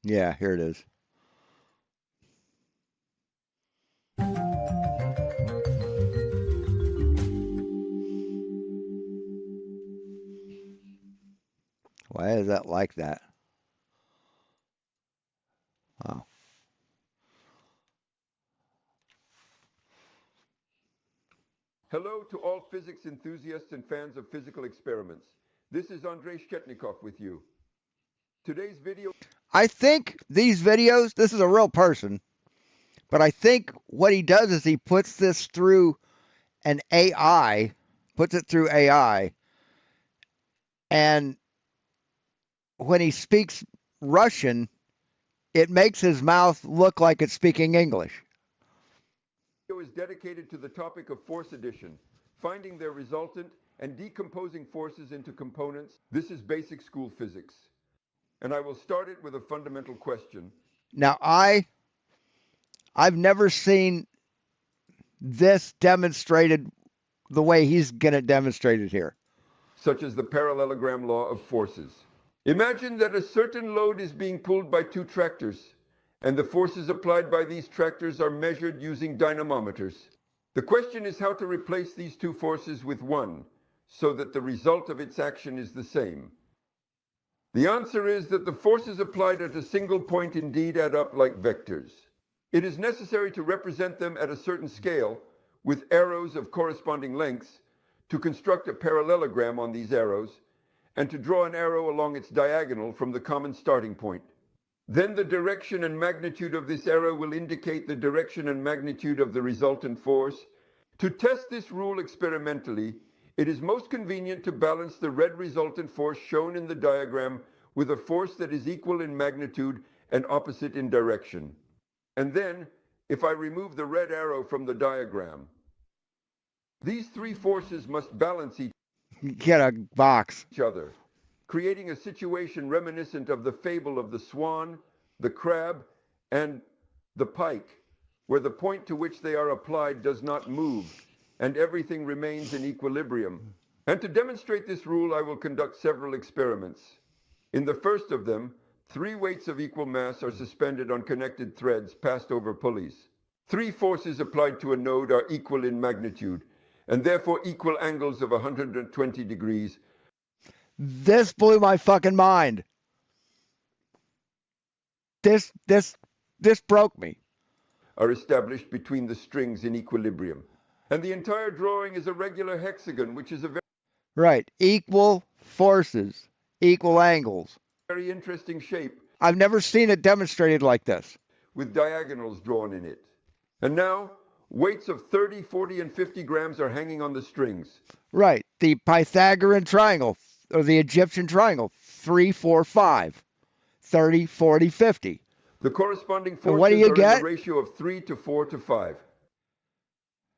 Yeah, here it is. Why is that like that? Oh. Hello to all physics enthusiasts and fans of physical experiments. This is Andrei Shketnikov with you. Today's video... I think these videos, this is a real person, but I think what he does is he puts this through an AI, puts it through AI, and when he speaks Russian, it makes his mouth look like it's speaking English. Is dedicated to the topic of force addition, finding their resultant and decomposing forces into components. This is basic school physics. And I will start it with a fundamental question. Now, I've never seen this demonstrated the way he's going to demonstrate it here. Such as the parallelogram law of forces. Imagine that a certain load is being pulled by two tractors, and the forces applied by these tractors are measured using dynamometers. The question is how to replace these two forces with one, so that the result of its action is the same. The answer is that the forces applied at a single point indeed add up like vectors. It is necessary to represent them at a certain scale, with arrows of corresponding lengths, to construct a parallelogram on these arrows, and to draw an arrow along its diagonal from the common starting point. Then the direction and magnitude of this arrow will indicate the direction and magnitude of the resultant force. To test this rule experimentally, it is most convenient to balance the red resultant force shown in the diagram with a force that is equal in magnitude and opposite in direction. And then, if I remove the red arrow from the diagram, these three forces must balance Get a box. each other, creating a situation reminiscent of the fable of the swan, the crab, and the pike, where the point to which they are applied does not move, and everything remains in equilibrium. And to demonstrate this rule, I will conduct several experiments. In the first of them, 3 weights of equal mass are suspended on connected threads passed over pulleys. 3 forces applied to a node are equal in magnitude, and therefore equal angles of 120 degrees. This blew my fucking mind. This broke me. Are established between the strings in equilibrium. And the entire drawing is a regular hexagon, which is a Right. Equal forces, equal angles. very interesting shape, I've never seen it demonstrated like this. with diagonals drawn in it. And now, weights of 30, 40, and 50 grams are hanging on the strings. Right. The Pythagorean triangle, or the Egyptian triangle, 3, 4, 5, 30, 40, 50. The corresponding And what do forces you are get? in the ratio of 3 to 4 to 5.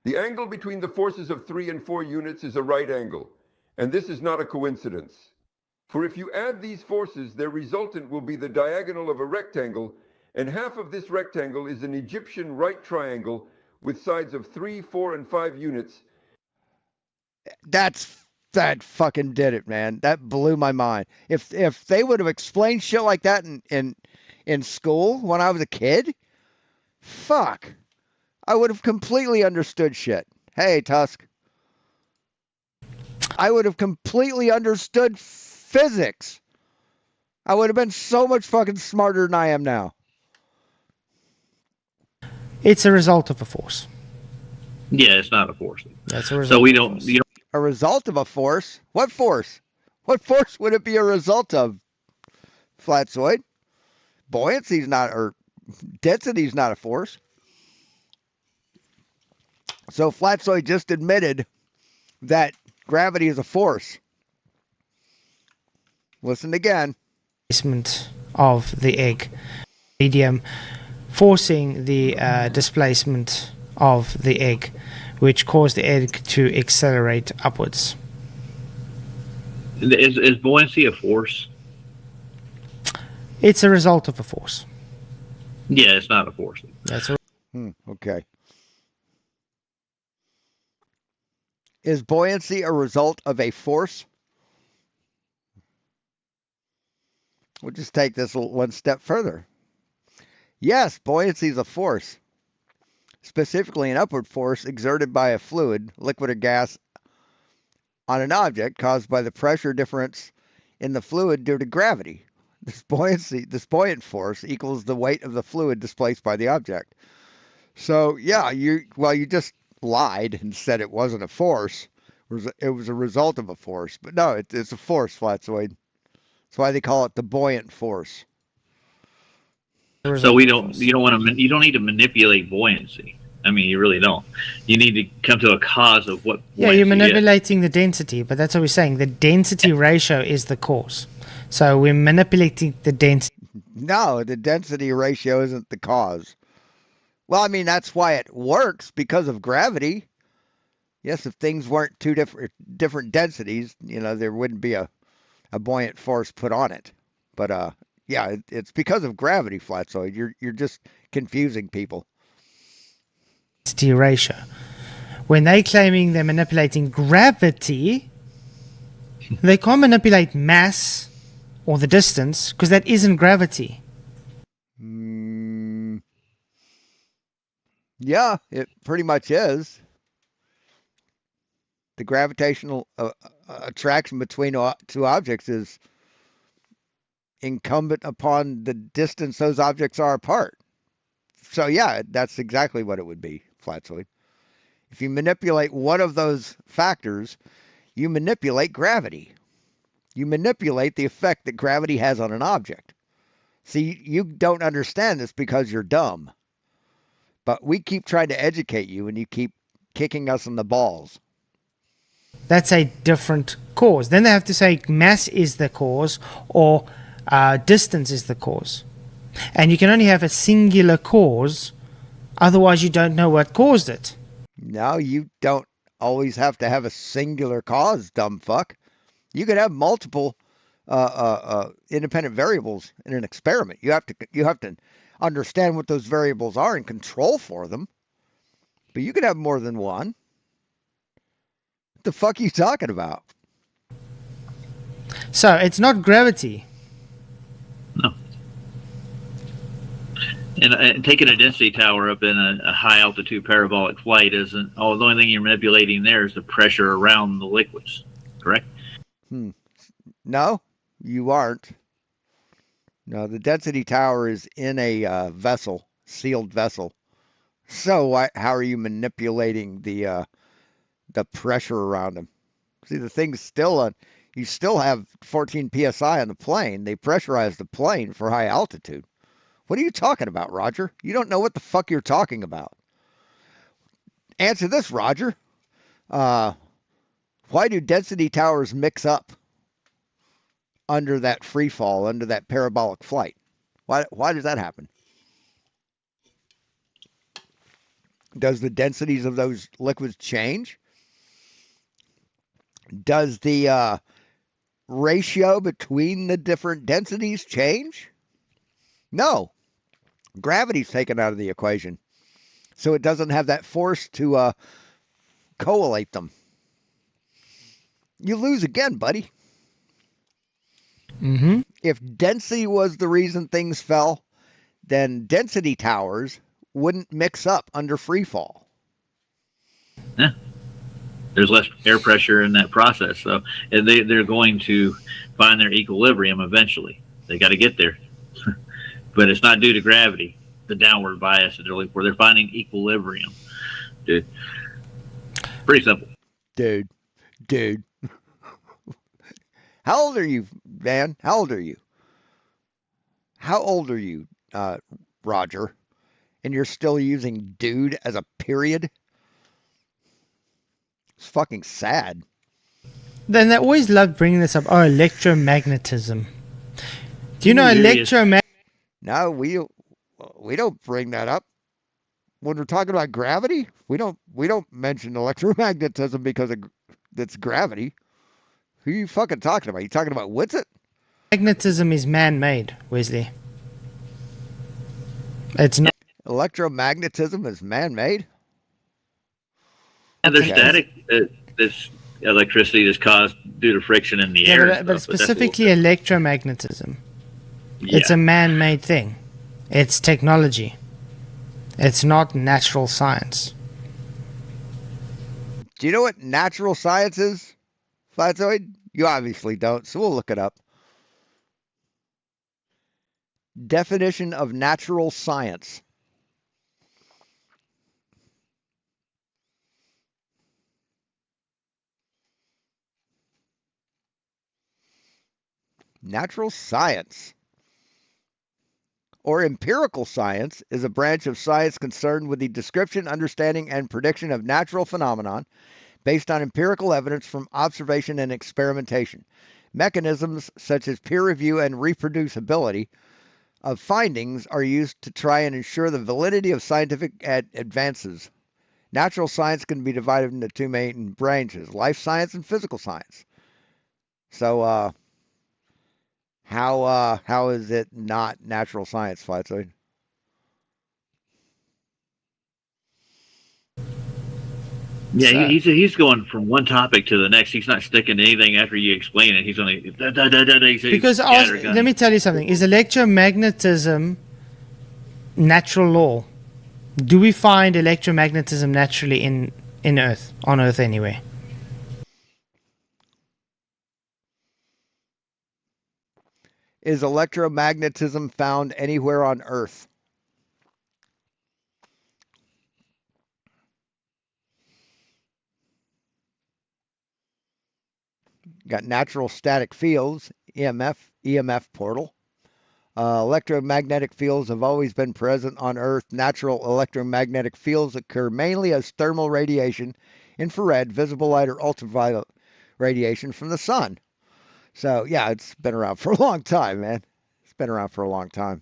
The angle between the forces of 3 and 4 units is a right angle, and this is not a coincidence. For if you add these forces, their resultant will be the diagonal of a rectangle, and half of this rectangle is an Egyptian right triangle with sides of 3, 4, and 5 units. That fucking did it, man. That blew my mind. If they would have explained shit like that in school when I was a kid, fuck, I would have completely understood shit. Hey, Tusk. I would have completely understood physics. I would have been so much fucking smarter than I am now. It's a result of a force. Yeah, it's not a force. That's a result. So we of a don't. force. You don't. A result of a force? What force? What force would it be a result of? Flatzoid? Buoyancy's not, or density's not a force. So Flatzoid just admitted that gravity is a force. Listen again. Displacement of the egg medium, forcing the displacement of the egg, which caused the egg to accelerate upwards. Is buoyancy a force? It's a result of a force. Yeah, it's not a force. That's a Okay. Is buoyancy a result of a force? We'll just take this one step further. Yes, buoyancy is a force, specifically an upward force exerted by a fluid, liquid, or gas on an object caused by the pressure difference in the fluid due to gravity. This buoyant force equals the weight of the fluid displaced by the object. So, yeah, you just lied and said it wasn't a force. It was a result of a force. But no, it's a force, Flatzoid. That's why they call it the buoyant force. So we don't. You don't want to. You don't need to manipulate buoyancy. I mean, you really don't. You need to come to a cause of what. Yeah, you're buoyancy is. manipulating the density, but that's what we're saying. The density ratio is the cause. So we're manipulating the density. No, the density ratio isn't the cause. Well, I mean, that's why it works, because of gravity. Yes, if things weren't two different densities, there wouldn't be a buoyant force put on it. But yeah, it's because of gravity, Flatzoid. You're just confusing people. Density ratio. When they're claiming they're manipulating gravity, they can't manipulate mass or the distance, because that isn't gravity. Yeah, it pretty much is. The gravitational attraction between two objects is incumbent upon the distance those objects are apart. So yeah, that's exactly what it would be, Flatzoid. If you manipulate one of those factors, you manipulate gravity. You manipulate the effect that gravity has on an object. See, you don't understand this because you're dumb. But we keep trying to educate you, and you keep kicking us in the balls. That's a different cause. Then they have to say mass is the cause, or distance is the cause. And you can only have a singular cause, otherwise you don't know what caused it. No, you don't always have to have a singular cause, dumb fuck. You could have multiple independent variables in an experiment. You have to understand what those variables are and control for them. But you could have more than one. What the fuck are you talking about? So it's not gravity. No. And taking a density tower up in a high altitude parabolic flight isn't. Oh, the only thing you're manipulating there is the pressure around the liquids, correct? No, you aren't. No, the density tower is in a vessel, sealed vessel. So how are you manipulating the pressure around them? See, the thing's still on. You still have 14 psi on the plane. They pressurized the plane for high altitude. What are you talking about, Roger? You don't know what the fuck you're talking about. Answer this, Roger. Why do density towers mix up under that free fall, under that parabolic flight? Why does that happen? Does the densities of those liquids change? Does the ratio between the different densities change? No. Gravity's taken out of the equation. So it doesn't have that force to collate them. You lose again, buddy. Mm-hmm. If density was the reason things fell, then density towers wouldn't mix up under free fall. Yeah. There's less air pressure in that process. So they're going to find their equilibrium eventually. They got to get there. But it's not due to gravity, the downward bias that they're looking for. They're finding equilibrium. Dude. Pretty simple. Dude. How old are you, man? How old are you? How old are you, Roger? And you're still using dude as a period? It's fucking sad. Then they always love bringing this up. Oh, electromagnetism. Do you know electromagnetism? No, we don't bring that up. When we're talking about gravity, we don't mention electromagnetism because it's gravity. Who are you fucking talking about? You talking about Witsit? Magnetism is man-made, Wesley. It's not. Electromagnetism is man-made? And there's static. This electricity is caused due to friction in the air. But specifically electromagnetism. Yeah. It's a man-made thing. It's technology. It's not natural science. Do you know what natural science is, Flatzoid? You obviously don't, so we'll look it up. Definition of natural science. Natural science, or empirical science, is a branch of science concerned with the description, understanding, and prediction of natural phenomenon based on empirical evidence from observation and experimentation. Mechanisms such as peer review and reproducibility of findings are used to try and ensure the validity of scientific advances. Natural science can be divided into two main branches, life science and physical science. So, how is it not natural science, Flatzoid? Yeah, he's going from one topic to the next. He's not sticking to anything after you explain it. He's only because let me tell you something. Is electromagnetism natural law? Do we find electromagnetism naturally in Earth, on Earth anyway? Is electromagnetism found anywhere on Earth? Got natural static fields, EMF portal. Electromagnetic fields have always been present on Earth. Natural electromagnetic fields occur mainly as thermal radiation, infrared, visible light, or ultraviolet radiation from the sun. So, yeah, it's been around for a long time, man. It's been around for a long time.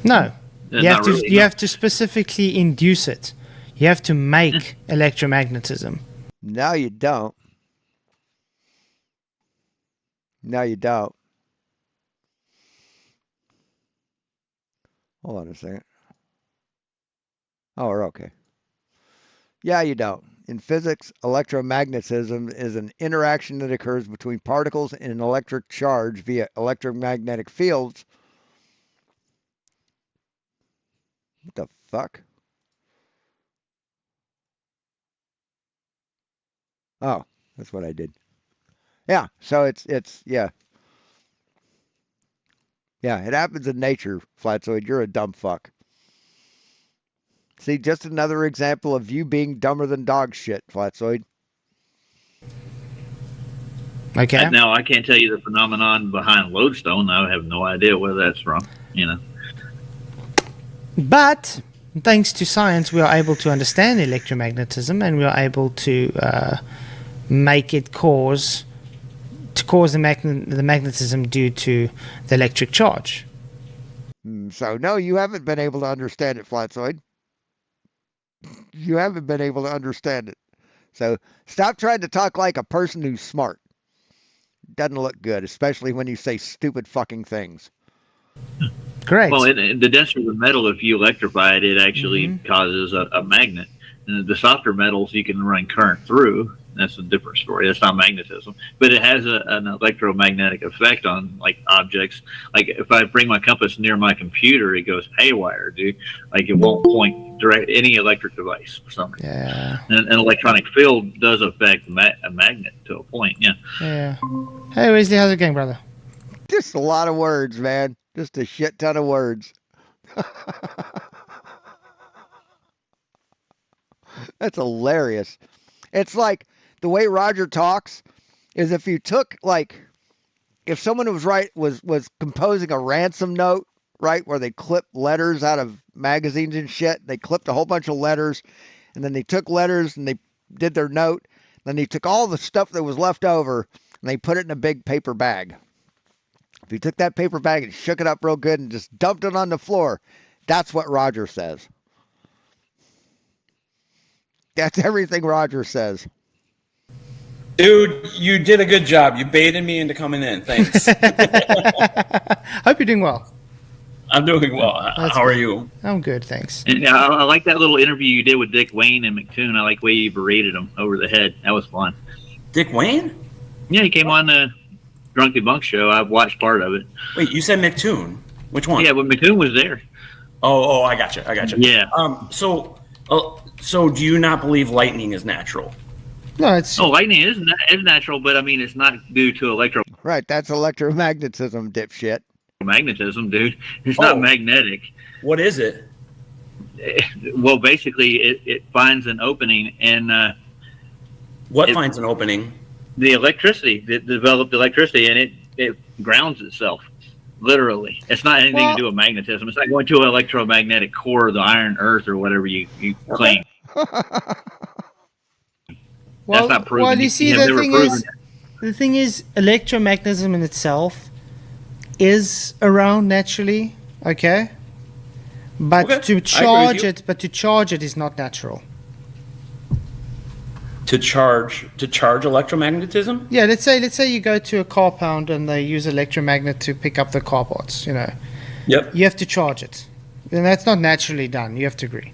No. Not really, You no. have to specifically induce it. You have to make electromagnetism. No, you don't. No, you don't. Hold on a second. Oh, we're okay. Yeah, you don't. In physics, electromagnetism is an interaction that occurs between particles in an electric charge via electromagnetic fields. What the fuck? Oh, that's what I did. Yeah, so it's yeah. Yeah, it happens in nature, Flatzoid. You're a dumb fuck. See, just another example of you being dumber than dog shit, Flatzoid. Okay. Now, I can't tell you the phenomenon behind lodestone. I have no idea where that's from, you know. But thanks to science, we are able to understand electromagnetism, and we are able to make it cause the magnetism due to the electric charge. So, no, you haven't been able to understand it, Flatzoid. You haven't been able to understand it. So, stop trying to talk like a person who's smart. Doesn't look good, especially when you say stupid fucking things. Great. Well, the denser the metal, if you electrify it, it actually causes a magnet. And the softer metals, you can run current through. That's a different story. That's not magnetism, but it has an electromagnetic effect on like objects. Like if I bring my compass near my computer, it goes haywire, dude. Like it won't point direct any electric device for some reason. Yeah. And an electronic field does affect a magnet to a point. Yeah. Yeah. Hey, Wesley, how's it going, brother? Just a lot of words, man. Just a shit ton of words. That's hilarious. It's like the way Roger talks is if you took like if someone was composing a ransom note, right, where they clip letters out of magazines and shit, they clipped a whole bunch of letters, and then they took letters and they did their note, then they took all the stuff that was left over and they put it in a big paper bag. If you took that paper bag and shook it up real good and just dumped it on the floor, that's what Roger says. That's everything Roger says. Dude, you did a good job. You baited me into coming in. Thanks. Hope you're doing well. I'm doing well. How are you? I'm good, thanks. And I like that little interview you did with Dick Wayne and McToon. I like the way you berated him over the head. That was fun. Dick Wayne? Yeah, he came on the Drunk Debunk show. I've watched part of it. Wait, you said McToon? Which one? Yeah, when McToon was there. Oh, I got you. Yeah. So do you not believe lightning is natural? No, it's lightning is natural, but I mean it's not due to Right, that's electromagnetism, dipshit. Magnetism, dude. It's not magnetic. What is it? Well, basically, it finds an opening, and what finds an opening? The electricity, that developed electricity, and it grounds itself. Literally, it's not anything to do with magnetism. It's not going to an electromagnetic core of the iron earth or whatever you claim. Well, that's not proven. Well, you see, the thing is, electromagnetism in itself is around naturally, okay? But to charge it is not natural. To charge electromagnetism? Yeah, let's say you go to a car pound and they use electromagnet to pick up the car parts, you know. Yep. You have to charge it. And that's not naturally done. You have to agree.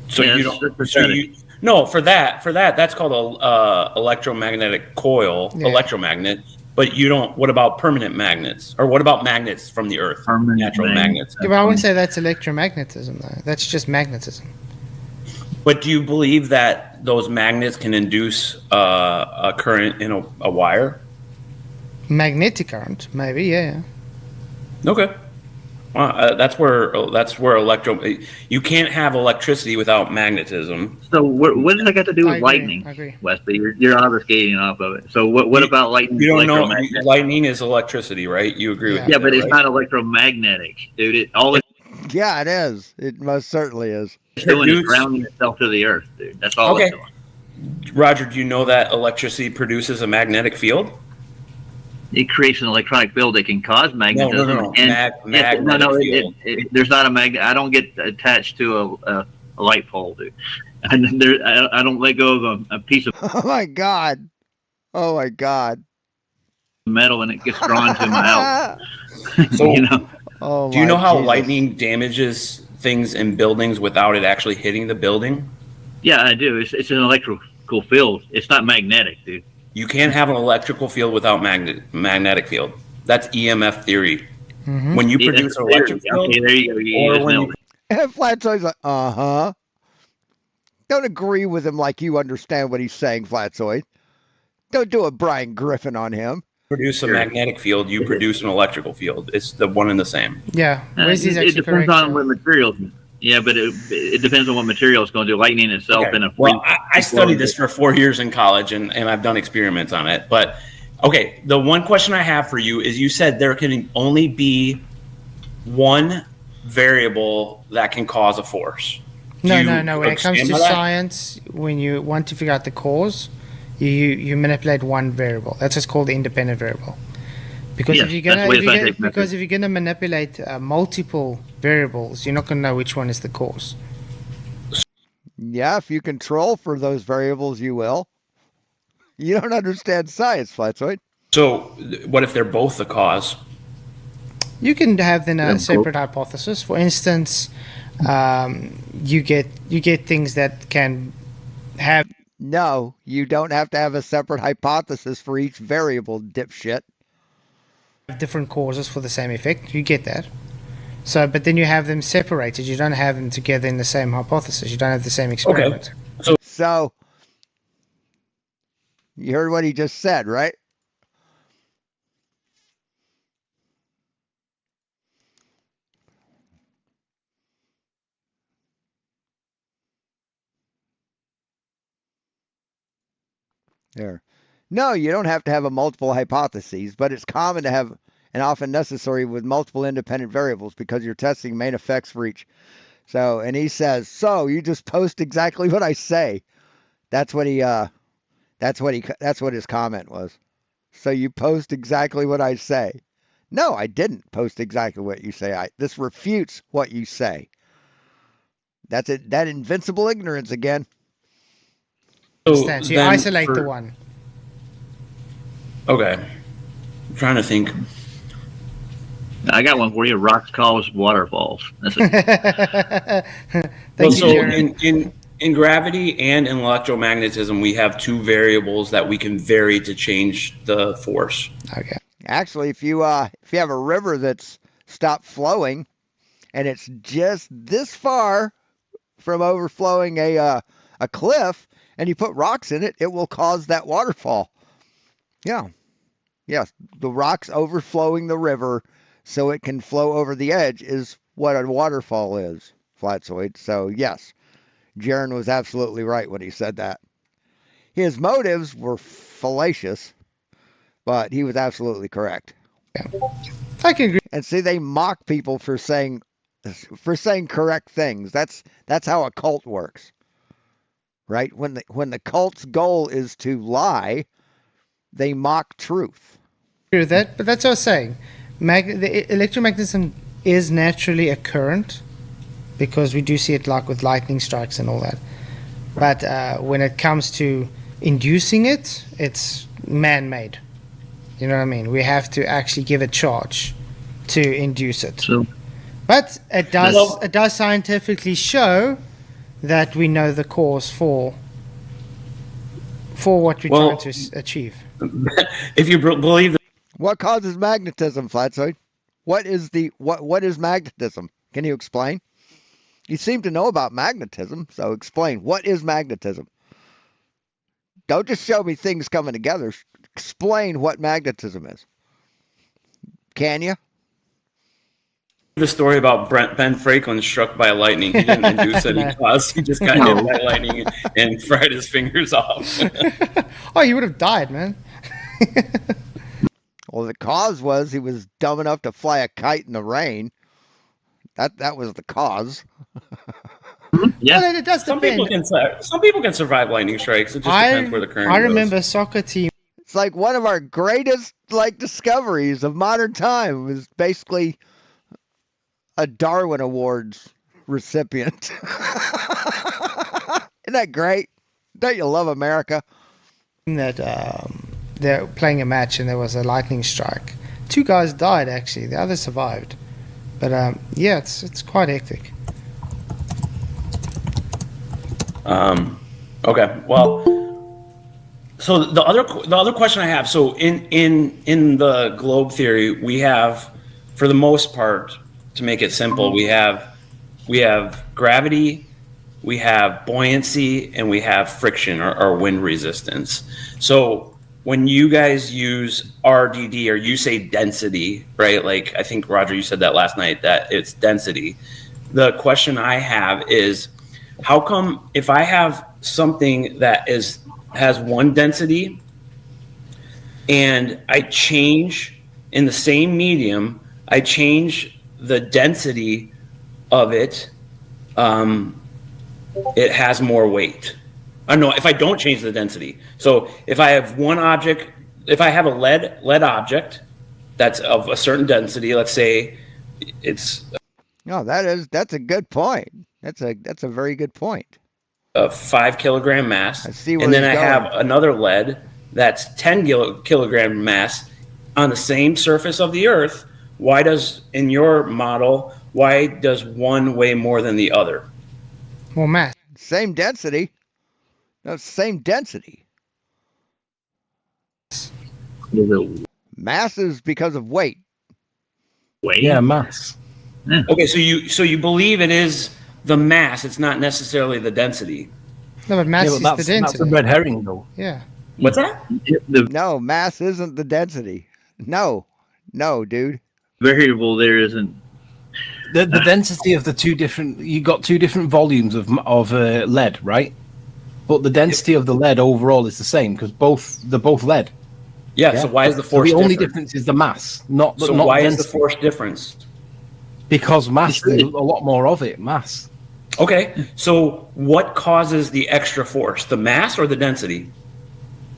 So you don't. No, for that, that's called a electromagnetic coil, electromagnet. But you don't. What about permanent magnets, or what about magnets from the Earth? Natural magnets. Yeah, but I wouldn't say that's electromagnetism, though. That's just magnetism. But do you believe that those magnets can induce a current in a wire? Magnetic current, maybe, yeah. Okay. That's where you can't have electricity without magnetism. So what does that got to do with lightning? I agree. Wesley, you're obfuscating off of it. So what about lightning? You don't know lightning is electricity, right? You agree with yeah, that, but it's right? not electromagnetic, dude. Yeah, it is. It most certainly is. It's doing is grounding itself to the earth, dude. That's all it's doing. Roger, do you know that electricity produces a magnetic field? it creates an electronic field that can cause magnetism. No. And there's not a magnet. I don't get attached to a light pole, dude. And I don't let go of a piece of Oh my God. Oh my God. metal and it gets drawn to my out. So, Oh, do you know how Jesus. lightning damages things in buildings without it actually hitting the building? Yeah, I do. It's an electrical field. It's not magnetic, dude. You can't have an electrical field without magnetic field. That's EMF theory. Mm-hmm. When you produce an electric field, okay, there you go. or when you And Flatzoid's like, uh-huh. Don't agree with him like you understand what he's saying, Flatzoid. Don't do a Brian Griffin on him. produce a magnetic field, you produce an electrical field. It's the one and the same. Yeah, Wesley's it actually depends correct. on what materials. Yeah, but it depends on what material it's going to do. Lightning itself Okay. in a Well, I studied this for 4 years in college, and I've done experiments on it. But, okay, the one question I have for you is you said there can only be one variable that can cause a force. No. you When it comes understand to by that? science, when you want to figure out the cause, you manipulate one variable. That's what's called the independent variable. Because Yes, if you're that's the way gonna scientific method. because if you're gonna manipulate multiple variables, you're not gonna know which one is the cause. Yeah, if you control for those variables, you will. You don't understand science, Flatzoid. So, what if they're both the cause? You can have then Yeah, a separate hypothesis. For instance, you get things that can have. No, you don't have to have a separate hypothesis for each variable, dipshit. Different causes for the same effect. You get that. So, but then you have them separated. You don't have them together in the same hypothesis. You don't have the same experiment. So, you heard what he just said, right? There. No, you don't have to have a multiple hypotheses, but it's common to have and often necessary with multiple independent variables because you're testing main effects for each. So, and he says, so you just post exactly what I say. That's what that's what his comment was. So you post exactly what I say. No, I didn't post exactly what you say. This refutes what you say. That's it. That invincible ignorance again. So you isolate the one. Okay. I'm trying to think. I got one for you. Rocks cause waterfalls. That's it. In gravity and in electromagnetism, we have two variables that we can vary to change the force. Okay. Actually, if you have a river that's stopped flowing, and it's just this far from overflowing a cliff, and you put rocks in it, it will cause that waterfall. Yeah. Yes, the rocks overflowing the river so it can flow over the edge is what a waterfall is, Flatzoid. So, yes, Jaron was absolutely right when he said that. His motives were fallacious, but he was absolutely correct. I can agree. And see, they mock people for saying correct things. That's how a cult works, right? When the cult's goal is to lie, they mock truth. With that, but that's what I was saying. The electromagnetism is naturally a current because we do see it like with lightning strikes and all that. But when it comes to inducing it, it's man-made. You know what I mean? We have to actually give a charge to induce it. But it does scientifically show that we know the cause for what we're trying to achieve. If you believe what causes magnetism, Flatzoid? What is magnetism? Can you explain? You seem to know about magnetism, so explain. What is magnetism? Don't just show me things coming together. Explain what magnetism is. Can you? the story about Ben Franklin struck by lightning. He didn't induce any cause. He just got hit by lightning and fried his fingers off. Oh, he would have died, man. Well, the cause was he was dumb enough to fly a kite in the rain. That was the cause. Yeah, well, it does some depend. people can survive lightning strikes. It just depends where the current I goes. remember soccer team. It's like one of our greatest discoveries of modern time was basically a Darwin Awards recipient. Isn't that great? Don't you love America? That they're playing a match and there was a lightning strike. 2 guys died actually. The other survived. But yeah, it's quite hectic. Okay. Well, so the other question I have. So in the globe theory, we have, for the most part, to make it simple, we have gravity, we have buoyancy, and we have friction or wind resistance. So when you guys use RDD, or you say density, right? Like I think Roger, you said that last night, that it's density. The question I have is, how come if I have something that has one density and I change in the same medium, I change the density of it, it has more weight? I know if I don't change the density. So if I have one object, if I have a lead object that's of a certain density, let's say it's No, that's a good point. That's a very good point. a 5 kilogram mass. I see where and then he's I going. have another lead that's 10 kilogram mass on the same surface of the Earth. Why does, in your model, why does one weigh more than the other? More mass. Same density. No, same density. Mass is because of weight. Weight? Yeah, mass. Okay, so you believe it is the mass, it's not necessarily the density. No, but mass Yeah, but is that's the density. a red herring, though. Yeah. What's that? No, mass isn't the density. No, dude. Variable there isn't. The density of the two different, you got 2 different volumes of lead, right? But the density of the lead overall is the same because they're both lead. Yeah. So why is the force? So the only different? difference is the mass, not So not why density. is the force difference? Because mass, there's a lot more of it. Mass. Okay, so what causes the extra force? The mass or the density?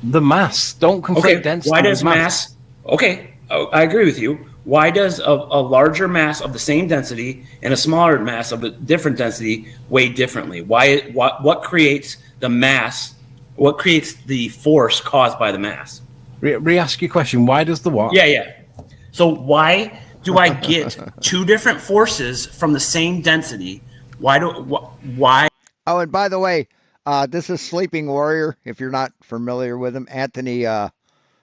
The mass. Don't conflate density. Why does with mass? Okay, I agree with you. Why does a larger mass of the same density and a smaller mass of a different density weigh differently? What creates the mass? What creates the force caused by the mass? Re-ask your question. Why does the what? Yeah. So why do I get 2 different forces from the same density? Why? Oh, and by the way, this is Sleeping Warrior. If you're not familiar with him, Anthony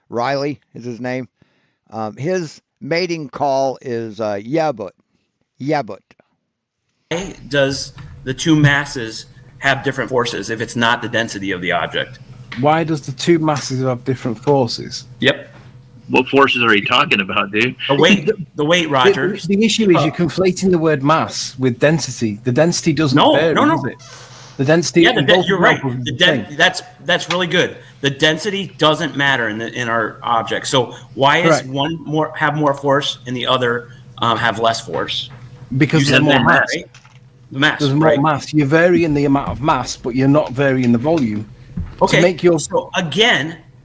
Riley is his name. His mating call is Yabut. Yabut. Why does the 2 masses have different forces if it's not the density of the object? Why does the 2 masses have different forces? Yep. What forces are you talking about, dude? The weight, Roger. The issue is you're conflating the word mass with density. The density doesn't vary, does it? The density. Yeah, you're right. That's really good. The density doesn't matter in our object. So why is one have more force and the other have less force? Because there's more mass. Right? The mass. There's more mass. You're varying the amount of mass, but you're not varying the volume. Okay. To make your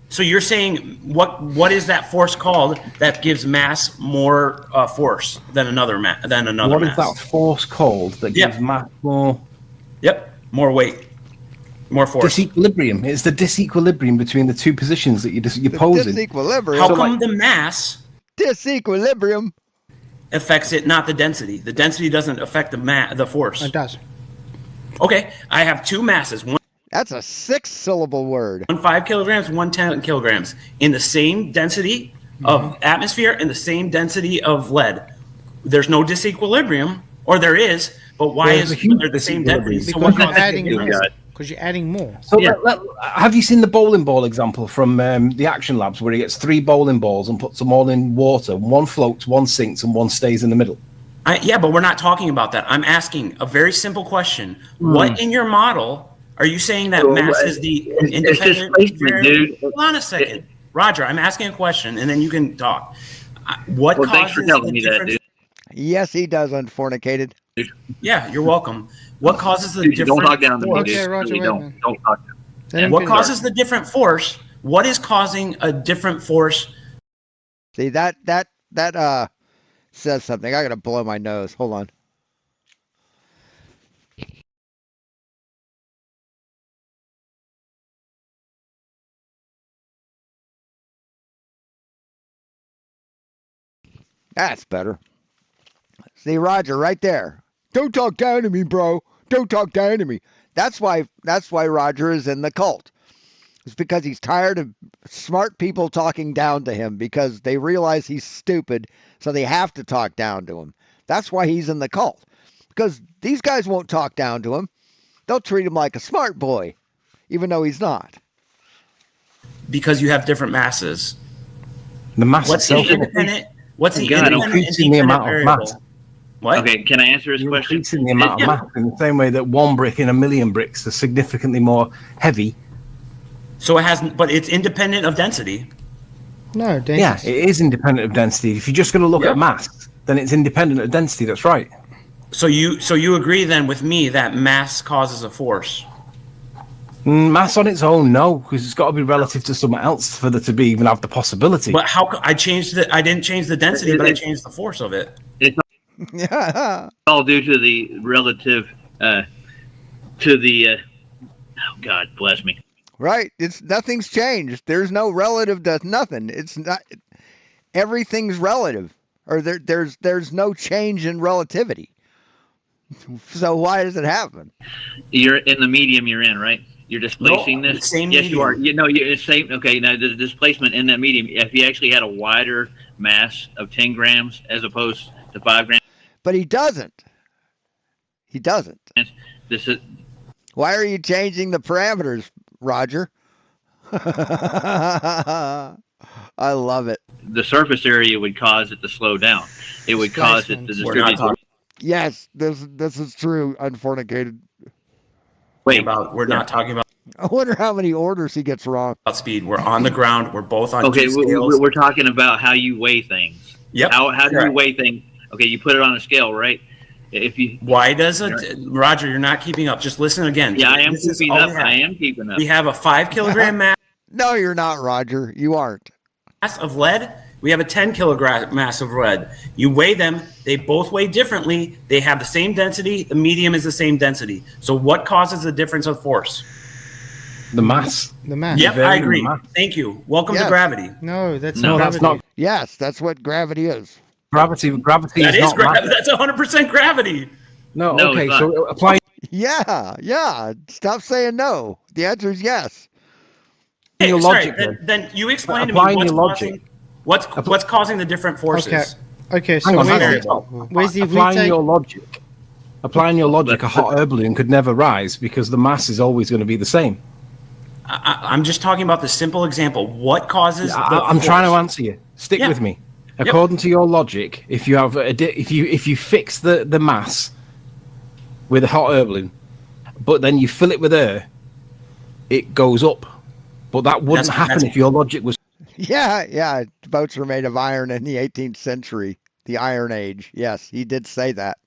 So you're saying what is that force called that gives mass more force than another mass? What is that force called that gives mass more? Yep, more weight, more force. Disequilibrium. It's the disequilibrium between the 2 positions that you're posing. Disequilibrium. How come the mass disequilibrium affects it, not the density? The density doesn't affect the force. It does. Okay, I have 2 masses. That's a 6-syllable word. 1 5 kilograms, 1 10 kilograms in the same density of atmosphere and the same density of lead. There's no disequilibrium, or there is, but why is there the same density? Because you're adding more. So have you seen the bowling ball example from the Action Labs where he gets 3 bowling balls and puts them all in water? 1 floats, 1 sinks, and 1 stays in the middle. Yeah, but we're not talking about that. I'm asking a very simple question. What in your model are you saying that mass is the independent variable? Hold on a second. Roger, I'm asking a question, and then you can talk. What causes thanks for telling me that, dude. Yes, he does, unfornicated. Yeah, you're welcome. What causes the different Don't talk down to me, Okay, dude. Roger, Really wait, don't talk down. What causes the different force What is causing a different force? See, that says something. I gotta blow my nose. Hold on. That's better. See, Roger, right there. Don't talk down to me, bro. Don't talk down to me. That's why Roger is in the cult. It's because he's tired of smart people talking down to him because they realize he's stupid, so they have to talk down to him. That's why he's in the cult. Because these guys won't talk down to him. They'll treat him like a smart boy, even though he's not. Because you have different masses. The mass What's itself. the independent? What's the You're independent increasing the amount of variable? mass. What? Okay, can I answer his You're question? increasing the amount of mass in the same way that one brick in a million bricks is significantly more heavy. So it has, but it's independent of density. No, density. Yeah, it is independent of density. If you're just going to look at mass, then it's independent of density. That's right. So you agree then with me that mass causes a force? Mass on its own, no, because it's got to be relative to something else for there to be even have the possibility. But how I didn't change the density, but I changed the force of it. It's Yeah. all due to the relative oh God bless me. Right. It's nothing's changed. There's no relative to nothing. It's not. Everything's relative, or there's no change in relativity. So why does it happen? You're in the medium you're in, right? You're displacing No, this. same yes, you are. medium. It's same. Okay, now the displacement in that medium. If you actually had a wider mass of 10 grams as opposed to 5 grams, But he doesn't. He doesn't. this is Why are you changing the parameters, Roger? I love it. the surface area would cause it to slow down. It would cause it to distribute. Yes, this is true. Unfornicated. Wait, we're not talking about I wonder how many orders he gets wrong. speed. We're on the ground. We're both on Okay, two scales. we're talking about how you weigh things. Yep. How do you Correct. weigh things? Okay, you put it on a scale, right? If you Why does it, Roger? You're not keeping up. Just listen again. Yeah, I am This is keeping all up. we have. I am keeping up. We have a 5 kilogram mass No, you're not, Roger. You aren't. of lead. We have a 10 kilogram mass of lead. You weigh them. They both weigh differently. They have the same density. The medium is the same density. So what causes the difference of force? The mass. The mass. Yep, Varying I agree. mass. Thank you. Welcome to Yes. gravity. No, that's No, not that's gravity. not Yes, that's what gravity is. gravity. Gravity That is is not mass. that's 100% gravity. No, No, okay. it's So not. apply. Yeah. Stop saying no. The answer is yes. Hey, your sorry, logic, then you explain to me Applying what's your logic. causing what's causing the different forces. Okay, so Hang on, hang Wesley, on. Wesley, if we Applying take... your logic. Applying your logic, a hot air balloon could never rise because the mass is always going to be the same. I'm just talking about the simple example. What causes? I'm trying to answer you. Stick Yeah. with me. According to your logic, if you have if you fix the mass with a hot air balloon, but then you fill it with air, it goes up. But that wouldn't happen if your logic was Yeah. Boats were made of iron in the 18th century, the Iron Age. Yes, he did say that.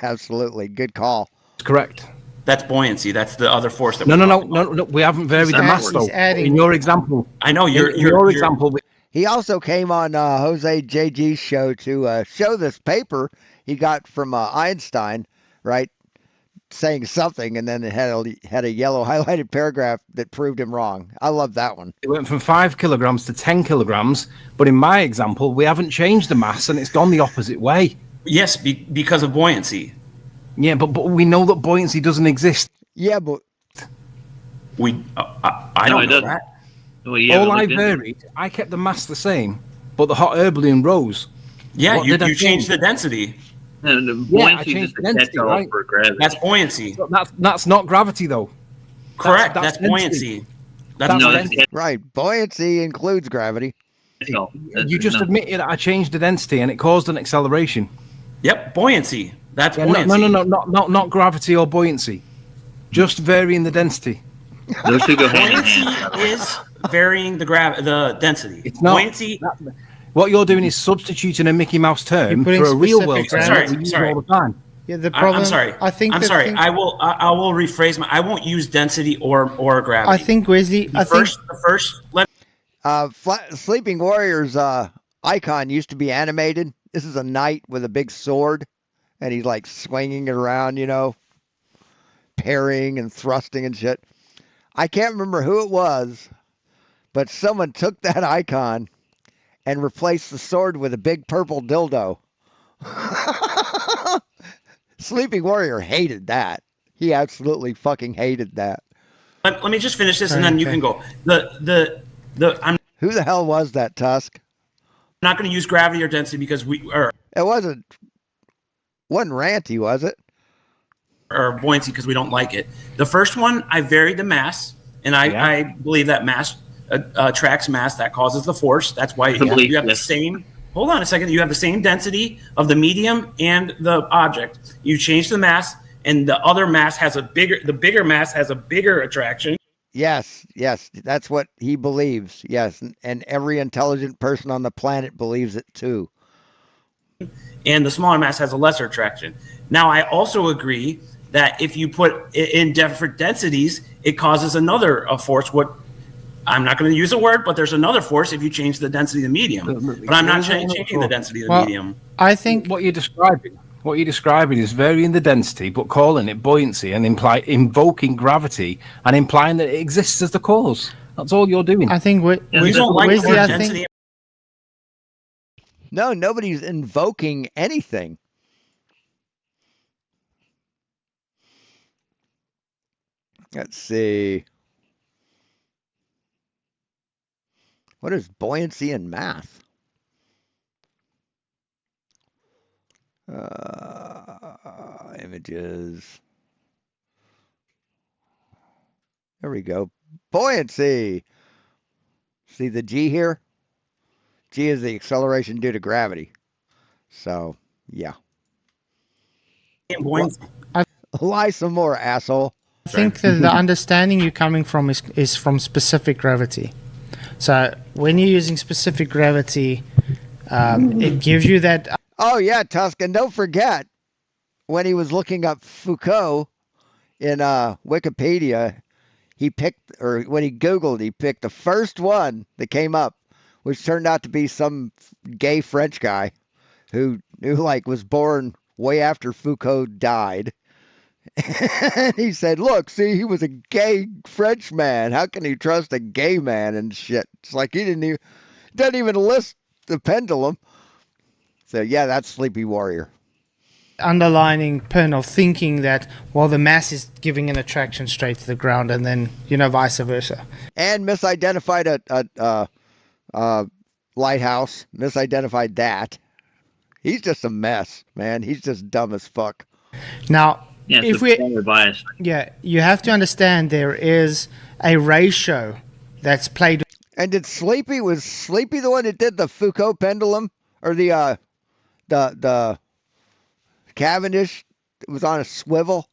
Absolutely. Good call. correct. That's buoyancy. That's the other force that. No. We haven't varied the mass though. In your example, I know in your example. He also came on Jose JG's show to show this paper he got from Einstein, right? Saying something, and then it had a yellow highlighted paragraph that proved him wrong. I love that one. It went from 5 kilograms to 10 kilograms, but in my example, we haven't changed the mass, and it's gone the opposite way. Yes, because of buoyancy. Yeah, but we know that buoyancy doesn't exist. Yeah, but we I No, don't it know doesn't. that. Well, you All haven't I looked into it. varied, I kept the mass the same, but the hot air balloon rose. Yeah, What you did I changed change? the density. No, the Yeah, I buoyancy changed is just a density, catch-all right? for gravity. That's buoyancy. So that's not gravity though. Correct. that's That's buoyancy. That's no, buoyancy. that's right, buoyancy includes gravity. catch-all. You just admitted I changed the density and it caused an acceleration. Yep, buoyancy. That's Yeah, buoyancy. no, not gravity or buoyancy. Just varying the density. Those two go hand in hand. Buoyancy is varying the density. It's not. Buoyancy. What you're doing is substituting a Mickey Mouse term putting for a real specific world term gravity. that we use Sorry. all the time. Yeah, the problem. I'm sorry. I think. I'm the sorry. thing- I will rephrase my. I won't use density or gravity. I think Wesley. The first. Let Sleeping Warrior's icon used to be animated. This is a knight with a big sword, and he's like swinging it around, parrying and thrusting and shit. I can't remember who it was, but someone took that icon and replaced the sword with a big purple dildo. Sleeping Warrior hated that. He absolutely fucking hated that. Let me just finish this, and then you can go. Who the hell was that, Tusk? I'm not going to use gravity or density because it wasn't ranty, was it? Or buoyancy because we don't like it. The first one, I varied the mass, and I believe that mass attracts mass that causes the force. That's why you have the same. Hold on a second. You have the same density of the medium and the object. You change the mass, and the other mass has the bigger mass has a bigger attraction. Yes, that's what he believes. Yes, and every intelligent person on the planet believes it too. And the smaller mass has a lesser attraction. Now, I also agree that if you put it in different densities, it causes another force. I'm not going to use a word, but there's another force if you change the density of the medium. But I'm not changing the density of the medium. I think what you're describing is varying the density, but calling it buoyancy and invoking gravity and implying that it exists as the cause. That's all you're doing. I think No, nobody's invoking anything. Let's see. What is buoyancy in math? Images. There we go. Buoyancy. See the G here? G is the acceleration due to gravity. So, yeah. Lie some more, asshole. I think that the understanding you're coming from is from specific gravity. So when you're using specific gravity, it gives you that. Oh yeah, Tusk, and don't forget when he was looking up Foucault in Wikipedia, when he Googled, he picked the first one that came up, which turned out to be some gay French guy who was born way after Foucault died. And he said, look, see, he was a gay French man. How can he trust a gay man and shit? It's like he doesn't even list the pendulum. So yeah, that's Sleepy Warrior. Underlining pen of thinking that, well, the mass is giving an attraction straight to the ground, and then, vice versa. And misidentified a lighthouse. Misidentified that. He's just a mess, man. He's just dumb as fuck. Now, Yeah, if biased. Yeah, you have to understand there is a ratio that's played. And was Sleepy the one that did the Foucault pendulum, or the Cavendish? It was on a swivel.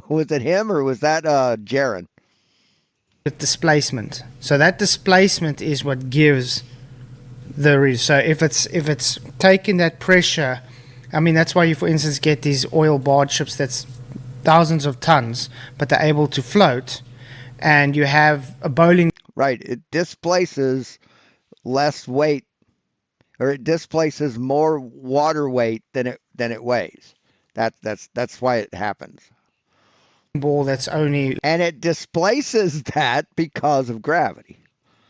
Was it him or was that Jaron? With displacement. So that displacement is what gives the. So if it's taking that pressure. I mean, that's why you, for instance, get these oil barge ships that's thousands of tons, but they're able to float, and you have a bowling. Right, it displaces less weight, or it displaces more water weight than it weighs. That's why it happens. Ball that's only. And it displaces that because of gravity.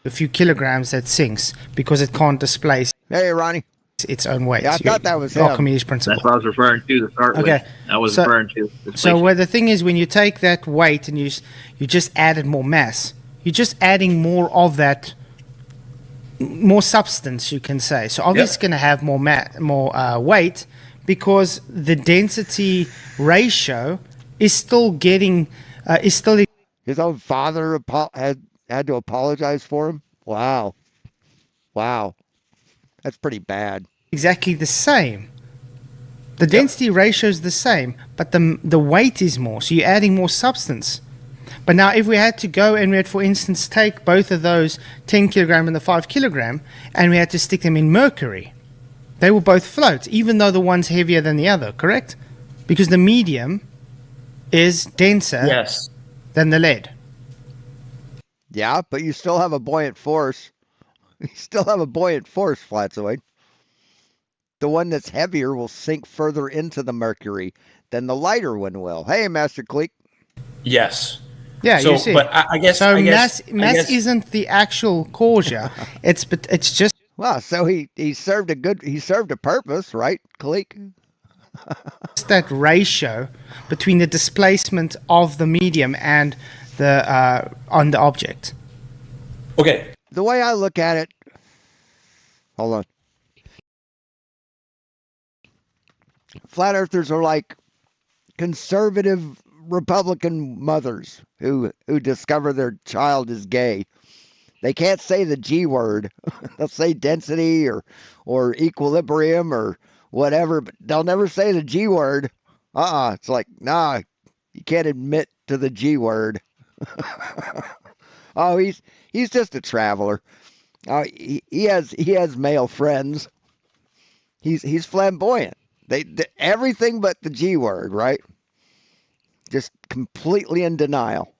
A few kilograms that sinks because it can't displace. Hey, Ronnie. Its own weight. Yeah, I thought that was him. Archimedes principle. That's what I was referring to to start with. I was referring to. So where the thing is, when you take that weight and you just added more mass, you're just adding more of that, more substance, you can say. So obviously it's going to have more weight because the density ratio is still getting His own father had to apologize for him. Wow. That's pretty bad. Exactly the same. The density ratio is the same, but the weight is more. So you're adding more substance. But now if we had to go and we had, for instance, take both of those 10 kilogram and the 5 kilogram, and we had to stick them in mercury, they will both float, even though the one's heavier than the other, correct? Because the medium is denser than the lead. Yeah, but you still have a buoyant force. You still have a buoyant force, Flatzoid. The one that's heavier will sink further into the mercury than the lighter one will. Hey, Master Cleek. Yes. Yeah, So, you see. but I guess so. I guess, Mass isn't the actual causa. It's just. Well, so he served a purpose, right, Cleek? That ratio between the displacement of the medium and the on the object. Okay. The way I look at it, hold on. Flat earthers are like conservative Republican mothers who discover their child is gay. They can't say the G word. They'll say density or equilibrium or whatever, but they'll never say the G word. It's like, nah, you can't admit to the G word. Oh, he's just a traveler. He has male friends. He's flamboyant. They everything but the G word, right? Just completely in denial.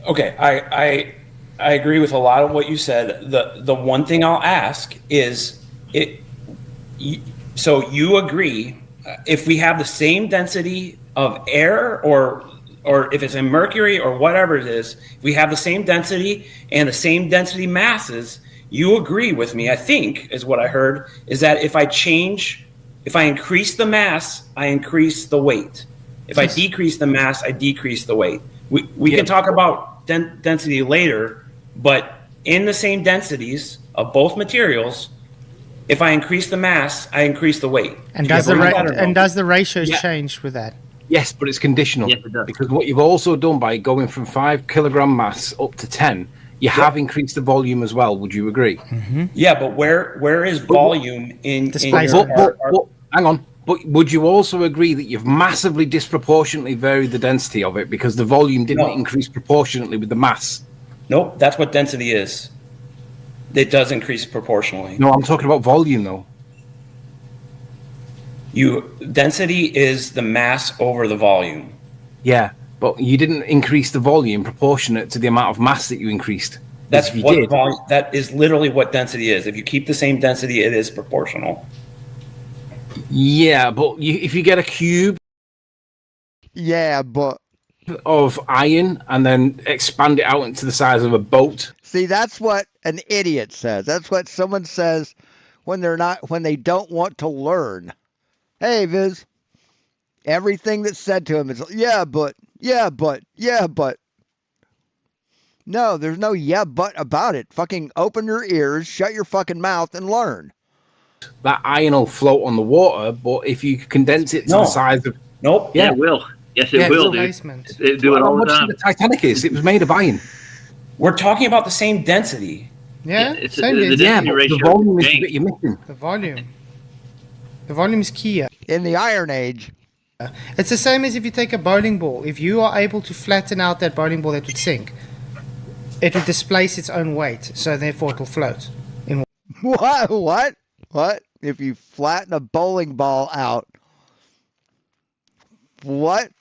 Okay, I agree with a lot of what you said. The one thing I'll ask is so you agree if we have the same density of air or if it's in mercury or whatever it is, if we have the same density and the same density masses, you agree with me, I think, is what I heard, is that if I increase the mass, I increase the weight. If I decrease the mass, I decrease the weight. We can talk about density later, but in the same densities of both materials, if I increase the mass, I increase the weight. And does the ratios change with that? Yes, but it's conditional. Yes, it does. Because what you've also done by going from 5 kilogram mass up to 10, you have increased the volume as well. Would you agree? Mm-hmm. Yeah, but where is volume in hang on. But would you also agree that you've massively disproportionately varied the density of it because the volume didn't increase proportionately with the mass? Nope, that's what density is. It does increase proportionally. No, I'm talking about volume, though. Density is the mass over the volume. Yeah, but you didn't increase the volume proportionate to the amount of mass that you increased. That's what volume. That is literally what density is. If you keep the same density, it is proportional. Yeah, but if you get a cube, of iron and then expand it out into the size of a boat. See, that's what an idiot says. That's what someone says when they don't want to learn. Hey, Viz. Everything that's said to him is yeah, but. No, there's no yeah, but about it. Fucking open your ears, shut your fucking mouth, and learn. That iron will float on the water, but if you condense it to the size of... Nope. Yeah, it will. Yes, it will, dude. It do it all the time. The Titanic is. It was made of iron. We're talking about the same density. Yeah, it's same the density ratio. The volume is the bit you're missing. The volume. The volume is key. In the Iron Age. It's the same as if you take a bowling ball. If you are able to flatten out that bowling ball that would sink, it would displace its own weight, so therefore it will float. What? If you flatten a bowling ball out. What?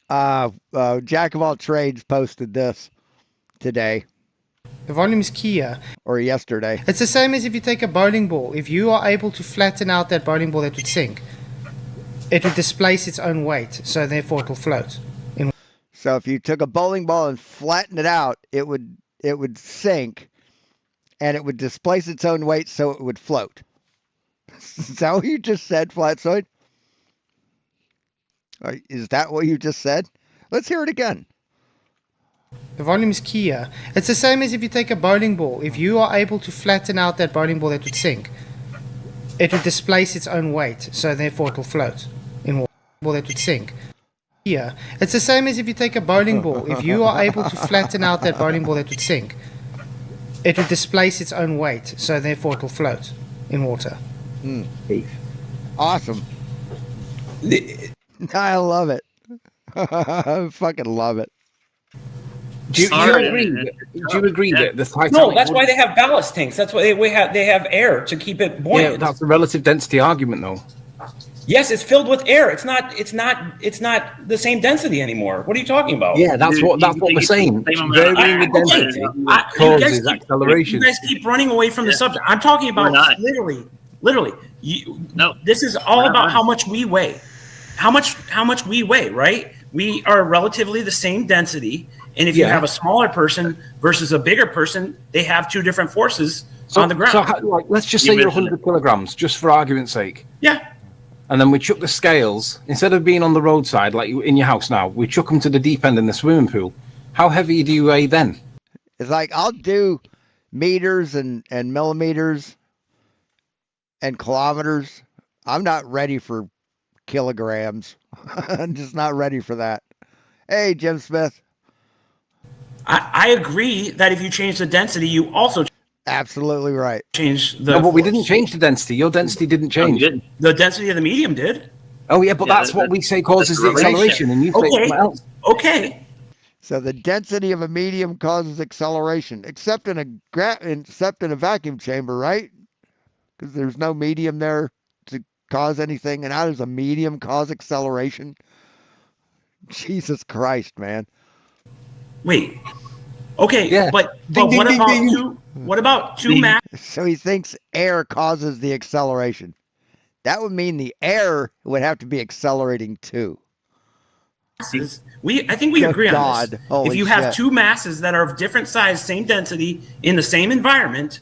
Jack of all trades posted this today. The volume is key. Or yesterday. It's the same as if you take a bowling ball. If you are able to flatten out that bowling ball that would sink, it would displace its own weight, so therefore it will float. So if you took a bowling ball and flattened it out, it would sink, and it would displace its own weight, so it would float. Is that what you just said, Flatzoid? Is that what you just said? Let's hear it again. The volume is key. It's the same as if you take a bowling ball. If you are able to flatten out that bowling ball that would sink, it would displace its own weight, so therefore it will float in water. Ball that would sink. Yeah, it's the same as if you take a bowling ball. If you are able to flatten out that bowling ball that would sink, it would displace its own weight, so therefore it will float in water. Awesome. I love it. I fucking love it. Do you agree that the Titanic... No, that's why they have ballast tanks. That's why they have air to keep it buoyant. Yeah, that's a relative density argument, though. Yes, it's filled with air. It's not the same density anymore. What are you talking about? Yeah, that's what we're saying. Varying the density causes acceleration. You guys keep running away from the subject. I'm talking about literally. This is all about how much we weigh. How much we weigh, right? We are relatively the same density, and if you have a smaller person versus a bigger person, they have two different forces on the ground. So, let's just say you're 100 kilograms, just for argument's sake. Yeah. And then we chuck the scales, instead of being on the roadside like in your house now, we chuck them to the deep end in the swimming pool. How heavy do you weigh then? It's like I'll do meters and millimeters and kilometers. I'm not ready for kilograms. I'm just not ready for that. Hey, Jim Smith. I agree that if you change the density, you also absolutely right. Change the. No, but we didn't change the density. Your density didn't change. The density of the medium did. Oh yeah, but that's what we say causes the acceleration, and you say something else. Okay. So the density of a medium causes acceleration, except in a vacuum chamber, right? Because there's no medium there to cause anything, and how does a medium cause acceleration? Jesus Christ, man. Wait. Okay, but what about two mass? So he thinks air causes the acceleration. That would mean the air would have to be accelerating too. I think we agree on this. If you have two masses that are of different size, same density, in the same environment,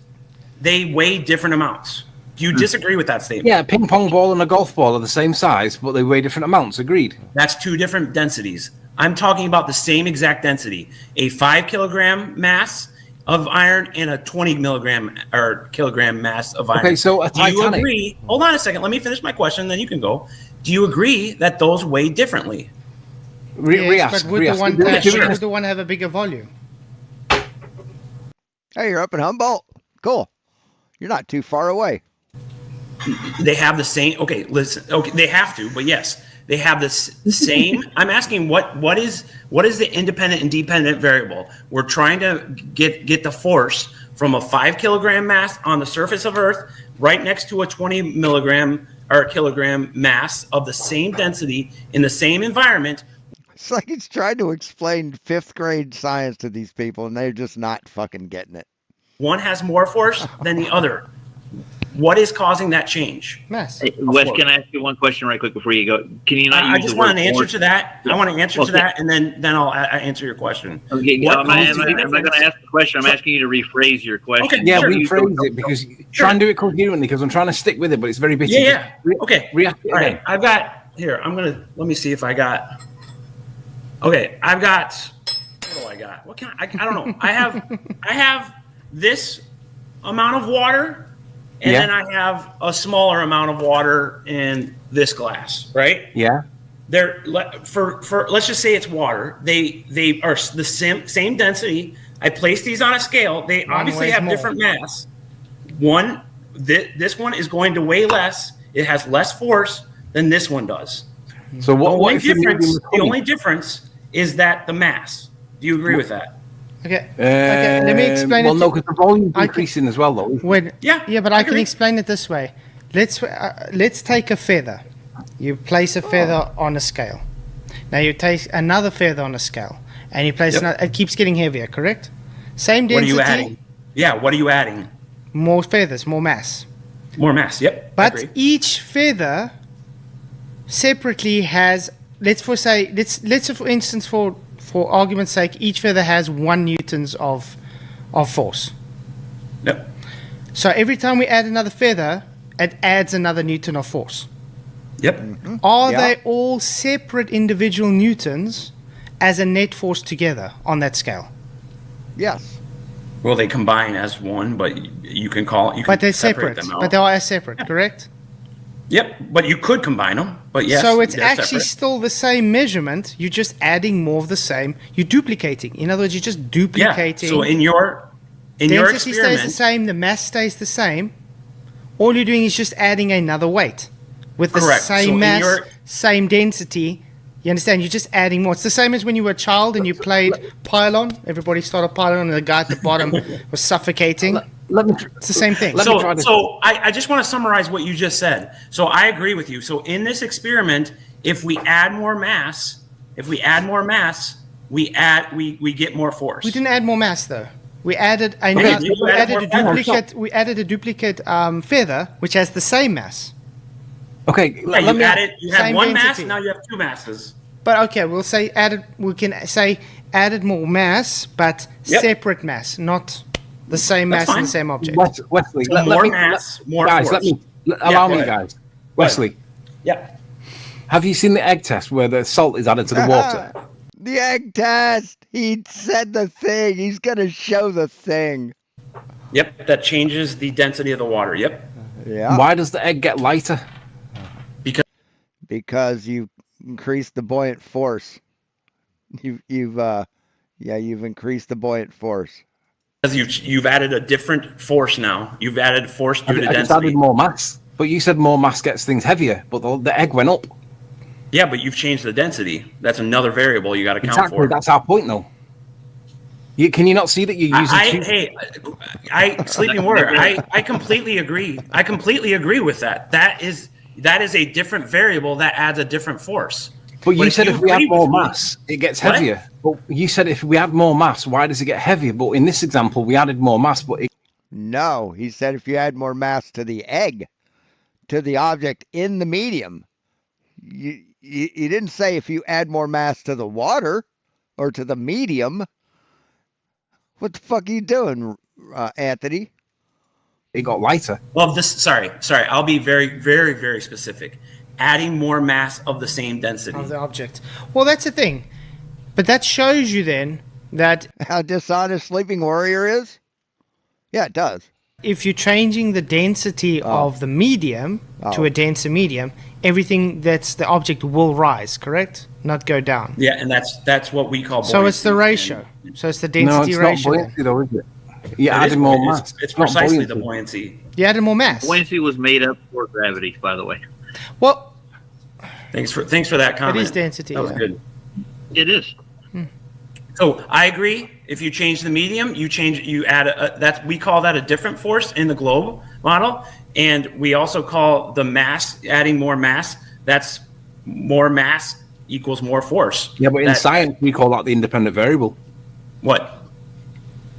they weigh different amounts. Do you disagree with that statement? Yeah, a ping pong ball and a golf ball are the same size, but they weigh different amounts. Agreed. That's two different densities. I'm talking about the same exact density. A 5 kilogram mass of iron and a 20 kilogram mass of iron. Okay, so a Titanic. Do you agree? Hold on a second. Let me finish my question, then you can go. Do you agree that those weigh differently? Yes, but would the one have a bigger volume? Hey, you're up in Humboldt. Cool. You're not too far away. They have the same. Okay, listen. Okay, they have to, but yes, they have the same. I'm asking what is the independent and dependent variable? We're trying to get the force from a 5 kilogram mass on the surface of Earth right next to a 20 milligram or kilogram mass of the same density in the same environment. It's like he's trying to explain 5th grade science to these people, and they're just not fucking getting it. One has more force than the other. What is causing that change? Mass. Hey, Wes, can I ask you one question right quick before you go? Can you not? I just want an answer to that. I want an answer to that, and then I'll answer your question. Okay, I'm not going to ask the question. I'm asking you to rephrase your question. Okay, yeah, rephrase it because try and do it coherently because I'm trying to stick with it, but it's very bitchy. Yeah. Okay. All right. I've got here. Let me see if I got. Okay, I've got. What do I got? What can I don't know. I have this amount of water. And then I have a smaller amount of water in this glass, right? Yeah. They're for let's just say it's water. They are the same density. I place these on a scale. They obviously have different mass. This one is going to weigh less. It has less force than this one does. So the only difference is that the mass. Do you agree with that? Okay. Let me explain it. Well, no, because the volume's increasing as well, though. But I can explain it this way. Let's take a feather. You place a feather on a scale. Now you take another feather on a scale, and you place another. It keeps getting heavier, correct? Same density. What are you adding? Yeah. What are you adding? More feathers, more mass. More mass. Yep. But each feather separately has. Let's for instance for argument's sake, each feather has 1 newtons of force. Yep. So every time we add another feather, it adds another newton of force. Yep. Are they all separate individual newtons as a net force together on that scale? Yes. Well, they combine as one, but you can call it. But they're separate. But they are separate, correct? Yep, but you could combine them. But yes, so it's actually still the same measurement. You're just adding more of the same. You're duplicating. In other words, you're just duplicating. Yeah. So in your density experiment, stays the same. The mass stays the same. All you're doing is just adding another weight with the same mass, same density. You understand? You're just adding more. It's the same as when you were a child and you played pylon. Everybody started pylon, and the guy at the bottom was suffocating. It's the same thing. So I just want to summarize what you just said. So I agree with you. So in this experiment, if we add more mass, we get more force. We didn't add more mass though. We added a duplicate feather, which has the same mass. Okay, you had one mass, now you have two masses. But okay, we'll say added. We can say added more mass, but separate mass, not the same mass in the same object. Wesley, more mass, more guys. force. Allow me, guys. Wesley. Yeah. Have you seen the egg test where the salt is added to the water? The egg test. He said the thing. He's gonna show the thing. Yep, that changes the density of the water. Yep. Yeah. Why does the egg get lighter? Because you increased the buoyant force. You've increased the buoyant force. Because you've added a different force now. You've added force due to I just density. added more mass. But you said more mass gets things heavier, but the egg went up. Yeah, but you've changed the density. That's another variable you got to count for. That's our point, though. Can you not see that you're using? Sleeping Warrior. I completely agree. I completely agree with that. That is a different variable that adds a different force. But you said if we add more mass, it gets heavier. But you said if we add more mass, why does it get heavier? But in this example, we added more mass, but no, he said if you add more mass to the egg, to the object in the medium. You didn't say if you add more mass to the water or to the medium. What the fuck are you doing, Anthony? It got lighter. Well, sorry. I'll be very, very, very specific. Adding more mass of the same density of the object. Well, that's the thing. But that shows you then that how dishonest Sleeping Warrior is. Yeah, it does. If you're changing the density of the medium to a denser medium, everything that's the object will rise, correct? Not go down. Yeah, and that's what we call buoyancy. So it's the ratio. So it's the density ratio. No, it's not buoyancy though, is it? You added more mass. It's precisely the buoyancy. You added more mass. Buoyancy was made up for gravity, by the way. Well, thanks for that comment. It is density. That was good. It is. So I agree. If you change the medium, you add we call that a different force in the globe model, and we also call the mass adding more mass. That's more mass equals more force. Yeah, but in science we call that the independent variable. What?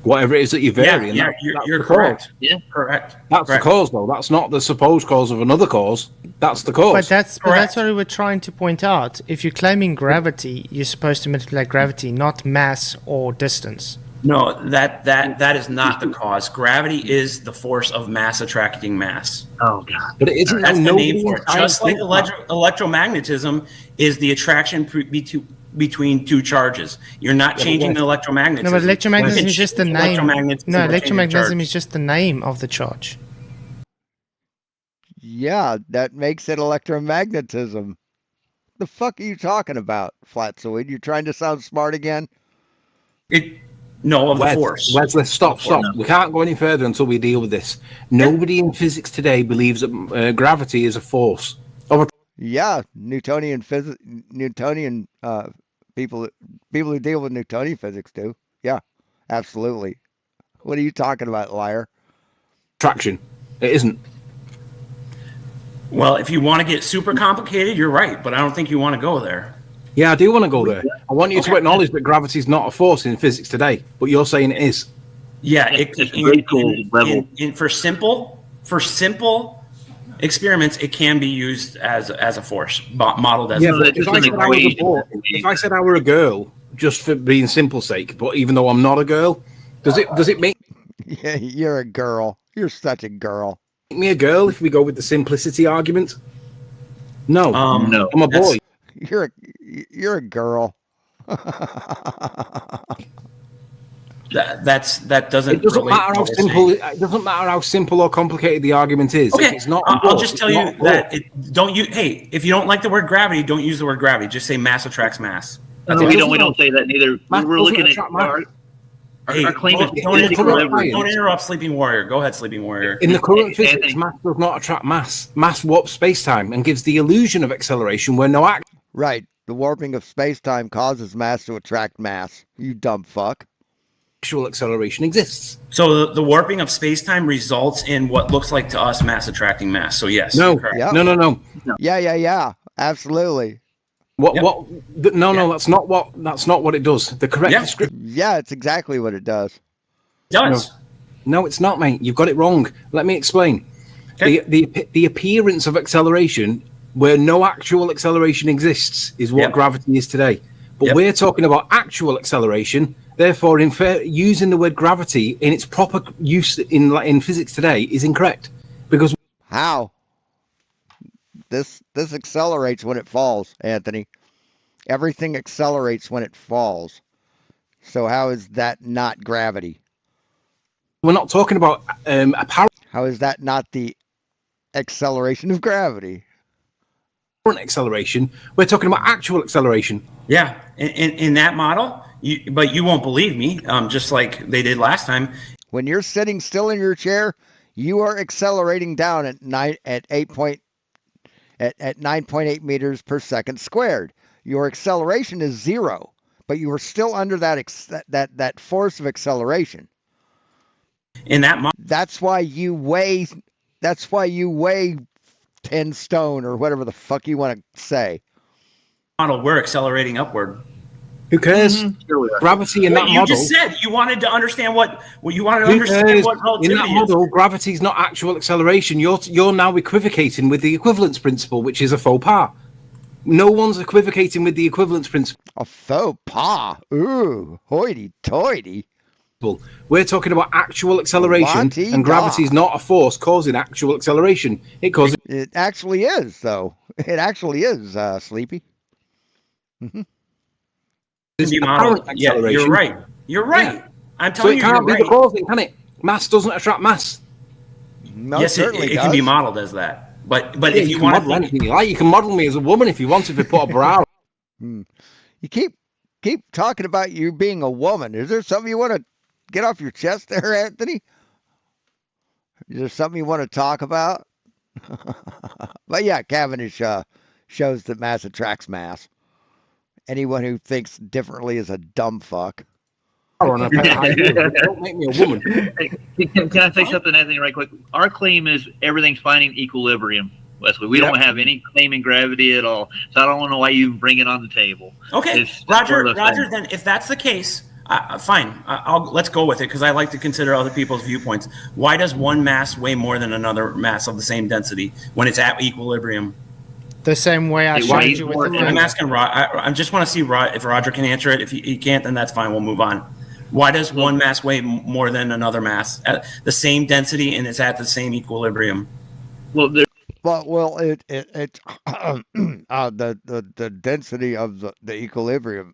Whatever it is that you vary. Yeah, you're correct. Yeah, correct. That's correct. The cause, though. That's not the supposed cause of another cause. That's the cause. But that's what we were trying to point out. If you're claiming gravity, you're supposed to manipulate gravity, not mass or distance. No, that is not the cause. Gravity is the force of mass attracting mass. Oh God! But it isn't. That's the name for it. Just like electromagnetism is the attraction between two charges. You're not changing the electromagnetism. No, but electromagnetism is just the name. No, electromagnetism is just the name of the charge. Yeah, that makes it electromagnetism. The fuck are you talking about, Flatzoid? You're trying to sound smart again? The force. Wesley, stop. We can't go any further until we deal with this. Nobody in physics today believes that gravity is a force. Yeah, Newtonian people who deal with Newtonian physics do. Yeah, absolutely. What are you talking about, liar? Attraction. It isn't. Well, if you want to get super complicated, you're right, but I don't think you want to go there. Yeah, I do want to go there. I want you to acknowledge that gravity is not a force in physics today, but you're saying it is. Yeah, for simple experiments, it can be used as a force, modeled as. Yeah, but if I said I were a girl, just for being simple sake, but even though I'm not a girl, does it make? Yeah, you're a girl. You're such a girl. Make me a girl if we go with the simplicity argument? No, no, I'm a boy. You're a girl. That doesn't. It doesn't matter how simple. It doesn't matter how simple or complicated the argument is. Okay, if it's not. I'll just tell you that if you don't like the word gravity, don't use the word gravity. Just say mass attracts mass. We don't say that neither. We're looking at our claim is don't interrupt Sleeping Warrior. Go ahead, Sleeping Warrior. In the current physics, mass does not attract mass. Mass warps space-time and gives the illusion of acceleration where no act. Right. The warping of space-time causes mass to attract mass. You dumb fuck. actual acceleration exists. So the warping of space-time results in what looks like to us mass attracting mass. So yes. No, correct. Yep. no. Yeah. Absolutely. No, Yeah. that's not what it does. The correct description. Yeah, it's exactly what it does. Does. No, it's not, mate. You've got it wrong. Let me explain. Okay. The appearance of acceleration, where no actual acceleration exists, is what gravity is today. But we're talking about actual acceleration. Therefore, using the word gravity in its proper use in physics today is incorrect. Because how this accelerates when it falls, Anthony. Everything accelerates when it falls. So how is that not gravity? We're not talking about apparent. How is that not the acceleration of gravity? Acceleration. We're talking about actual acceleration. Yeah, in that model, but you won't believe me, just like they did last time. When you're sitting still in your chair, you are accelerating down at 9.8 meters per second squared. Your acceleration is 0, but you are still under that force of acceleration. In that model, that's why you weigh 10 stone or whatever the fuck you want to say. Model, we're accelerating upward. Who cares? Gravity in that model. You just said you wanted to understand what you wanted to understand what relativity in that model, gravity is not actual acceleration. You're now equivocating with the equivalence principle, which is a faux pas. No one's equivocating with the equivalence principle. A faux pas? Ooh, hoity-toity. We're talking about actual acceleration, and gravity is not a force causing actual acceleration. It actually is, though. It actually is, Sleepy. Mm-hmm. Yeah, you're right. You're right. Yeah. I'm telling you, it can't be the cause, can it? Mass doesn't attract mass. No, yes, it can be modeled as that. But if you want model anything you like, you can model me as a woman if you want. If you put a bra. You keep talking about you being a woman. Is there something you want to get off your chest there, Anthony? Is there something you want to talk about? But yeah, Cavendish shows that mass attracts mass. Anyone who thinks differently is a dumb fuck. Don't make me a woman. Can I say something, Anthony, right quick? Our claim is everything's finding equilibrium, Wesley. We don't have any claim in gravity at all. So I don't know why you bring it on the table. Okay, Roger, then if that's the case, fine. Let's go with it because I like to consider other people's viewpoints. Why does one mass weigh more than another mass of the same density when it's at equilibrium? The same way I showed you with the I'm asking Rod. I just want to see if Roger can answer it. If he can't, then that's fine. We'll move on. Why does one mass weigh more than another mass at the same density and it's at the same equilibrium? Well, the density of the equilibrium,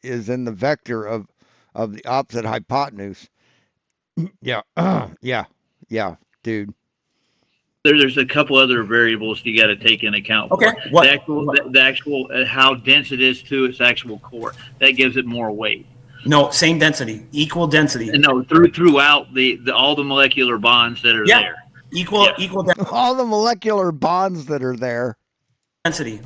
is in the vector of the opposite hypotenuse. Yeah, dude. There's a couple other variables you got to take into account. Okay. The actual how dense it is to its actual core. That gives it more weight. No, same density, equal density. No, throughout the all the molecular bonds that are there. Equal all the molecular bonds that are there. Density.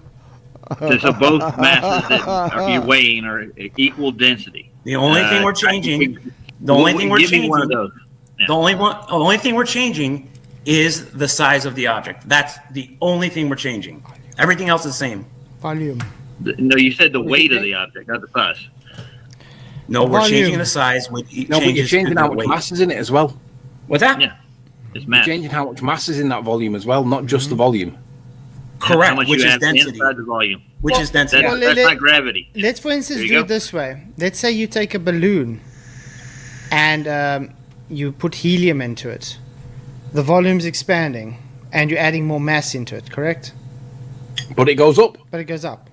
So both masses that you're weighing are equal density. The only thing we're changing. The only thing we're changing is the size of the object. That's the only thing we're changing. Everything else is the same. Volume. No, you said the weight of the object, not the size. No, we're changing the size. But you're changing how much mass is in it as well. What's that? Yeah, it's mass. You're changing how much mass is in that volume as well, not just the volume. Correct, which is density. Inside the volume. Which is density. That's not gravity. Let's, for instance, do it this way. Let's say you take a balloon and you put helium into it. The volume's expanding, and you're adding more mass into it, correct? But it goes up. But it goes up.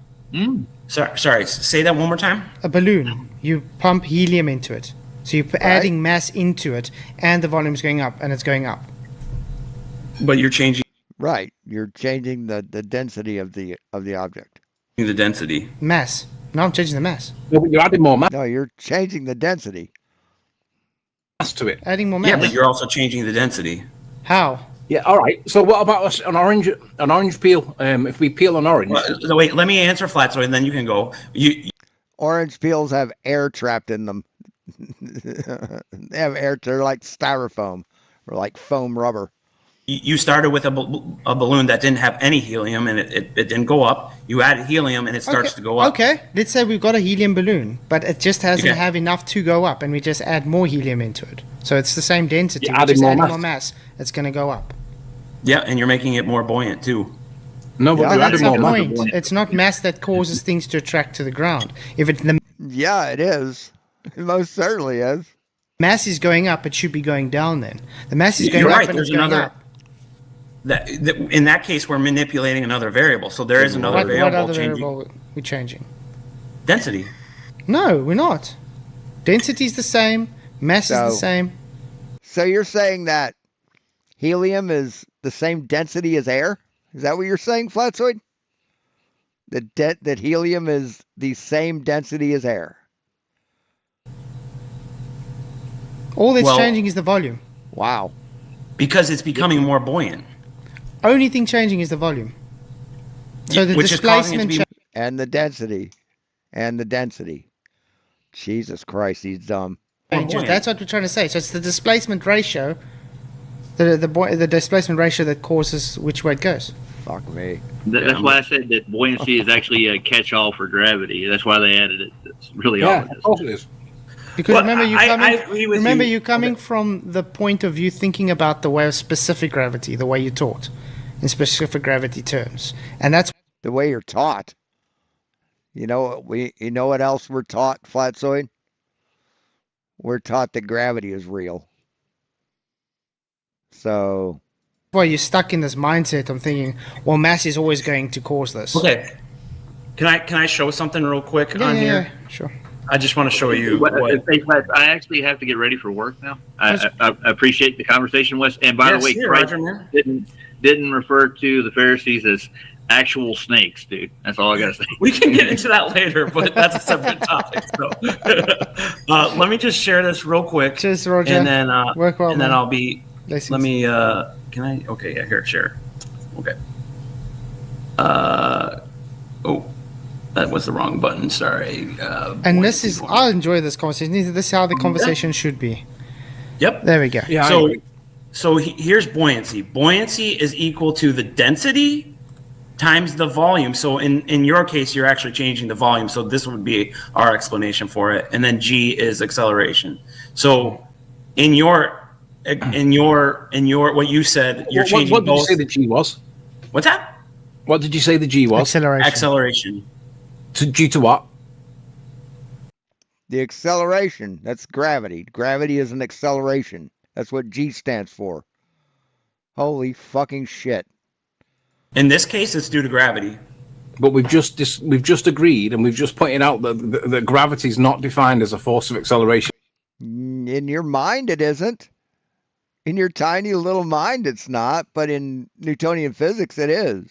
Sorry, say that one more time. A balloon, you pump helium into it. So you're adding mass into it, and the volume's going up, and it's going up. But you're changing... Right, you're changing the density of the object. The density. Mass. No, I'm changing the mass. No, but you're adding more mass. No, you're changing the density. Mass to it. Adding more mass. Yeah, but you're also changing the density. How? Yeah, all right. So what about an orange peel? If we peel an orange... Wait, let me answer Flatzoid, and then you can go. orange peels have air trapped in them. They have air. They're like styrofoam or like foam rubber. You started with a balloon that didn't have any helium, and it didn't go up. You added helium, and it starts to go up. Okay, let's say we've got a helium balloon, but it just doesn't have enough to go up, and we just add more helium into it. So it's the same density. You're adding more mass. It's going to go up. Yeah, and you're making it more buoyant too. No, but that's the point. It's not mass that causes things to attract to the ground. If it's the yeah, it is. It most certainly is. Mass is going up. It should be going down. Then the mass is going up, and it's going up. In that case, we're manipulating another variable. So there is another variable. What other variable we're changing? Density. No, we're not. Density is the same. Mass is the same. So you're saying that helium is the same density as air? Is that what you're saying, Flatzoid? That helium is the same density as air? All that's changing is the volume. Wow. Because it's becoming more buoyant. Only thing changing is the volume. So the displacement and the density. And the density. Jesus Christ, he's dumb. changes. That's what we're trying to say. So it's the displacement ratio, the displacement ratio that causes which way it goes. Fuck me. That's why I said that buoyancy is actually a catch-all for gravity. That's why they added it. That's really all it is. Because remember, you're coming from the point of view thinking about the way of specific gravity, the way you're taught in specific gravity terms, and that's the way you're taught. You know what else we're taught, Flatzoid? We're taught that gravity is real. So, well, you're stuck in this mindset. I'm thinking, well, mass is always going to cause this. Okay. Can I show something real quick on here? Yeah, sure. I just want to show you. I actually have to get ready for work now. I appreciate the conversation, Wes. And by the way, Christ didn't refer to the Pharisees as actual snakes, dude. That's all I gotta say. We can get into that later, but that's a separate topic. So, let me just share this real quick. Cheers, Roger. And then, work well, and then man. I'll be. Blessings. Let me. Can I? Okay, yeah. Here, share. Okay. Oh. That was the wrong button. Sorry. And this is, I enjoy this conversation. This is how the conversation should be. Yep. There we go. Yeah. So here's buoyancy. Buoyancy is equal to the density times the volume. So in your case, you're actually changing the volume. So this would be our explanation for it. And then G is acceleration. So in your what you said, you're changing. What did you say the G was? What's that? What did you say the G was? Acceleration. Due to what? The acceleration. That's gravity. Gravity is an acceleration. That's what G stands for. Holy fucking shit. In this case, it's due to gravity. But we've just agreed, and we've just pointed out that gravity is not defined as a force of acceleration. In your mind, it isn't. In your tiny little mind, it's not. But in Newtonian physics, it is.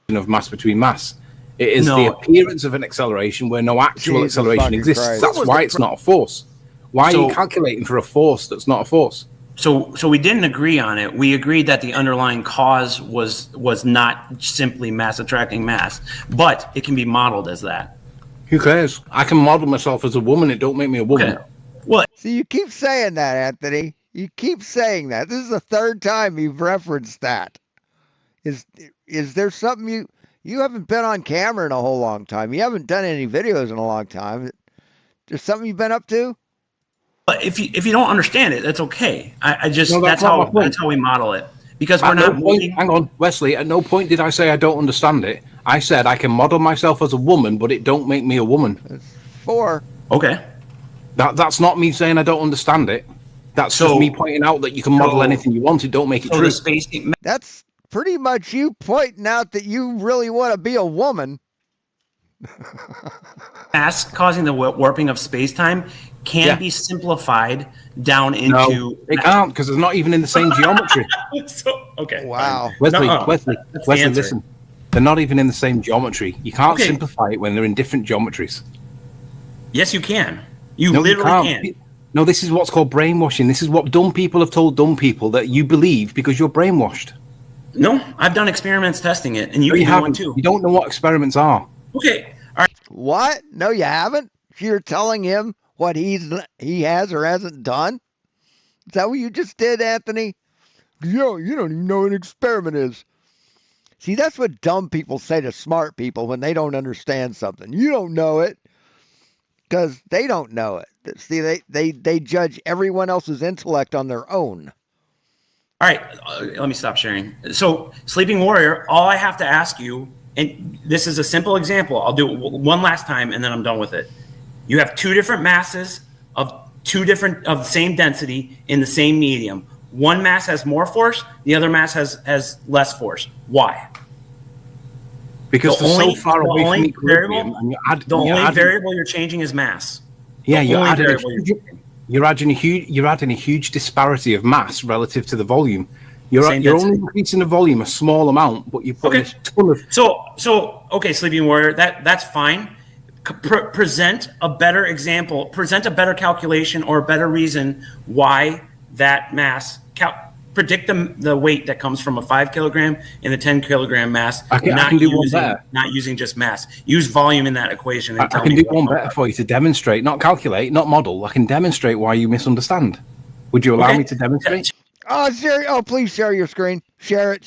Of mass between mass. It is the appearance of an acceleration where no actual acceleration exists. Christ. That's why it's not a force. Why are you calculating for a force that's not a force? So we didn't agree on it. We agreed that the underlying cause was not simply mass attracting mass, but it can be modeled as that. Who cares? I can model myself as a woman. It don't make me a woman. Okay. Well, see, you keep saying that, Anthony. You keep saying that. This is the third time you've referenced that. Is there something you haven't been on camera in a whole long time? You haven't done any videos in a long time. There's something you've been up to? But if you don't understand it, that's okay. That's how we model it, because we're not. Hang on, Wesley. At no point did I say I don't understand it. I said I can model myself as a woman, but it don't make me a woman. It's 4. Okay. That's not me saying I don't understand it. That's just me pointing out that you can model anything you want. It don't make it true. That's pretty much you pointing out that you really want to be a woman. Mass causing the warping of space-time can be simplified down into... No, it can't, because it's not even in the same geometry. Okay. Wow. Wesley, listen. They're not even in the same geometry. You can't simplify it when they're in different geometries. Yes, you can. You literally can. No, this is what's called brainwashing. This is what dumb people have told dumb people that you believe because you're brainwashed. No, I've done experiments testing it, and you haven't. one too. You don't know what experiments are. Okay, What? No, you haven't. You're telling him what he has or hasn't done. Is that what you just did, Anthony? Yo, you don't even know what an experiment is. See, that's what dumb people say to smart people when they don't understand something. You don't know it because they don't know it. See, they judge everyone else's intellect on their own. All right, let me stop sharing. So, Sleeping Warrior, all I have to ask you, and this is a simple example. I'll do it one last time, and then I'm done with it. You have two different masses of the same density in the same medium. One mass has more force, the other mass has less force. Why? Because they're so far away from equilibrium. The only variable you're changing is mass. Yeah, you're adding a huge disparity of mass relative to the volume. You're only increasing the volume a small amount, but you're putting a ton of. So okay, Sleeping Warrior, that's fine. Present a better example. Present a better calculation or a better reason why that mass. Predict the weight that comes from a 5 kilogram and a 10 kilogram mass. I can do one better. Not using just mass. Use volume in that equation. And I can do one better for you to demonstrate, not calculate, not model. I can demonstrate why you misunderstand. Would you allow me to demonstrate? Oh, please share your screen. Share it.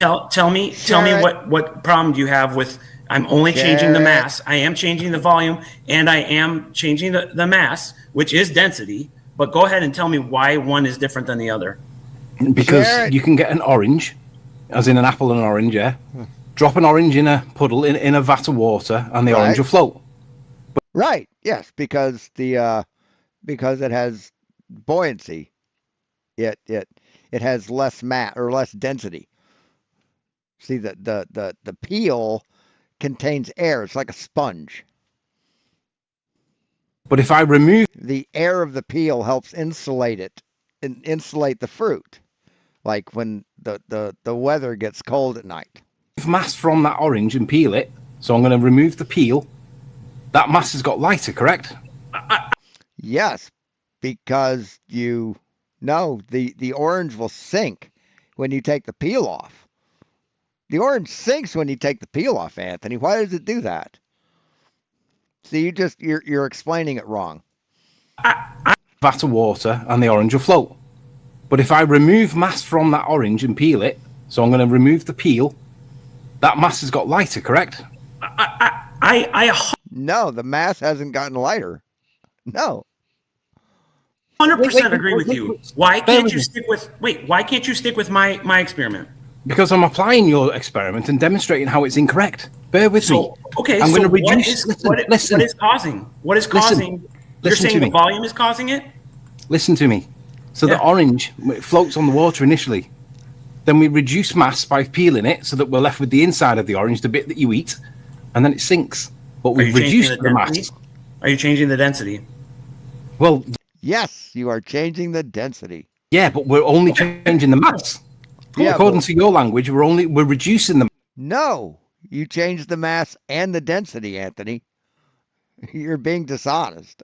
Tell me what problem do you have with? I'm only changing the mass. I am changing the volume, and I am changing the mass, which is density. But go ahead and tell me why one is different than the other. Because you can get an orange, as in an apple and an orange, yeah? Drop an orange in a puddle, in a vat of water, and the orange will float. Right, yes, because because it has buoyancy. It has less mass or less density. See, the peel contains air. It's like a sponge. But if I remove the air of the peel, helps insulate it and insulate the fruit, like when the weather gets cold at night. Mass from that orange and peel it, so I'm going to remove the peel. That mass has got lighter, correct? Yes, because the orange will sink when you take the peel off. The orange sinks when you take the peel off, Anthony. Why does it do that? See, you're explaining it wrong. Vat of water and the orange will float. But if I remove mass from that orange and peel it, so I'm going to remove the peel, that mass has got lighter, correct? No, the mass hasn't gotten lighter. No. 100% agree with you. Why can't you stick with my experiment? Because I'm applying your experiment and demonstrating how it's incorrect. Bear with me. Okay, I'm so going to reduce. what is causing? What is causing? You're saying the volume is causing it? Listen to me. So the orange floats on the water initially. Then we reduce mass by peeling it so that we're left with the inside of the orange, the bit that you eat, and then it sinks. But we've reduced the mass. Are you changing the density? Well, yes, you are changing the density. Yeah, but we're only changing the mass. According to your language, we're reducing the. No, you changed the mass and the density, Anthony. You're being dishonest.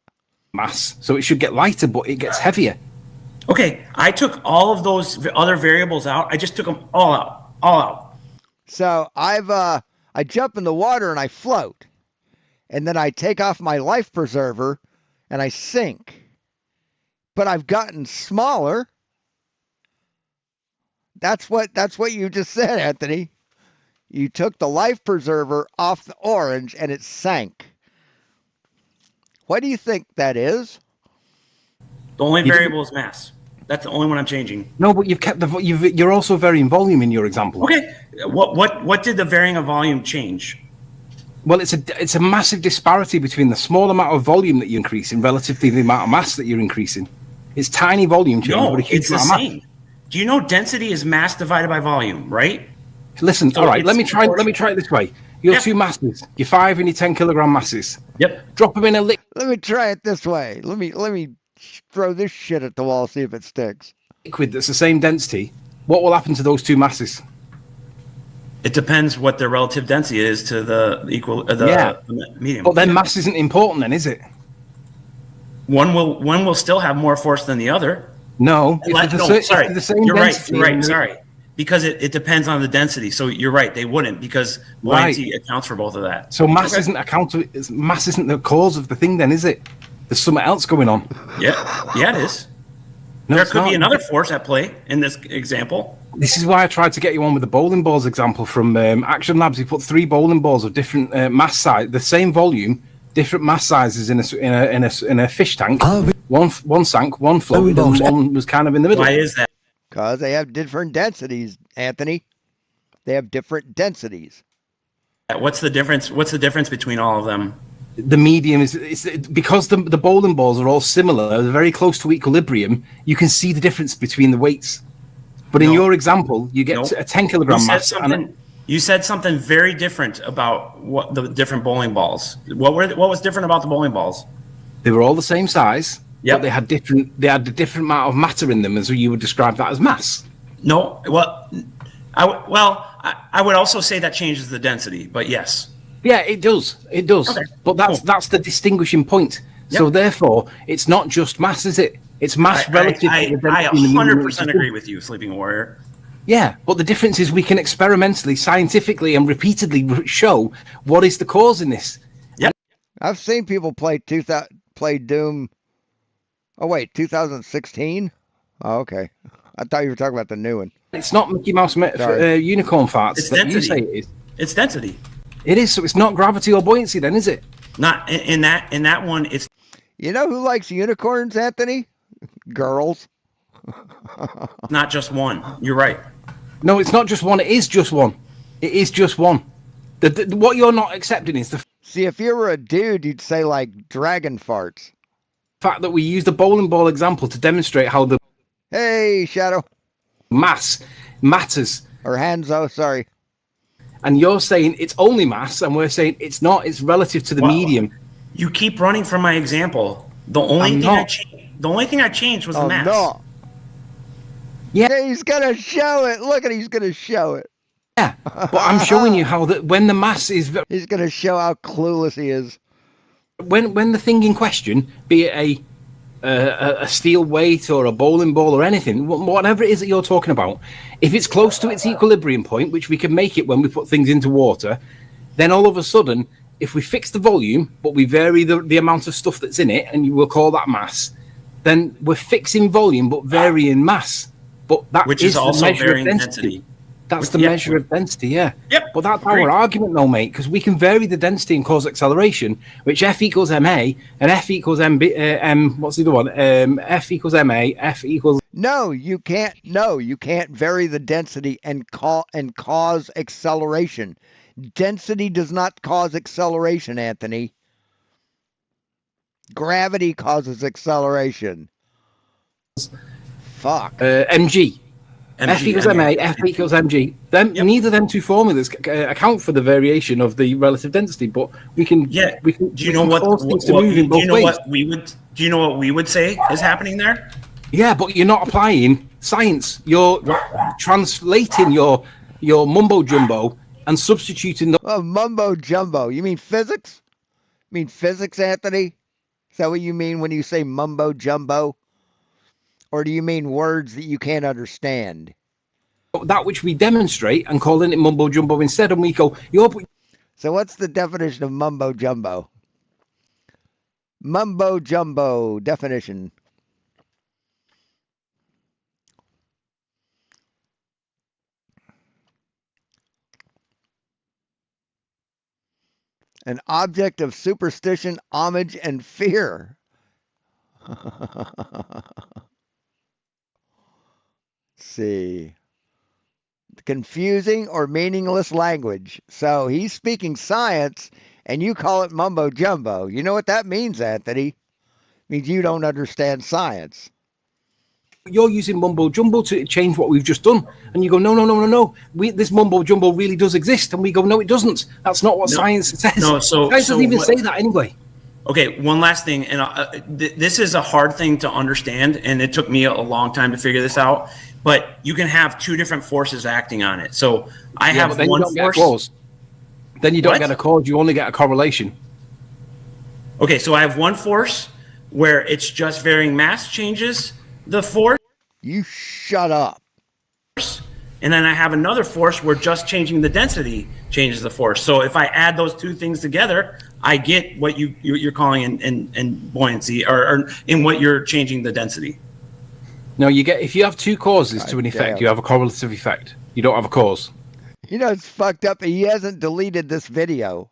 Mass, so it should get lighter, but it gets heavier. Okay, I took all of those other variables out. I just took them all out. So I jump in the water and I float, and then I take off my life preserver and I sink. But I've gotten smaller. That's what you just said, Anthony. You took the life preserver off the orange and it sank. What do you think that is? The only variable is mass. That's the only one I'm changing. No, but you've kept you're also varying volume in your example. Okay. What did the varying of volume change? Well, it's a massive disparity between the small amount of volume that you're increasing relative to the amount of mass that you're increasing. It's tiny volume change, but a huge amount of mass. Do you know density is mass divided by volume, right? Listen, all right, let me try it this way. Your two masses, your 5 and your 10 kilogram masses. Yep. Drop them in a liquid. Let me try it this way. Let me throw this shit at the wall, see if it sticks. Liquid that's the same density. What will happen to those two masses? It depends what their relative density is to the medium. But then mass isn't important, then, is it? One will still have more force than the other. No, Sorry, you're right. Sorry, because it depends on the density. So you're right, they wouldn't, because buoyancy accounts for both of that. So mass isn't mass isn't the cause of the thing, then, is it? There's something else going on. Yeah, it is. No, there it's could not. be another force at play in this example. This is why I tried to get you on with the bowling balls example from Action Labs. He put 3 bowling balls of different mass size, the same volume, different mass sizes in a fish tank. One sank, one floated, and one was kind of in the middle. Why is that? Because they have different densities, Anthony. They have different densities. What's the difference? What's the difference between all of them? The medium is because the bowling balls are all similar, they're very close to equilibrium. You can see the difference between the weights. But in your example, you get a 10 kilogram mass. You said something very different about what the different bowling balls. What was different about the bowling balls? They were all the same size, but they had a different amount of matter in them, as you would describe that as mass. No, well, I would also say that changes the density, but yes. Yeah, it does. It does. Okay, but that's the distinguishing point. Yep. So therefore, it's not just mass, is it? It's mass relative to the density. I 100% agree with you, Sleeping Warrior. Yeah, but the difference is we can experimentally, scientifically, and repeatedly show what is the cause in this. Yep. I've seen people play Doom. Oh wait, 2016. Oh, okay. I thought you were talking about the new one. It's not Mickey Mouse unicorn farts. It's that density. You say it is. It's density. It is. So it's not gravity or buoyancy, then, is it? Not in that one. It's. You know who likes unicorns, Anthony? Girls. Not just one. You're right. No, it's not just one. It is just one. It is just one. What you're not accepting is the See, if you were a dude, you'd say like dragon farts. fact that we used the bowling ball example to demonstrate how the Shadow mass matters. Or Hanzo, sorry. And you're saying it's only mass, and we're saying it's not. It's relative to the medium. You keep running from my example. The only thing I changed was the mass. No. Yeah, he's gonna show it. Look at he's gonna show it. Yeah, but I'm showing you how that when the mass is. He's gonna show how clueless he is. When the thing in question, be it a steel weight or a bowling ball or anything, whatever it is that you're talking about, if it's close to its equilibrium point, which we can make it when we put things into water, then all of a sudden, if we fix the volume but we vary the amount of stuff that's in it, and you will call that mass, then we're fixing volume but varying mass. But that which is also the measure varying of density. density. That's the measure of density, yeah. Yep. But that's our argument, though, mate, because we can vary the density and cause acceleration, which F equals ma, and F equals what's the other one? F equals ma, F equals. No, you can't. No, you can't vary the density and cause acceleration. Density does not cause acceleration, Anthony. Gravity causes acceleration. Fuck. Mg. F equals ma, F equals mg. Neither of them two formulas account for the variation of the relative density, but we can. Yeah. We can. Do you know what? Do you know what we would say is happening there? Yeah, but you're not applying science. You're translating your mumbo jumbo and substituting the mumbo jumbo. You mean physics? You mean physics, Anthony? Is that what you mean when you say mumbo jumbo? Or do you mean words that you can't understand? That which we demonstrate and calling it mumbo jumbo instead, and we go, So what's the definition of mumbo jumbo? Mumbo jumbo definition. An object of superstition, homage, and fear. See. Confusing or meaningless language. So he's speaking science and you call it mumbo jumbo. You know what that means, Anthony? It means you don't understand science. You're using mumbo jumbo to change what we've just done. And you go, no. This mumbo jumbo really does exist. And we go, no, it doesn't. That's not what science says. No, science doesn't even say that anyway. Okay, one last thing, and this is a hard thing to understand, and it took me a long time to figure this out. But you can have two different forces acting on it. So I have one force. Then you don't get a cause; you only get a correlation. Okay, so I have one force where it's just varying mass changes the force. You shut up. and then I have another force where just changing the density changes the force. So if I add those two things together, I get what you're calling in buoyancy, or in what you're changing the density. No, you get, if you have two causes to an effect, damn. you have a correlative effect. You don't have a cause. You know, it's fucked up. He hasn't deleted this video.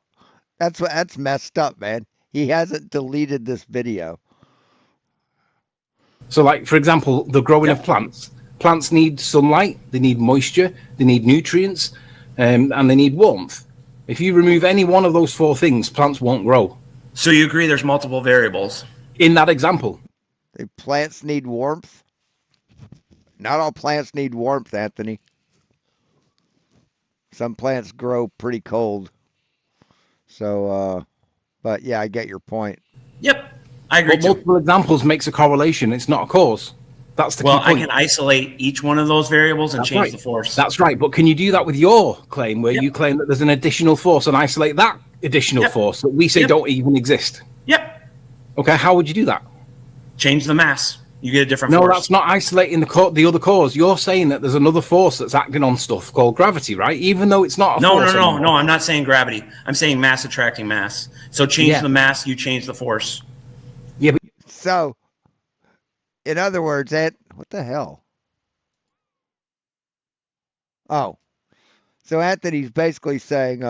That's messed up, man. He hasn't deleted this video. So, like, for example, the growing of plants. Plants need sunlight, they need moisture, they need nutrients, and they need warmth. If you remove any one of those four things, plants won't grow. So you agree there's multiple variables? In that example. The plants need warmth? Not all plants need warmth, Anthony. Some plants grow pretty cold. So, but yeah, I get your point. Yep, I agree. But multiple examples makes a correlation. It's not a cause. That's the key point. I can isolate each one of those variables and change the force. That's right. But can you do that with your claim, where you claim that there's an additional force, and isolate that additional force that we say don't even exist? Yep. Okay, how would you do that? Change the mass. You get a different No, force. that's not isolating the other cause. You're saying that there's another force that's acting on stuff called gravity, right? Even though it's not a force. No. I'm not saying gravity. I'm saying mass attracting mass. So change the mass, you change the force. Yeah, but so in other words, what the hell? Oh, so Anthony's basically saying,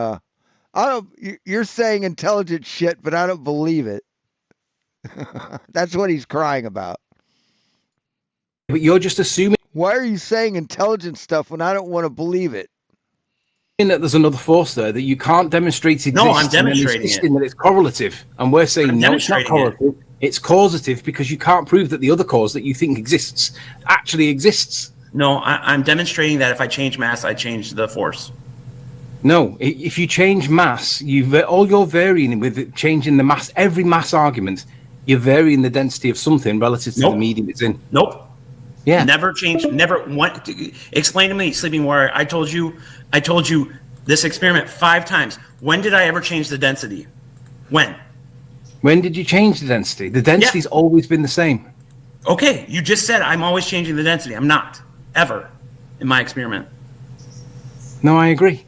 you're saying intelligent shit, but I don't believe it. That's what he's crying about. But you're just assuming. Why are you saying intelligent stuff when I don't want to believe it? That there's another force there that you can't demonstrate exists. No, I'm demonstrating it. That it's correlative, and we're saying no, it's not correlative. It's causative, because you can't prove that the other cause that you think exists actually exists. No, I'm demonstrating that if I change mass, I change the force. No, if you change mass, all you're varying with changing the mass. Every mass argument, you're varying the density of something relative to the medium it's in. Nope. Yeah. Never change. Never. Explain to me, Sleeping Warrior. I told you this experiment 5 times. When did I ever change the density? When? When did you change the density? The density's always been the same. Okay, you just said I'm always changing the density. I'm not, ever, in my experiment. No, I agree.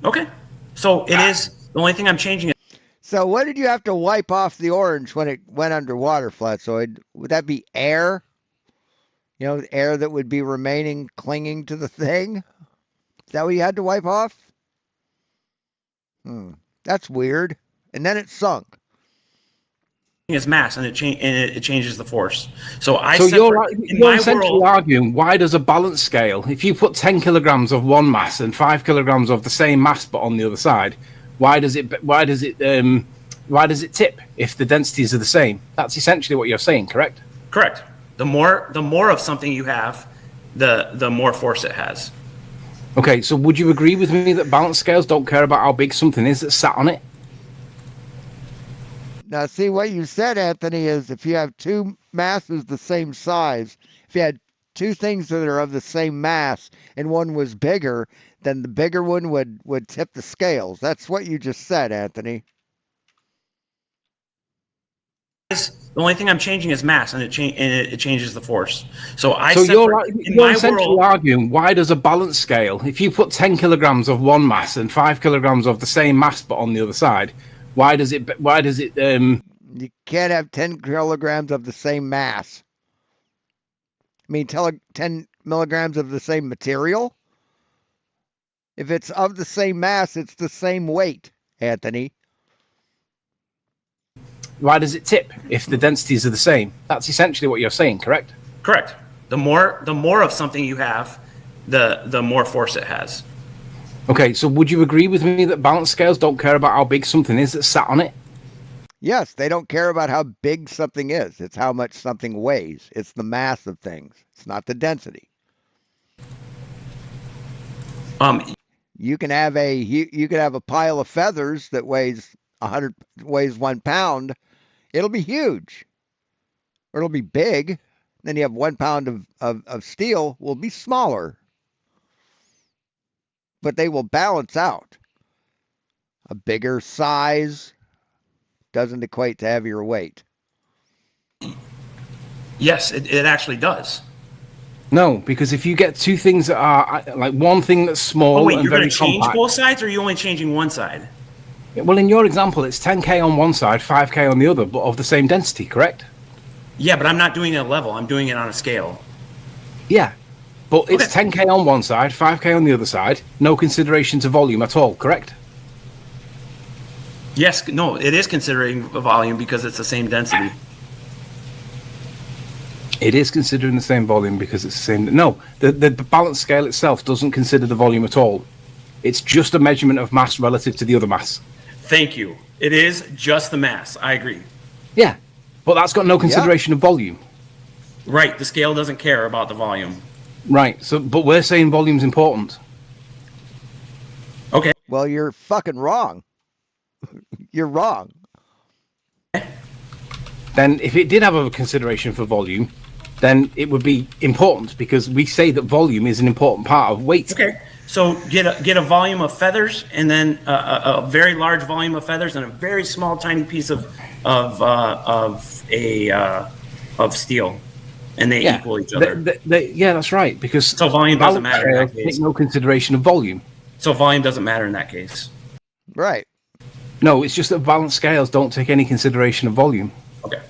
Okay, so it is, the only thing I'm changing is. So what did you have to wipe off the orange when it went underwater, Flatzoid? Would that be air? You know, air that would be remaining clinging to the thing? Is that what you had to wipe off? That's weird. And then it sunk. Is mass, and it changes the force. So you're essentially arguing, why does a balance scale, if you put 10 kilograms of one mass and 5 kilograms of the same mass but on the other side, why does it tip if the densities are the same? That's essentially what you're saying, correct? Correct. The more of something you have, the more force it has. Okay, so would you agree with me that balance scales don't care about how big something is that's sat on it? Now, see, what you said, Anthony, is if you have two masses the same size, if you had two things that are of the same mass and one was bigger, then the bigger one would tip the scales. That's what you just said, Anthony. The only thing I'm changing is mass, and it changes the force. So you're essentially arguing, why does a balance scale, if you put 10 kilograms of one mass and 5 kilograms of the same mass but on the other side, why does it you can't have 10 kilograms of the same mass. I mean, 10 milligrams of the same material? If it's of the same mass, it's the same weight, Anthony. Why does it tip if the densities are the same? That's essentially what you're saying, correct? Correct. The more of something you have, the more force it has. Okay, so would you agree with me that balance scales don't care about how big something is that's sat on it? Yes, they don't care about how big something is. It's how much something weighs. It's the mass of things. It's not the density. You can have a pile of feathers that weighs 1 pound. It'll be huge, or it'll be big. Then you have 1 pound of steel will be smaller, but they will balance out. A bigger size doesn't equate to heavier weight. Yes, it actually does. No, because if you get two things that are like one thing that's small Oh wait, and you're going very to change compact. both sides, or are you only changing one side? Well, in your example, it's 10K on one side, 5K on the other, but of the same density, correct? Yeah, but I'm not doing it at level. I'm doing it on a scale. Yeah, but it's 10K on one side, 5K on the other side. No consideration to volume at all, correct? Yes, no, it is considering a volume because it's the same density. It is considering the same volume because it's the same. No, the balance scale itself doesn't consider the volume at all. It's just a measurement of mass relative to the other mass. Thank you. It is just the mass. I agree. Yeah, but that's got no consideration of volume. Right. The scale doesn't care about the volume. Right. So, but we're saying volume's important. Okay. Well, you're fucking wrong. You're wrong. Then, if it did have a consideration for volume, then it would be important because we say that volume is an important part of weight. Okay. So get a volume of feathers, and then a very large volume of feathers, and a very small, tiny piece of steel, and they equal each other. Yeah, that's right. Because so volume doesn't matter in that case. Take no consideration of volume. So volume doesn't matter in that case. Right. No, it's just that balance scales don't take any consideration of volume. Okay.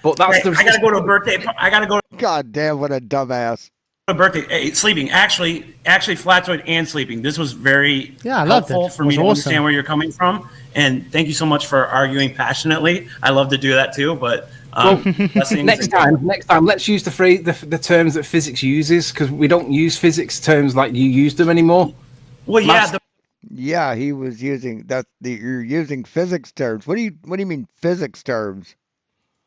But that's I gotta go to a birthday. I gotta go. God damn, what a dumbass. A birthday. Hey, sleeping. Actually, Flatzoid and sleeping. This was very I loved helpful it. for It me was to awesome. understand where you're coming from. And thank you so much for arguing passionately. I love to do that too. But blessings next time, let's use the phrase, the terms that physics uses, because we don't use physics terms like you use them anymore. Well, yeah. Yeah, he was using that. You're using physics terms. What do you mean physics terms?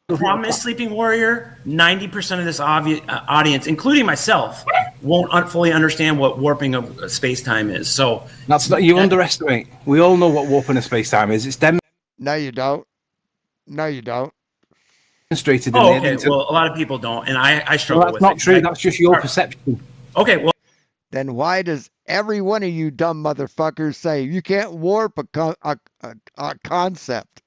The problem is, Sleeping Warrior, 90% of this audience, including myself, won't fully understand what warping of space-time is. So that's not, you underestimate. We all know what warping of space-time is. It's No, you don't. No, you don't. demonstrated. Oh, in the okay. Well, a lot of people don't, and I struggle well, with that's it. not true. That's just your perception. Okay, well. Then why does every one of you dumb motherfuckers say you can't warp a concept?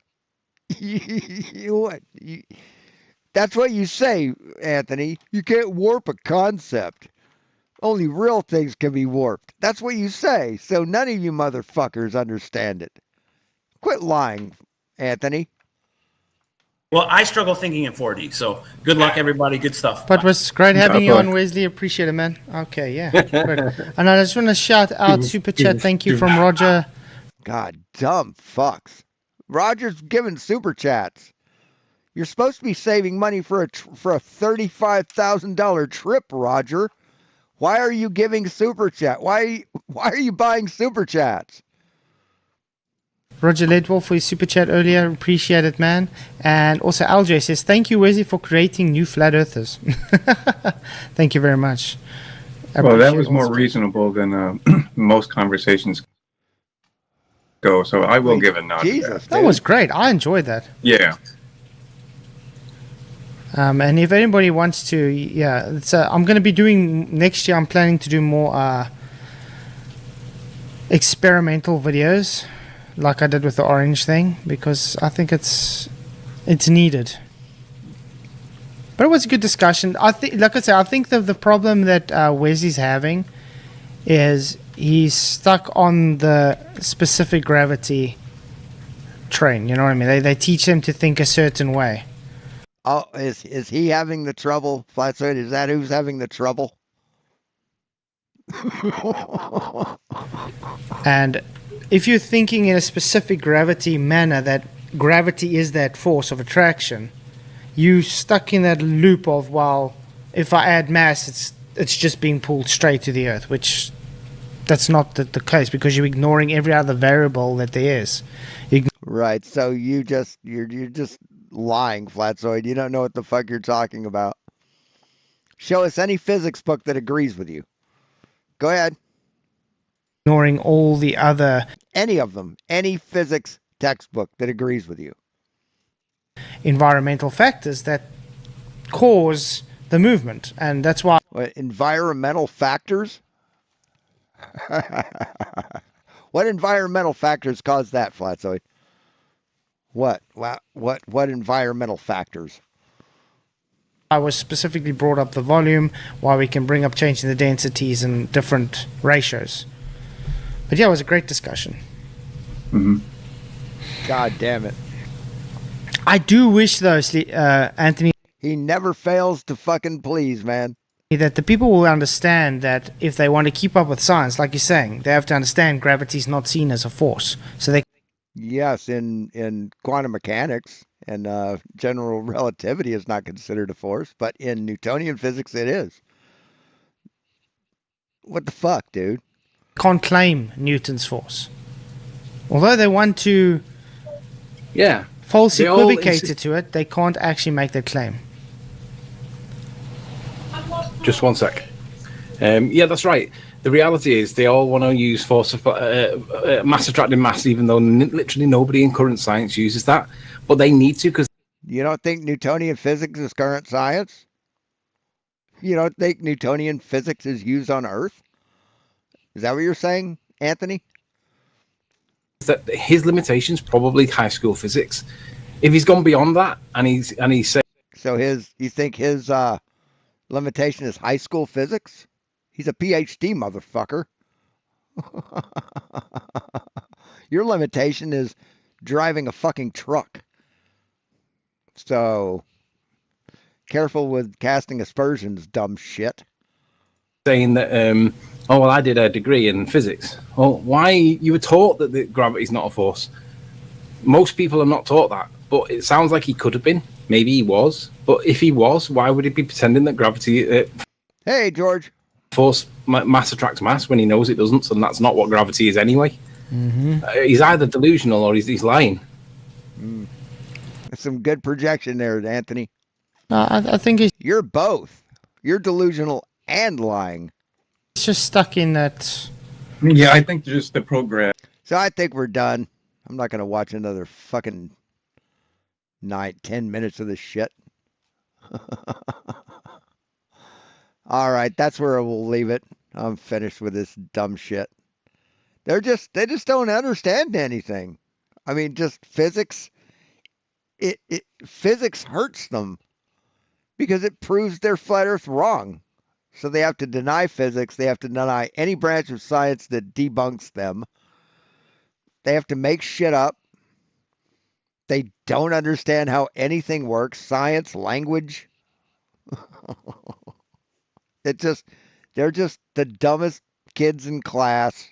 That's what you say, Anthony. You can't warp a concept. Only real things can be warped. That's what you say. So none of you motherfuckers understand it. Quit lying, Anthony. Well, I struggle thinking in 4D. So good luck, everybody. Good stuff. But it was great having you Bye. on, Wesley. Appreciate it, man. Okay, yeah. Great. And I just want to shout out Super Chat. Thank you from Roger. God, dumb fucks. Roger's giving super chats. You're supposed to be saving money for a $35,000 trip, Roger. Why are you giving super chat? Why are you buying super chats? Roger Ledwell for his super chat earlier. Appreciate it, man. And also LJ says, thank you, Wesley, for creating new flat earthers. Thank you very much. Well, that was more reasonable than most conversations go. So I will give a nod to that. That was great. I enjoyed that. Yeah. And if anybody wants to, yeah, it's, I'm going to be doing next year. I'm planning to do more experimental videos, like I did with the orange thing, because I think it's needed. But it was a good discussion. I think, like I said, I think the problem that Wesley's having is he's stuck on the specific gravity train. You know what I mean? They teach him to think a certain way. Oh, is he having the trouble, Flatzoid? Is that who's having the trouble? And if you're thinking in a specific gravity manner, that gravity is that force of attraction, you stuck in that loop of, well, if I add mass, it's just being pulled straight to the earth, which that's not the case, because you're ignoring every other variable that there is. Right. So you're just lying, Flatzoid. You don't know what the fuck you're talking about. Show us any physics book that agrees with you. Go ahead. Ignoring all the other... Any of them. Any physics textbook that agrees with you. Environmental factors that cause the movement. And that's why... What, environmental factors? What environmental factors cause that, Flatzoid? What environmental factors? I was specifically brought up the volume, why we can bring up changing the densities and different ratios. But yeah, it was a great discussion. Mm-hmm. God damn it. I do wish, though, Anthony, he never fails to fucking please, man. That the people will understand that if they want to keep up with science, like you're saying, they have to understand gravity is not seen as a force. So they. Yes, in quantum mechanics and general relativity is not considered a force, but in Newtonian physics it is. What the fuck, dude? Can't claim Newton's force. Although they want to false equivocate it to it, they can't actually make that claim. Just one sec. Yeah, that's right. The reality is they all want to use force of mass attracting mass, even though literally nobody in current science uses that. But they need to, because... You don't think Newtonian physics is current science? You don't think Newtonian physics is used on Earth? Is that what you're saying, Anthony? That his limitations probably high school physics. If he's gone beyond that and he's saying, so you think his limitation is high school physics? He's a PhD, motherfucker. Your limitation is driving a fucking truck. So careful with casting aspersions, dumb shit. Saying that, oh, well, I did a degree in physics. Well, why? You were taught that gravity is not a force. Most people are not taught that, but it sounds like he could have been. Maybe he was. But if he was, why would he be pretending that gravity... hey, George. Force mass attracts mass when he knows it doesn't, and that's not what gravity is anyway. Mm-hmm. He's either delusional or he's lying. That's some good projection there, Anthony. I think you're both. You're delusional and lying. It's just stuck in that. Yeah, I think just the program. So I think we're done. I'm not going to watch another fucking 10 minutes of this shit. All right, that's where we'll leave it. I'm finished with this dumb shit. They just don't understand anything. I mean, just physics. Physics hurts them because it proves their flat Earth wrong. So they have to deny physics. They have to deny any branch of science that debunks them. They have to make shit up. They don't understand how anything works. Science, language. They're just the dumbest kids in class.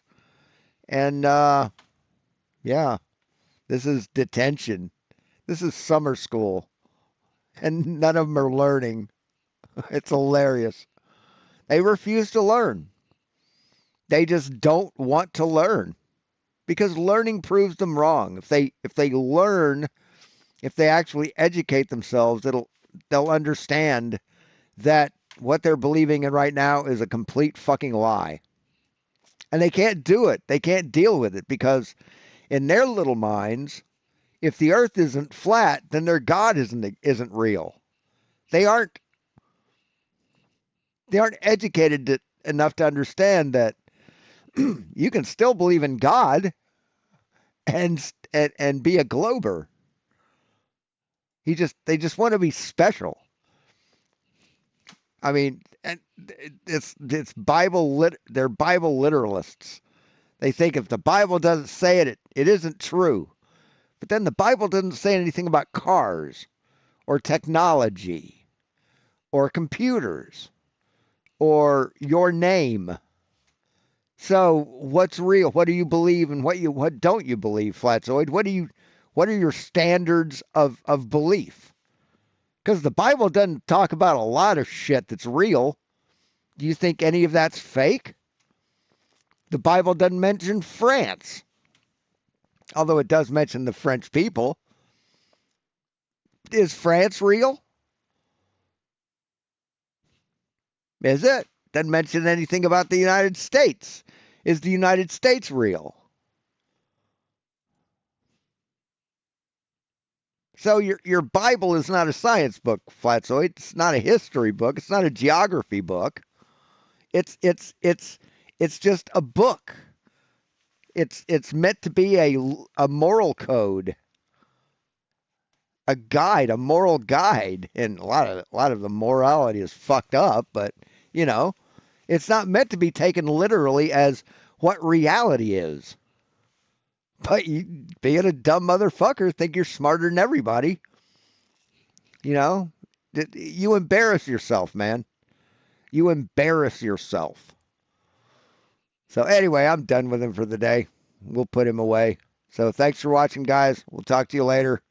And yeah, this is detention. This is summer school. And none of them are learning. It's hilarious. They refuse to learn. They just don't want to learn. Because learning proves them wrong. If they learn, if they actually educate themselves, they'll understand that what they're believing in right now is a complete fucking lie. And they can't do it. They can't deal with it because in their little minds, if the earth isn't flat, then their God isn't real. They aren't educated enough to understand that you can still believe in God and be a glober. They just want to be special. I mean, it's Bible they're Bible literalists. They think if the Bible doesn't say it, it isn't true. But then the Bible doesn't say anything about cars or technology or computers or your name. So what's real? What do you believe and what don't you believe, Flatzoid? What are your standards of belief? Because the Bible doesn't talk about a lot of shit that's real. Do you think any of that's fake? The Bible doesn't mention France, although it does mention the French people. Is France real? Is it? Doesn't mention anything about the United States. Is the United States real? So your Bible is not a science book, Flatzoid. It's not a history book. It's not a geography book. It's just a book. It's meant to be a moral code. a guide, a moral guide, and a lot of the morality is fucked up, but you know, it's not meant to be taken literally as what reality is. But you, being a dumb motherfucker, think you're smarter than everybody. You know, you embarrass yourself, man. You embarrass yourself. So anyway, I'm done with him for the day. We'll put him away. So thanks for watching, guys. We'll talk to you later.